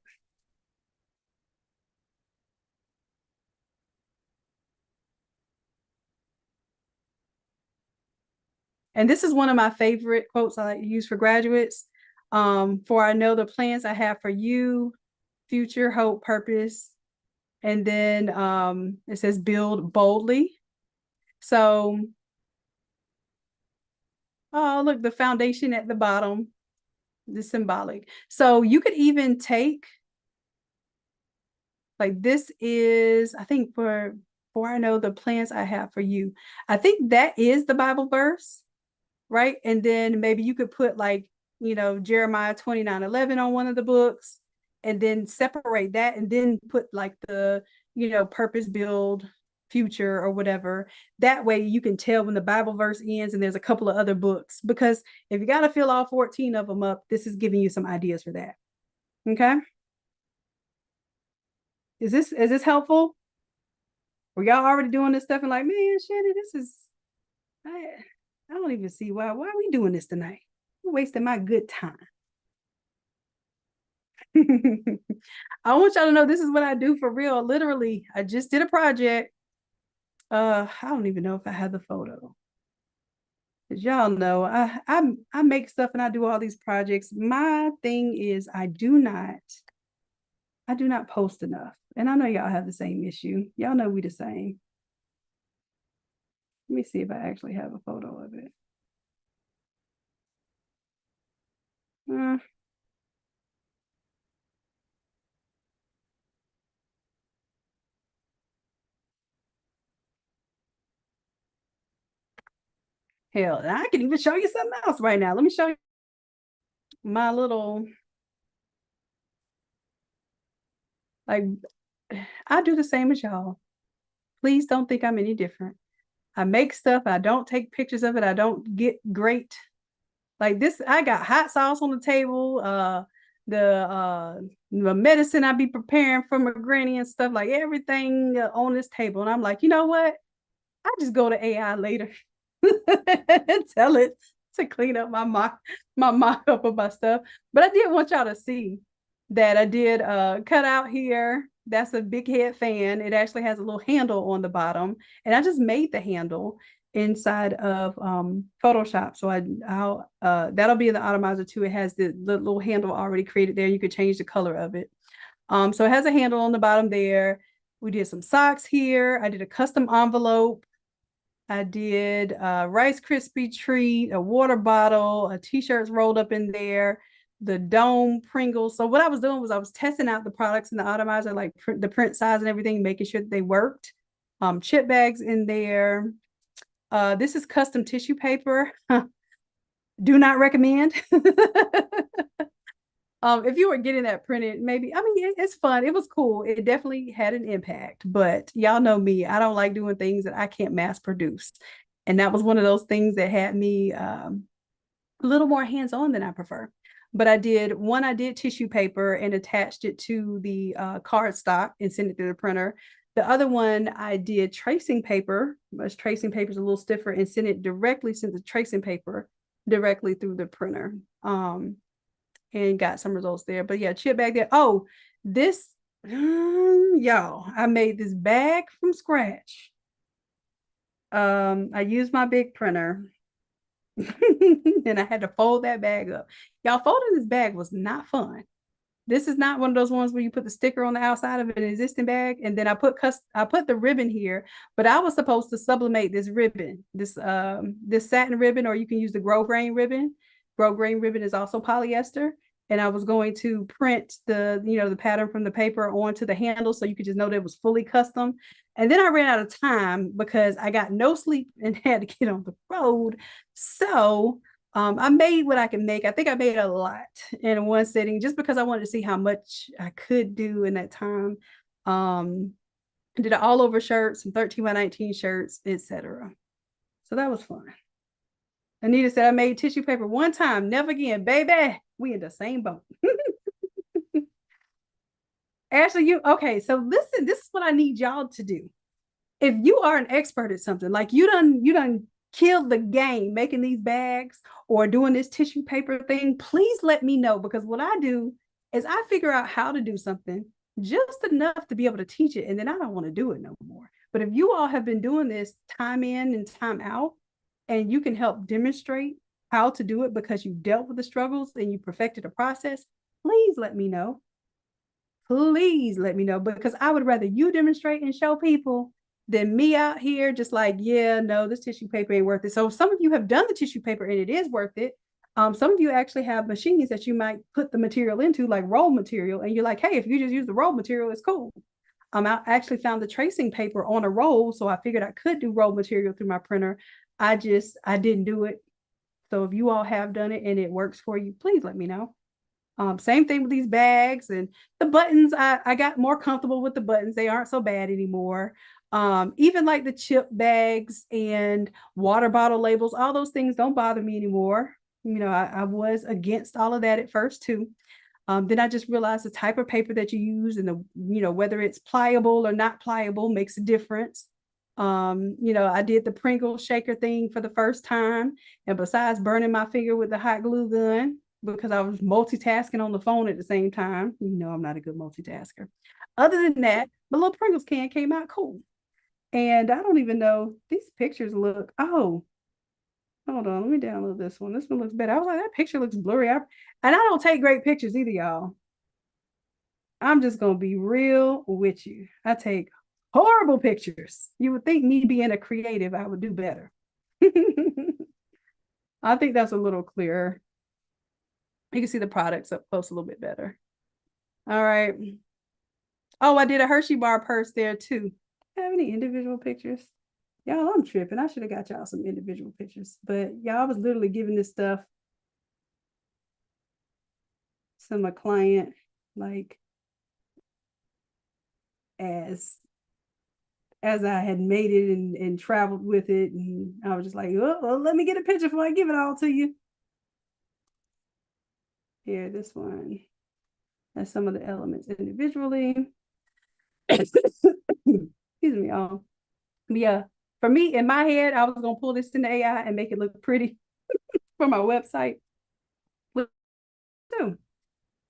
And this is one of my favorite quotes I like to use for graduates. For I know the plans I have for you, future, hope, purpose. And then it says build boldly. So, oh, look, the foundation at the bottom, the symbolic. So you could even take, like this is, I think for I know the plans I have for you. I think that is the Bible verse, right? And then maybe you could put like, Jeremiah 29:11 on one of the books and then separate that and then put like the, purpose build future or whatever. That way you can tell when the Bible verse ends and there's a couple of other books, because if you got to fill all 14 of them up, this is giving you some ideas for that. Okay. Is this helpful? Were y'all already doing this stuff and like, man, Shannon, I don't even see why are we doing this tonight? You're wasting my good time. I want y'all to know this is what I do for real. Literally, I just did a project. I don't even know if I have the photo. As y'all know, I make stuff and I do all these projects. My thing is I do not post enough. And I know y'all have the same issue. Y'all know we the same. Let me see if I actually have a photo of it. Hell, I can even show you something else right now. Let me show you my little, like, I do the same as y'all. Please don't think I'm any different. I make stuff. I don't take pictures of it. I don't get great. Like this, I got hot sauce on the table. The medicine I be preparing for my granny and stuff, like everything on this table. And I'm like, you know what? I just go to AI later and tell it to clean up my mock up of my stuff. But I did want y'all to see that I did cut out here. That's a big head fan. It actually has a little handle on the bottom, and I just made the handle inside of Photoshop. So I'll that'll be in the Automizer too. It has the little handle already created there. You could change the color of it. So it has a handle on the bottom there. We did some socks here. I did a custom envelope. I did a Rice Krispie treat, a water bottle, a t-shirts rolled up in there, the dome Pringles. So what I was doing was I was testing out the products in the Automizer, like the print size and everything, making sure that they worked. Chip bags in there. This is custom tissue paper. Do not recommend. If you were getting that printed, maybe, I mean, it's fun. It was cool. It definitely had an impact, but y'all know me. I don't like doing things that I can't mass produce. And that was one of those things that had me a little more hands-on than I prefer. But I did tissue paper and attached it to the card stock and sent it through the printer. The other one I did tracing paper, but tracing paper is a little stiffer, and sent the tracing paper directly through the printer. And got some results there. But yeah, chip bag there. Oh, this, y'all, I made this bag from scratch. I used my big printer and I had to fold that bag up. Y'all, folding this bag was not fun. This is not one of those ones where you put the sticker on the outside of an existing bag. And then I put the ribbon here, but I was supposed to sublimate this ribbon, this satin ribbon, or you can use the grove grain ribbon. Grove grain ribbon is also polyester. And I was going to print the pattern from the paper onto the handle so you could just know that it was fully custom. And then I ran out of time because I got no sleep and had to get on the road. So I made what I can make. I think I made a lot in one sitting just because I wanted to see how much I could do in that time. I did an all over shirt, some 13 by 19 shirts, etc. So that was fun. Anita said I made tissue paper one time, never again, baby. We in the same boat. Ashley, okay, so listen, this is what I need y'all to do. If you are an expert at something, like you done killed the game making these bags or doing this tissue paper thing, please let me know, because what I do is I figure out how to do something just enough to be able to teach it, and then I don't want to do it no more. But if you all have been doing this time in and time out, and you can help demonstrate how to do it because you dealt with the struggles and you perfected the process, please let me know. Please let me know, because I would rather you demonstrate and show people than me out here just like, yeah, no, this tissue paper ain't worth it. So some of you have done the tissue paper and it is worth it. Some of you actually have machines that you might put the material into, like roll material, and you're like, hey, if you just use the roll material, it's cool. I actually found the tracing paper on a roll, so I figured I could do roll material through my printer. I didn't do it. So if you all have done it and it works for you, please let me know. Same thing with these bags and the buttons. I got more comfortable with the buttons. They aren't so bad anymore. Even like the chip bags and water bottle labels, all those things don't bother me anymore. I was against all of that at first too. Then I just realized the type of paper that you use and whether it's pliable or not pliable makes a difference. I did the Pringles shaker thing for the first time. And besides burning my finger with the hot glue gun, because I was multitasking on the phone at the same time, I'm not a good multitasker. Other than that, the little Pringles can came out cool. And I don't even know, these pictures look, hold on, let me download this one. This one looks better. I was like, that picture looks blurry. And I don't take great pictures either, y'all. I'm just going to be real with you. I take horrible pictures. You would think me being a creative, I would do better. I think that's a little clearer. You can see the products up close a little bit better. All right. Oh, I did a Hershey bar purse there too. Have any individual pictures? Y'all, I'm tripping. I should have got y'all some individual pictures, but y'all was literally giving this stuff to my client, like as I had made it and traveled with it. And I was just like, oh, well, let me get a picture before I give it all to you. Here, this one. That's some of the elements individually. Excuse me, y'all. Yeah, for me, in my head, I was going to pull this into AI and make it look pretty for my website. So,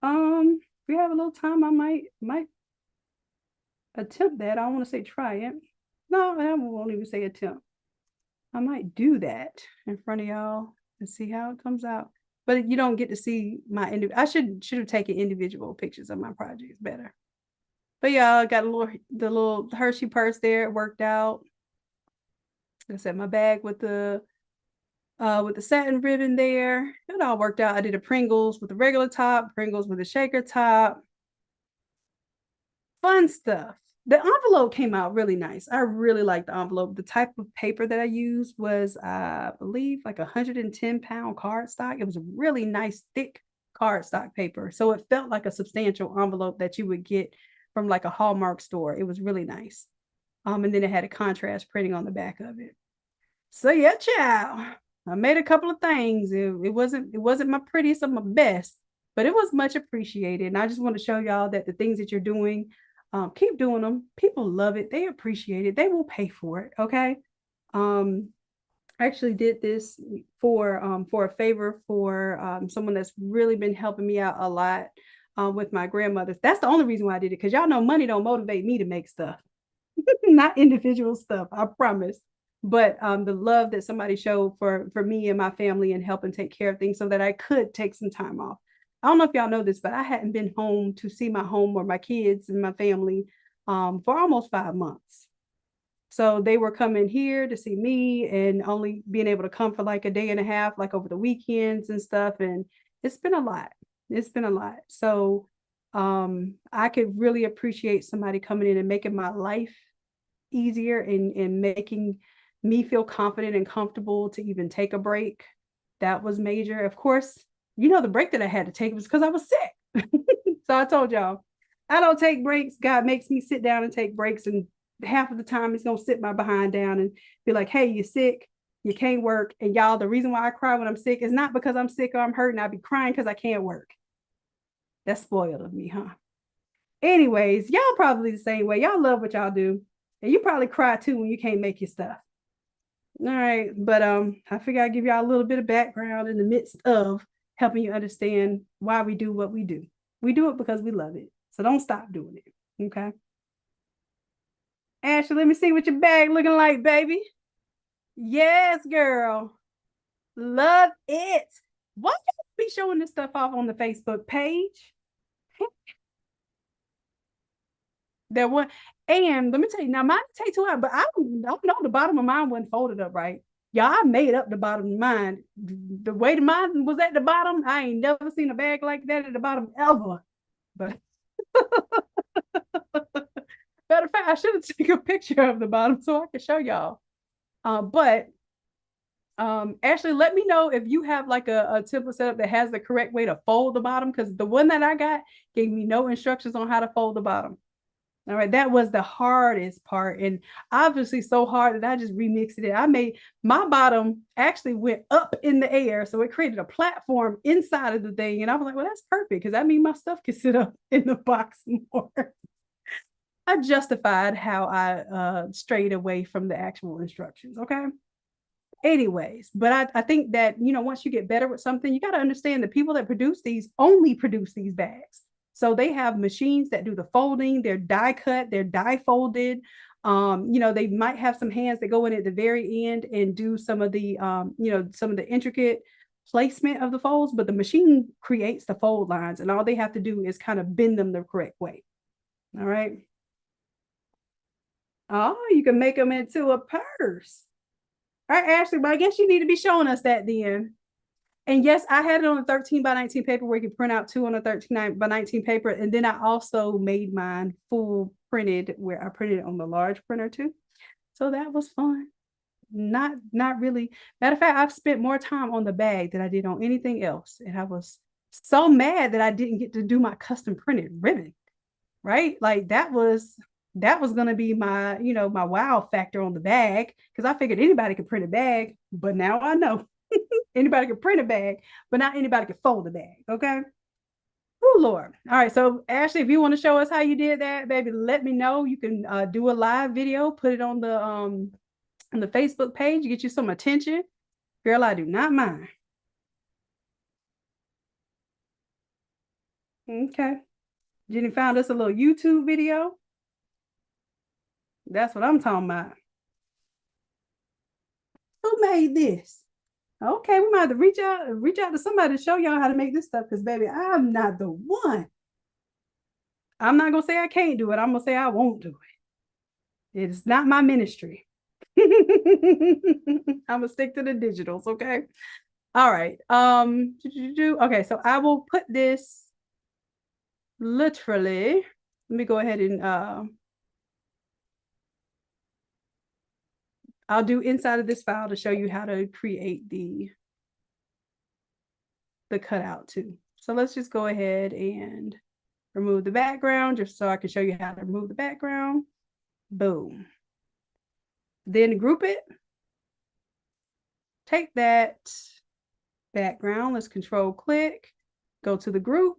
if we have a little time, I might attempt that. I don't want to say try it. No, I won't even say attempt. I might do that in front of y'all and see how it comes out. But you don't get to see my I should have taken individual pictures of my projects better. But yeah, I got the little Hershey purse there. It worked out. I said my bag with the satin ribbon there. It all worked out. I did a Pringles with a regular top, Pringles with a shaker top. Fun stuff. The envelope came out really nice. I really liked the envelope. The type of paper that I used was, I believe, like 110-pound cardstock. It was a really nice, thick cardstock paper. So it felt like a substantial envelope that you would get from like a Hallmark store. It was really nice. And then it had a contrast printing on the back of it. So yeah, child. I made a couple of things. It wasn't my prettiest or my best, but it was much appreciated. And I just want to show y'all that the things that you're doing, keep doing them. People love it. They appreciate it. They will pay for it. Okay. I actually did this for a favor for someone that's really been helping me out a lot with my grandmother. That's the only reason why I did it, because y'all know money don't motivate me to make stuff. Not individual stuff, I promise. But the love that somebody showed for me and my family and helping take care of things so that I could take some time off. I don't know if y'all know this, but I hadn't been home to see my home or my kids and my family for almost 5 months. So they were coming here to see me and only being able to come for like a day and a half, like over the weekends and stuff. And it's been a lot. It's been a lot. So I could really appreciate somebody coming in and making my life easier and making me feel confident and comfortable to even take a break. That was major. Of course, you know, the break that I had to take was because I was sick. So I told y'all, I don't take breaks. God makes me sit down and take breaks. And half of the time, he's going to sit my behind down and be like, hey, you're sick. You can't work. And y'all, the reason why I cry when I'm sick is not because I'm sick or I'm hurting. I'll be crying because I can't work. That's spoiled of me, huh? Anyways, y'all probably the same way. Y'all love what y'all do. And you probably cry too when you can't make your stuff. All right. But I figure I'd give y'all a little bit of background in the midst of helping you understand why we do what we do. We do it because we love it. So don't stop doing it. Okay. Ashley, let me see what your bag looking like, baby. Yes, girl. Love it. Why don't you be showing this stuff off on the Facebook page? That one. And let me tell you, now mine take 2 hours, but I don't know, the bottom of mine wasn't folded up right. Yeah, I made up the bottom of mine. The way the mine was at the bottom, I ain't never seen a bag like that at the bottom ever. But matter of fact, I should have taken a picture of the bottom so I can show y'all. But Ashley, let me know if you have like a template setup that has the correct way to fold the bottom, because the one that I got gave me no instructions on how to fold the bottom. All right, that was the hardest part, and obviously so hard that I just remixed it. I made my bottom actually went up in the air, so it created a platform inside of the thing, and I was like, well, that's perfect because that means my stuff can sit up in the box more. I justified how I strayed away from the actual instructions. Okay. Anyways, but I think that, you know, once you get better with something, you got to understand the people that produce these only produce these bags. So they have machines that do the folding, they're die cut, they're die folded. You know, they might have some hands that go in at the very end and do some of the, you know, some of the intricate placement of the folds, but the machine creates the fold lines and all they have to do is kind of bend them the correct way. All right. Oh, you can make them into a purse. All right, Ashley, but I guess you need to be showing us that then. And yes, I had it on a 13 by 19 paper where you can print out 2 on a 13 by 19 paper. And then I also made mine full printed where I printed it on the large printer too. So that was fun. Not really. Matter of fact, I've spent more time on the bag than I did on anything else. And I was so mad that I didn't get to do my custom printed ribbon, right? Like that was going to be my, you know, my wow factor on the bag, because I figured anybody could print a bag, but now I know anybody can print a bag, but not anybody can fold a bag. Okay. Oh Lord. All right. So Ashley, if you want to show us how you did that, baby, let me know. You can do a live video, put it on the Facebook page, get you some attention. Girl, I do not mind. Okay. Jenny found us a little YouTube video. That's what I'm talking about. Who made this? Okay, we might have to reach out to somebody to show y'all how to make this stuff, because baby, I'm not the one. I'm not gonna say I can't do it. I'm gonna say I won't do it. It's not my ministry. I'm gonna stick to the digitals, okay? All right. Okay, so I will put this literally. Let me go ahead and I'll do inside of this file to show you how to create the cutout too. So let's just go ahead and remove the background just so I can show you how to remove the background. Boom. Then group it. Take that background. Let's control click. Go to the group.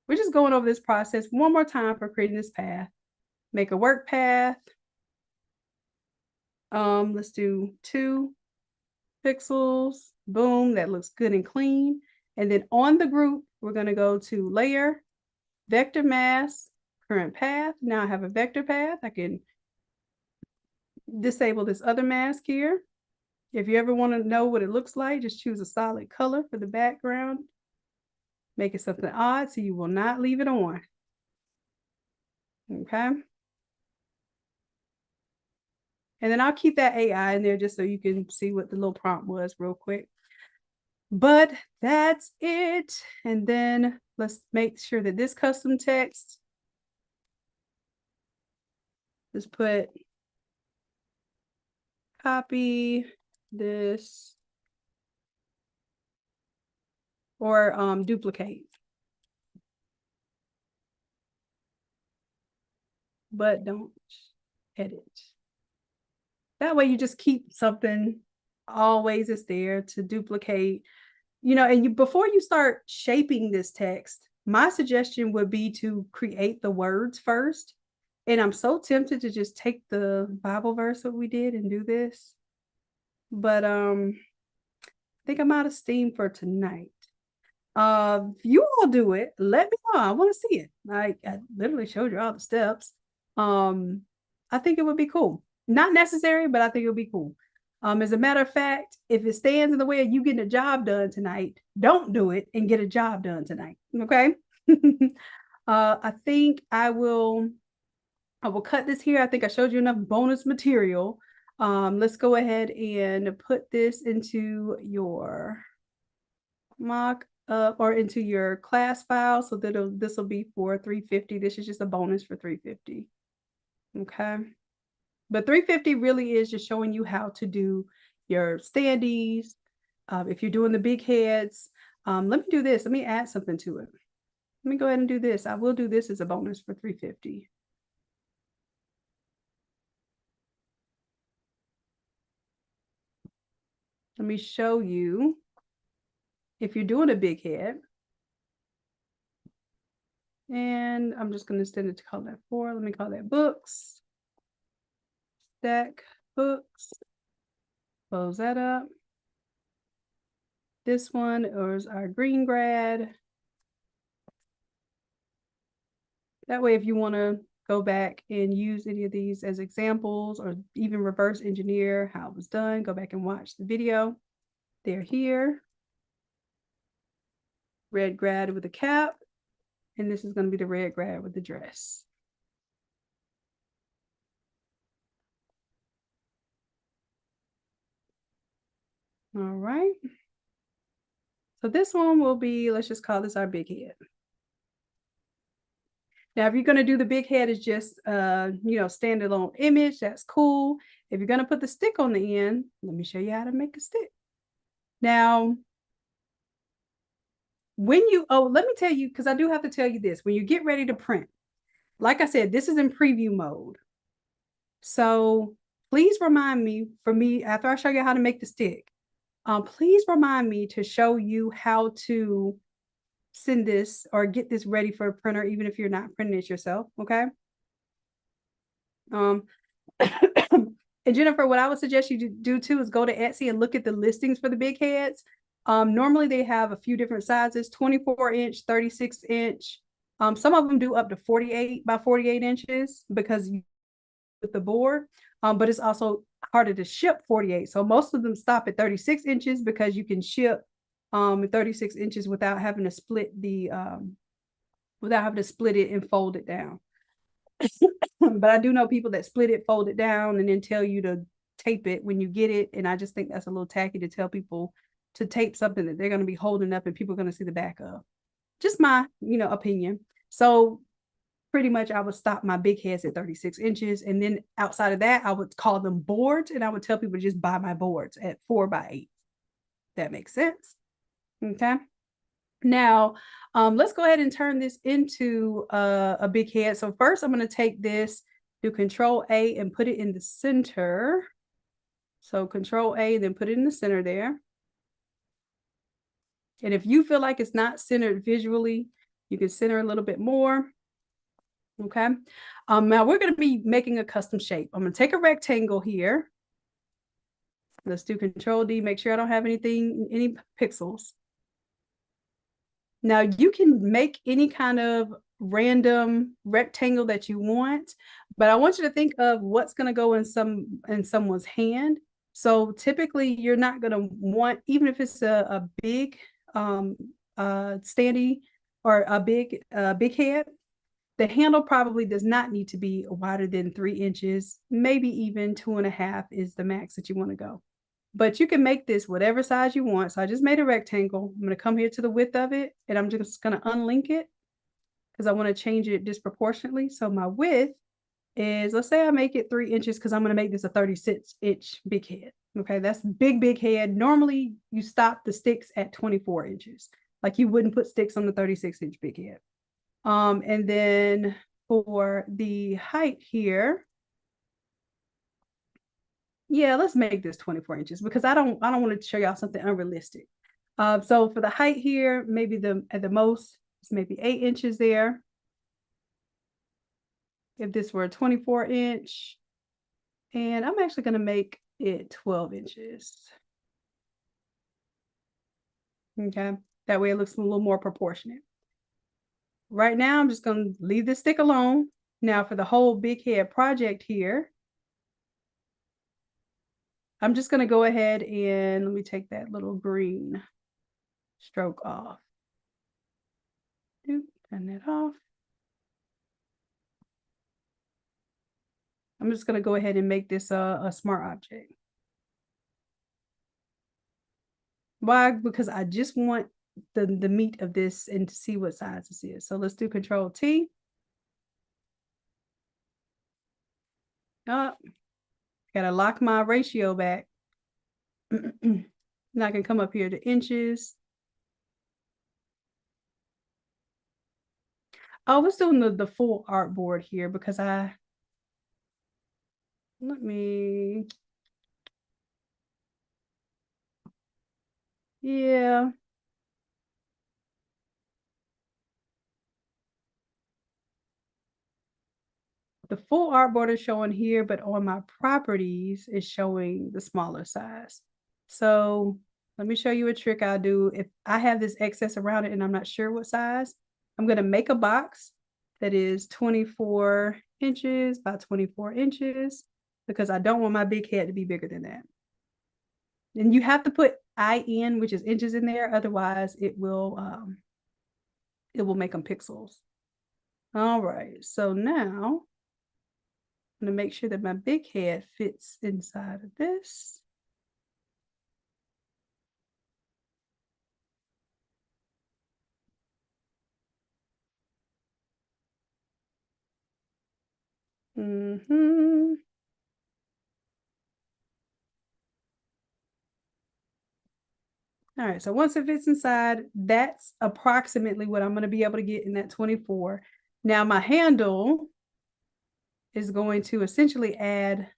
We're just going over this process one more time for creating this path. Make a work path. Let's do 2 pixels. Boom, that looks good and clean. And then on the group, we're going to go to layer, vector mask, current path. Now I have a vector path. I can disable this other mask here. If you ever want to know what it looks like, just choose a solid color for the background. Make it something odd so you will not leave it on. Okay. And then I'll keep that AI in there just so you can see what the little prompt was real quick. But that's it. And then let's make sure that this custom text, just put copy this or duplicate. But don't edit. That way you just keep something always is there to duplicate, and before you start shaping this text, my suggestion would be to create the words first. And I'm so tempted to just take the Bible verse that we did and do this. But I think I'm out of steam for tonight. If you all do it, let me know. I want to see it. I literally showed you all the steps. I think it would be cool. Not necessary, but I think it would be cool. As a matter of fact, if it stands in the way of you getting a job done tonight, don't do it and get a job done tonight. Okay. I think I will cut this here. I think I showed you enough bonus material. Let's go ahead and put this into your mock up or into your class file so that this will be for 350. This is just a bonus for 350. Okay. But 350 really is just showing you how to do your standees. If you're doing the big heads, let me do this. Let me add something to it. Let me go ahead and do this. I will do this as a bonus for 350. Let me show you if you're doing a big head. And I'm just going to extend it to call that 4. Let me call that books. Stack books. Close that up. This one is our green grad. That way, if you want to go back and use any of these as examples or even reverse engineer how it was done, go back and watch the video. They're here. Red grad with a cap. And this is going to be the red grad with the dress. All right. So this one will be, let's just call this our big head. Now, if you're going to do the big head as just, standalone image, that's cool. If you're going to put the stick on the end, let me show you how to make a stick. Now, let me tell you, because I do have to tell you this, when you get ready to print, like I said, this is in preview mode. So please remind me, after I show you how to make the stick, please remind me to show you how to send this or get this ready for a printer, even if you're not printing it yourself. Okay. And Jennifer, what I would suggest you do too is go to Etsy and look at the listings for the big heads. Normally they have a few different sizes, 24-inch, 36-inch. Some of them do up to 48 by 48 inches because with the board, but it's also harder to ship 48. So most of them stop at 36 inches because you can ship 36 inches without having to split it and fold it down. But I do know people that split it, fold it down, and then tell you to tape it when you get it. And I just think that's a little tacky to tell people to tape something that they're going to be holding up and people are going to see the back of. Just my, opinion. So pretty much I would stop my big heads at 36 inches. And then outside of that, I would call them boards and I would tell people to just buy my boards at 4x8. That makes sense. Okay. Now, let's go ahead and turn this into a big head. So first I'm going to take this, do Control A and put it in the center. So Control A, then put it in the center there. And if you feel like it's not centered visually, you can center a little bit more. Okay. Now we're going to be making a custom shape. I'm going to take a rectangle here. Let's do Control D, make sure I don't have any pixels. Now you can make any kind of random rectangle that you want, but I want you to think of what's going to go in someone's hand. So typically you're not going to want, even if it's a big standy or a big head, the handle probably does not need to be wider than 3 inches, maybe even 2.5 is the max that you want to go. But you can make this whatever size you want. So I just made a rectangle. I'm going to come here to the width of it, and I'm just going to unlink it because I want to change it disproportionately. So my width is, let's say I make it 3 inches because I'm going to make this a 36-inch big head. Okay, that's big head. Normally you stop the sticks at 24 inches. Like you wouldn't put sticks on the 36-inch big head. And then for the height here, yeah, let's make this 24 inches because I don't want to show y'all something unrealistic. So for the height here, maybe at the most, it's maybe 8 inches there. If this were a 24-inch, and I'm actually going to make it 12 inches. Okay, that way it looks a little more proportionate. Right now, I'm just going to leave this stick alone. Now for the whole big head project here, I'm just going to go ahead and let me take that little green stroke off. Turn that off. I'm just going to go ahead and make this a smart object. Why? Because I just want the meat of this and to see what size this is. So let's do Control T. Gotta lock my ratio back. Now I can come up here to inches. Oh, let's do the full artboard here because yeah. The full artboard is showing here, but on my properties is showing the smaller size. So let me show you a trick I'll do. If I have this excess around it and I'm not sure what size, I'm going to make a box that is 24 inches by 24 inches because I don't want my big head to be bigger than that. And you have to put IN, which is inches in there. Otherwise it will make them pixels. All right. So now I'm going to make sure that my big head fits inside of this. All right, so once it fits inside, that's approximately what I'm going to be able to get in that 24. Now my handle is going to essentially add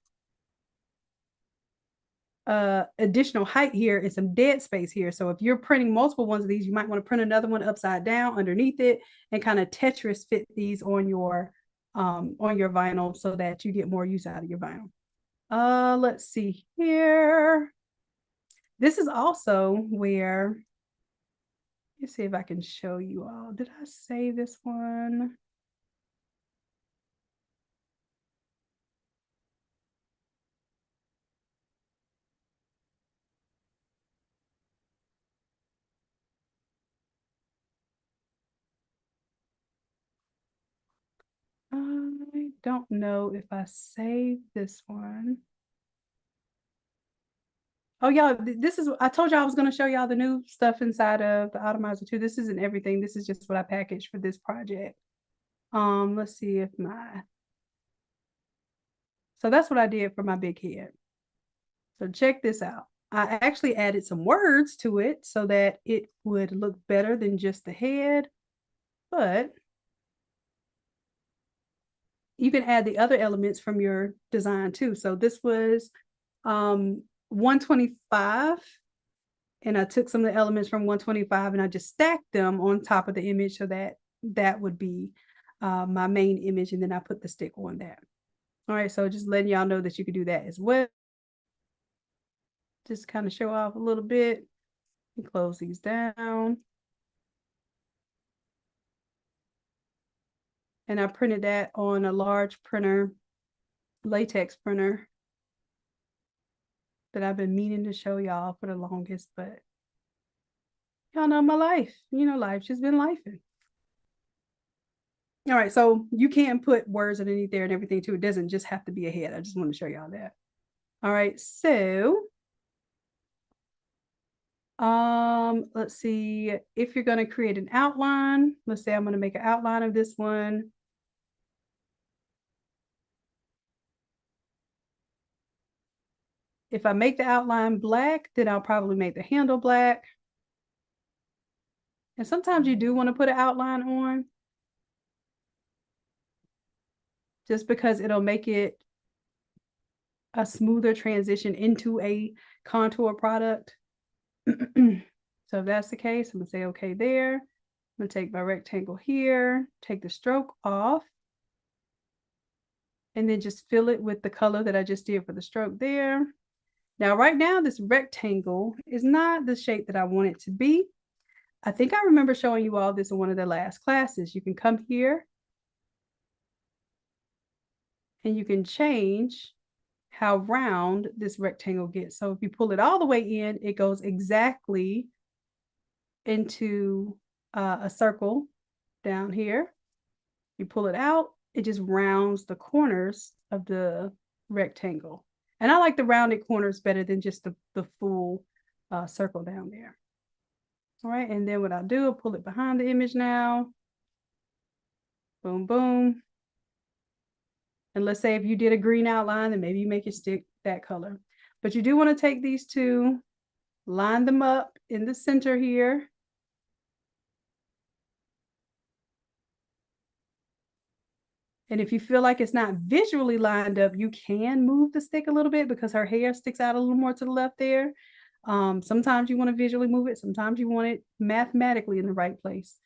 additional height here and some dead space here. So if you're printing multiple ones of these, you might want to print another one upside down underneath it and kind of Tetris fit these on your vinyl so that you get more use out of your vinyl. Let's see here. This is also where, let's see if I can show you all. Did I save this one? I don't know if I saved this one. Oh, y'all, this is, I told y'all I was going to show y'all the new stuff inside of the Automizer too. This isn't everything. This is just what I packaged for this project. Let's see if so that's what I did for my big head. So check this out. I actually added some words to it so that it would look better than just the head, but you can add the other elements from your design too. So this was 125, and I took some of the elements from 125 and I just stacked them on top of the image so that that would be my main image, and then I put the stick on that. All right, so just letting y'all know that you can do that as well. Just kind of show off a little bit and close these down. And I printed that on a large printer, latex printer, that I've been meaning to show y'all for the longest, but Y'all know my life. You know, life's just been lifing. All right, so you can put words underneath there and everything too. It doesn't just have to be a head. I just want to show y'all that. All right, so let's see. If you're going to create an outline, let's say I'm going to make an outline of this one. If I make the outline black, then I'll probably make the handle black. And sometimes you do want to put an outline on just because it'll make it a smoother transition into a contour product. So if that's the case, I'm gonna say okay there. I'm gonna take my rectangle here, take the stroke off, and then just fill it with the color that I just did for the stroke there. Now, right now, this rectangle is not the shape that I want it to be. I think I remember showing you all this in one of the last classes. You can come here and you can change how round this rectangle gets. So if you pull it all the way in, it goes exactly into a circle down here. You pull it out, it just rounds the corners of the rectangle. And I like the rounded corners better than just the full circle down there. All right, and then what I'll do, I'll pull it behind the image now. Boom, boom. And let's say if you did a green outline, then maybe you make it stick that color. But you do want to take these two, line them up in the center here. And if you feel like it's not visually lined up, you can move the stick a little bit because her hair sticks out a little more to the left there. Sometimes you want to visually move it. Sometimes you want it mathematically in the right place.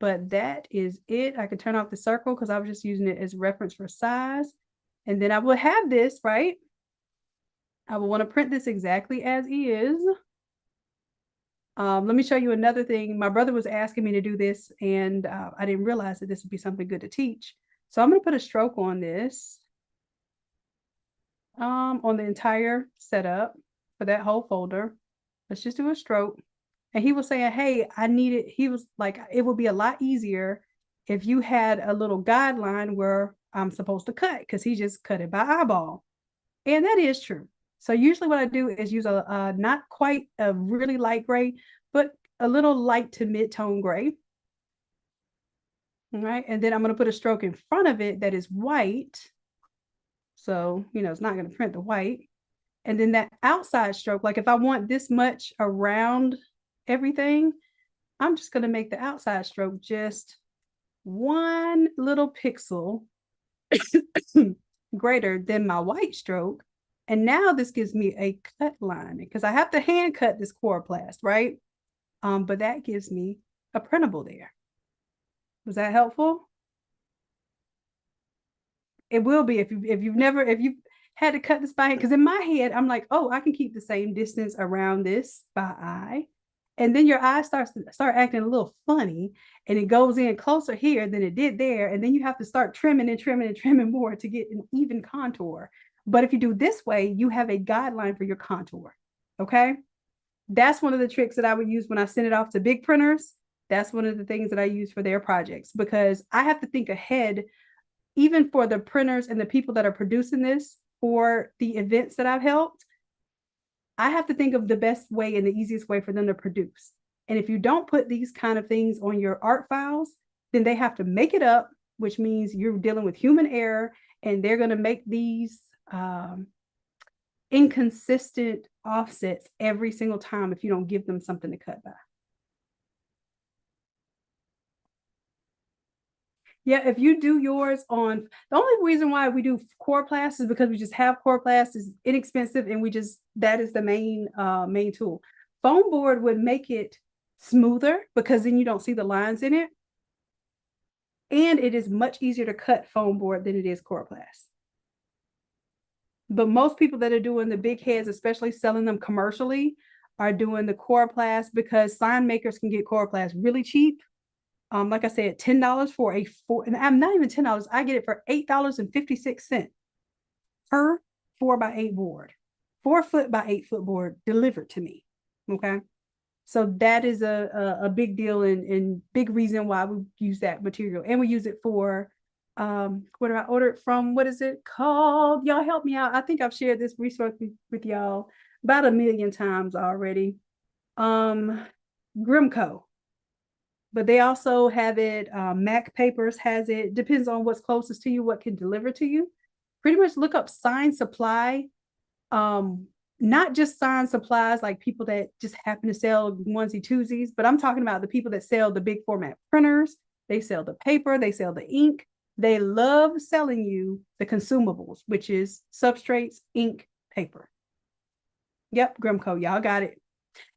But that is it. I could turn off the circle because I was just using it as reference for size. And then I will have this, right? I will want to print this exactly as is. Let me show you another thing. My brother was asking me to do this, and I didn't realize that this would be something good to teach. So I'm going to put a stroke on this, on the entire setup for that whole folder. Let's just do a stroke. And he was saying, hey, I need it. He was like, it would be a lot easier if you had a little guideline where I'm supposed to cut, because he just cut it by eyeball. And that is true. So usually what I do is use a not quite a really light gray, but a little light to mid-tone gray. All right, and then I'm going to put a stroke in front of it that is white. So, you know, it's not going to print the white. And then that outside stroke, like if I want this much around everything, I'm just going to make the outside stroke just one little pixel greater than my white stroke. And now this gives me a cut line because I have to hand cut this coroplast, right? But that gives me a printable there. Was that helpful? It will be if you've had to cut this by hand, because in my head I'm like, oh, I can keep the same distance around this by eye, and then your eye starts to start acting a little funny, and it goes in closer here than it did there, and then you have to start trimming and trimming and trimming more to get an even contour. But if you do this way, you have a guideline for your contour. Okay, that's one of the tricks that I would use when I send it off to big printers. That's one of the things that I use for their projects, because I have to think ahead, even for the printers and the people that are producing this for the events that I've helped. I have to think of the best way and the easiest way for them to produce. And if you don't put these kind of things on your art files, then they have to make it up, which means you're dealing with human error, and they're going to make these inconsistent offsets every single time if you don't give them something to cut by. Yeah, if you do yours on, the only reason why we do coroplast is because we just have coroplast, is inexpensive, and that is the main tool. Foam board would make it smoother because then you don't see the lines in it. And it is much easier to cut foam board than it is coroplast. But most people that are doing the big heads, especially selling them commercially, are doing the coroplast because sign makers can get coroplast really cheap. Like I said, $10 for and I'm not even $10. I get it for $8.56 per 4x8 board, 4 foot by 8 foot board delivered to me. Okay. So that is a big deal and big reason why we use that material. And we use it for what I ordered from, what is it called? Y'all help me out. I think I've shared this resource with y'all about 1,000,000 times already. Grimco. But they also have it, Mac Papers has it, depends on what's closest to you, what can deliver to you. Pretty much look up Sign Supply. Not just sign supplies like people that just happen to sell onesie twosies, but I'm talking about the people that sell the big format printers. They sell the paper, they sell the ink. They love selling you the consumables, which is substrates, ink, paper. Yep, Grimco, y'all got it.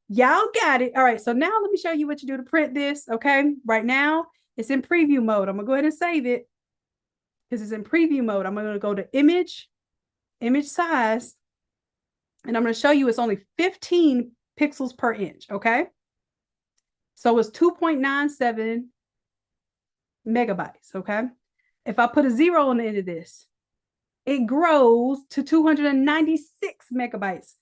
Y'all got it. All right, so now let me show you what you do to print this, okay? Right now, it's in preview mode. I'm gonna go ahead and save it because it's in preview mode. I'm gonna go to image size, and I'm gonna show you it's only 15 pixels per inch, okay? So it's 2.97 megabytes, okay? If I put a 0 on the end of this, it grows to 296 megabytes.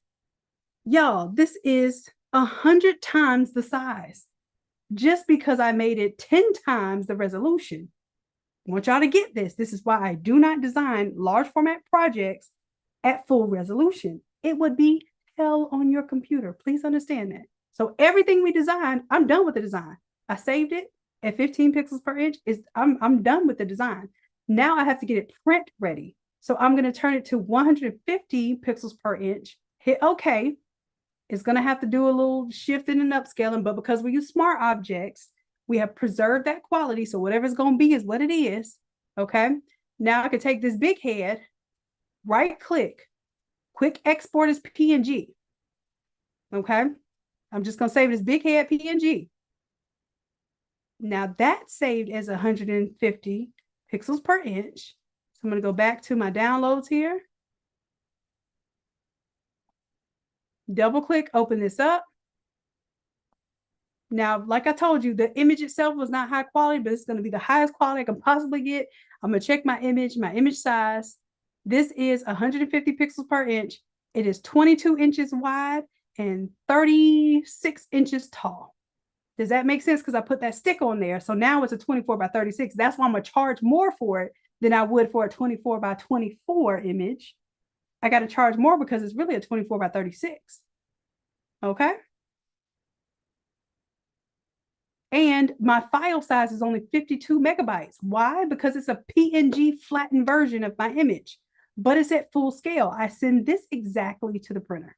Y'all, this is 100 times the size just because I made it 10 times the resolution. I want y'all to get this. This is why I do not design large format projects at full resolution. It would be hell on your computer. Please understand that. So everything we designed, I'm done with the design. I saved it at 15 pixels per inch. I'm done with the design. Now I have to get it print ready. So I'm going to turn it to 150 pixels per inch, hit OK. It's going to have to do a little shifting and upscaling, but because we use smart objects, we have preserved that quality. So whatever's going to be is what it is. Okay. Now I can take this big head, right click, quick export as PNG. Okay. I'm just going to save it as big head PNG. Now that's saved as 150 pixels per inch. So I'm going to go back to my downloads here. Double click, open this up. Now, like I told you, the image itself was not high quality, but it's going to be the highest quality I can possibly get. I'm going to check my image size. This is 150 pixels per inch. It is 22 inches wide and 36 inches tall. Does that make sense? Because I put that stick on there. So now it's a 24 by 36. That's why I'm going to charge more for it than I would for a 24 by 24 image. I got to charge more because it's really a 24 by 36. Okay. And my file size is only 52 megabytes. Why? Because it's a PNG flattened version of my image, but it's at full scale. I send this exactly to the printer.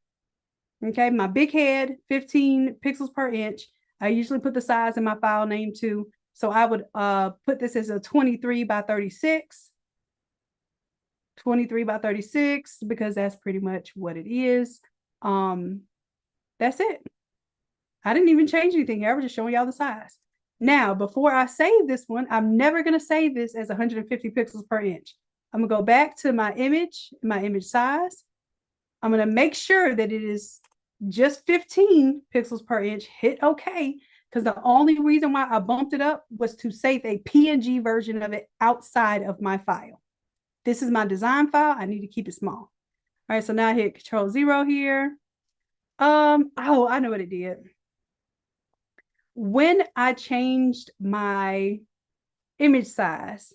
Okay. My big head, 15 pixels per inch. I usually put the size in my file name too. So I would put this as a 23 by 36. 23 by 36, because that's pretty much what it is. That's it. I didn't even change anything here. I was just showing y'all the size. Now, before I save this one, I'm never going to save this as 150 pixels per inch. I'm going to go back to my image size. I'm going to make sure that it is just 15 pixels per inch. Hit OK, because the only reason why I bumped it up was to save a PNG version of it outside of my file. This is my design file. I need to keep it small. All right, so now I hit Control-0 here. Oh, I know what it did. When I changed my image size,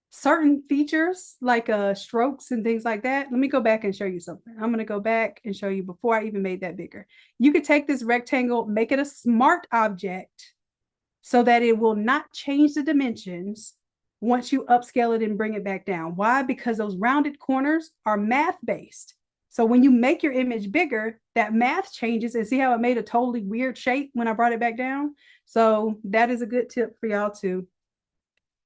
certain features like strokes and things like that, let me go back and show you something. I'm going to go back and show you before I even made that bigger. You could take this rectangle, make it a smart object so that it will not change the dimensions once you upscale it and bring it back down. Why? Because those rounded corners are math-based. So when you make your image bigger, that math changes, and see how it made a totally weird shape when I brought it back down? So that is a good tip for y'all too.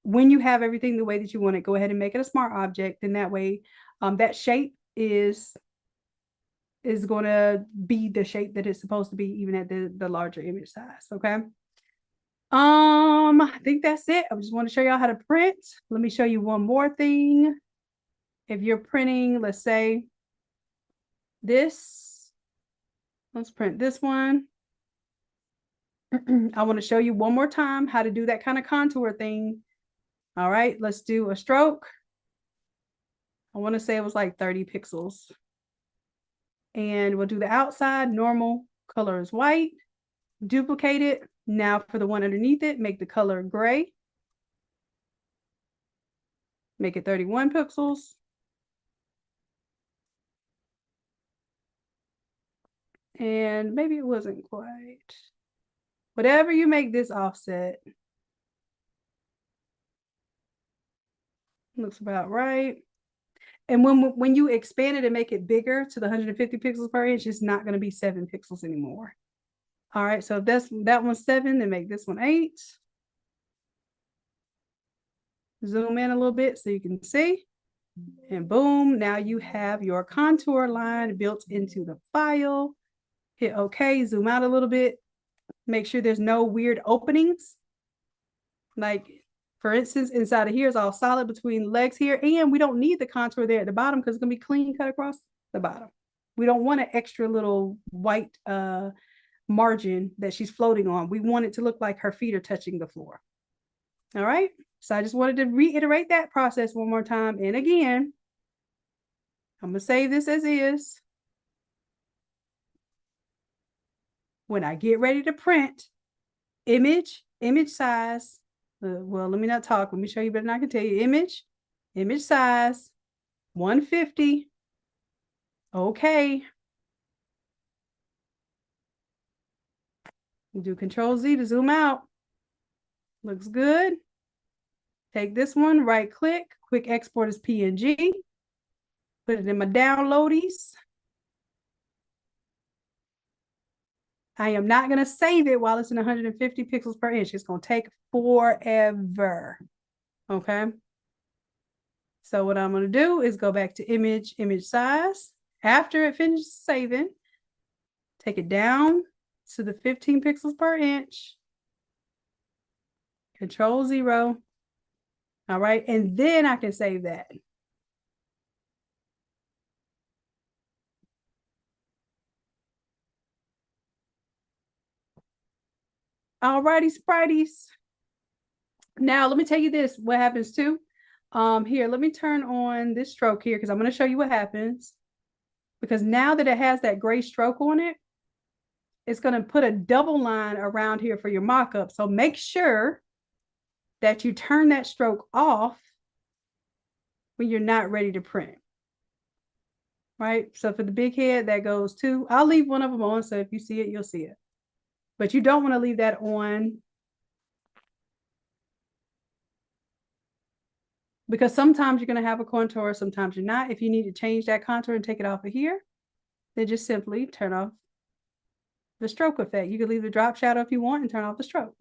When you have everything the way that you want it, go ahead and make it a smart object. And that way, that shape is going to be the shape that it's supposed to be, even at the larger image size. Okay. I think that's it. I just want to show y'all how to print. Let me show you one more thing. If you're printing, let's say this, let's print this one. I want to show you one more time how to do that kind of contour thing. All right, let's do a stroke. I want to say it was like 30 pixels. And we'll do the outside, normal. color is white, duplicate it. Now for the one underneath it, make the color gray. Make it 31 pixels. And maybe it wasn't quite. Whatever you make this offset. Looks about right. And when you expand it and make it bigger to the 150 pixels per inch, it's not going to be 7 pixels anymore. All right, so if that one's 7, then make this one 8. Zoom in a little bit so you can see. And boom, now you have your contour line built into the file. Hit OK, zoom out a little bit. Make sure there's no weird openings. Like, for instance, inside of here is all solid between legs here. And we don't need the contour there at the bottom because it's going to be clean cut across the bottom. We don't want an extra little white margin that she's floating on. We want it to look like her feet are touching the floor. All right. So I just wanted to reiterate that process one more time. And again, I'm going to save this as is. When I get ready to print, image size. Well, let me not talk. Let me show you better than I can tell you. Image size, 150. Okay. Do Control Z to zoom out. Looks good. Take this one, right click, quick export as PNG. Put it in my downloadies. I am not going to save it while it's in 150 pixels per inch. It's going to take forever. Okay. So what I'm going to do is go back to image size. After it finishes saving, take it down to the 15 pixels per inch. Control 0. All right. And then I can save that. All righty, sprites. Now, let me tell you this, what happens too. Here, let me turn on this stroke here because I'm going to show you what happens. Because now that it has that gray stroke on it, it's going to put a double line around here for your mock-up. So make sure that you turn that stroke off when you're not ready to print. Right? So for the big head, that goes too. I'll leave one of them on, so if you see it, you'll see it. But you don't want to leave that on because sometimes you're going to have a contour, sometimes you're not. If you need to change that contour and take it off of here, then just simply turn off the stroke effect. You can leave the drop shadow if you want and turn off the stroke.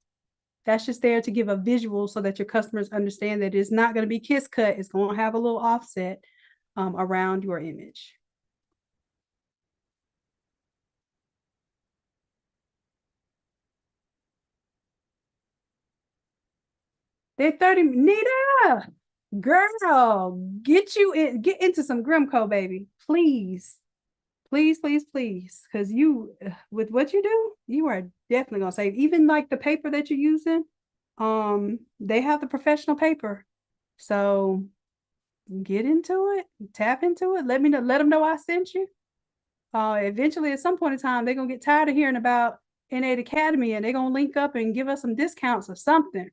That's just there to give a visual so that your customers understand that it's not going to be kiss cut. It's going to have a little offset around your image. They're 30. Nita, girl, get into some Grimco, baby. Please. Please, please, please. Because you, with what you do, you are definitely going to save. Even like the paper that you're using, they have the professional paper. So get into it, tap into it. Let them know I sent you. Eventually, at some point in time, they're going to get tired of hearing about Innate Academy and they're going to link up and give us some discounts or something.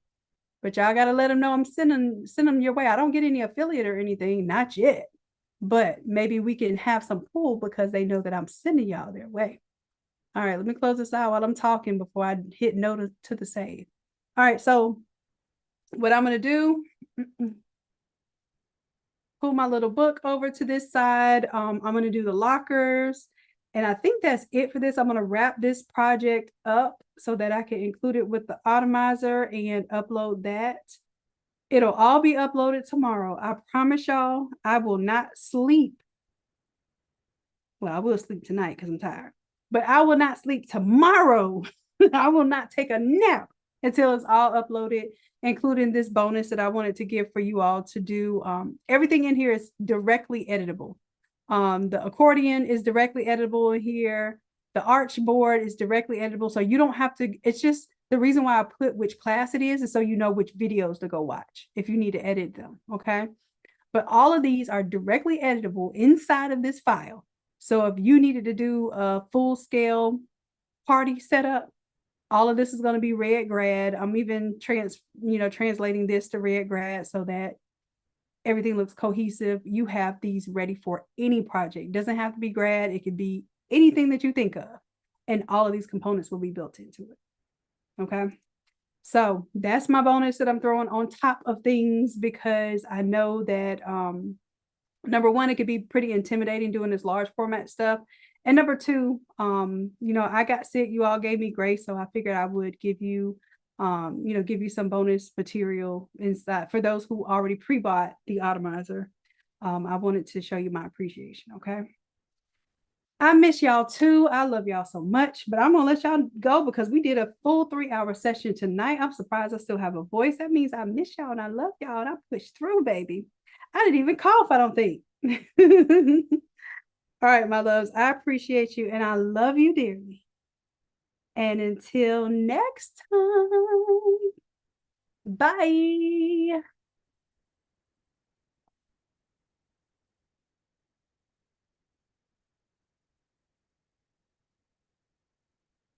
But y'all got to let them know I'm sending them your way. I don't get any affiliate or anything, not yet. But maybe we can have some pull because they know that I'm sending y'all their way. All right, let me close this out while I'm talking before I hit no to the save. All right, so what I'm going to do, pull my little book over to this side. I'm going to do the lockers. And I think that's it for this. I'm going to wrap this project up so that I can include it with the Automizer and upload that. It'll all be uploaded tomorrow. I promise y'all, I will not sleep. Well, I will sleep tonight because I'm tired. But I will not sleep tomorrow. I will not take a nap until it's all uploaded, including this bonus that I wanted to give for you all to do. Everything in here is directly editable. The accordion is directly editable in here. The archboard is directly editable. So you don't have to, it's just the reason why I put which class it is so you know which videos to go watch if you need to edit them, okay? But all of these are directly editable inside of this file. So if you needed to do a full scale party setup. All of this is going to be red grad. I'm even translating this to red grad so that everything looks cohesive. You have these ready for any project. It doesn't have to be grad. It could be anything that you think of. And all of these components will be built into it. Okay. So that's my bonus that I'm throwing on top of things, because I know that number one, it could be pretty intimidating doing this large format stuff. And number two, I got sick. You all gave me grace, so I figured I would give you some bonus material inside for those who already pre-bought the Automizer. I wanted to show you my appreciation. Okay. I miss y'all too. I love y'all so much, but I'm gonna let y'all go because we did a full 3-hour session tonight. I'm surprised I still have a voice. That means I miss y'all and I love y'all and I pushed through, baby. I didn't even cough, I don't think. All right, my loves, I appreciate you and I love you dearly. And until next time, bye.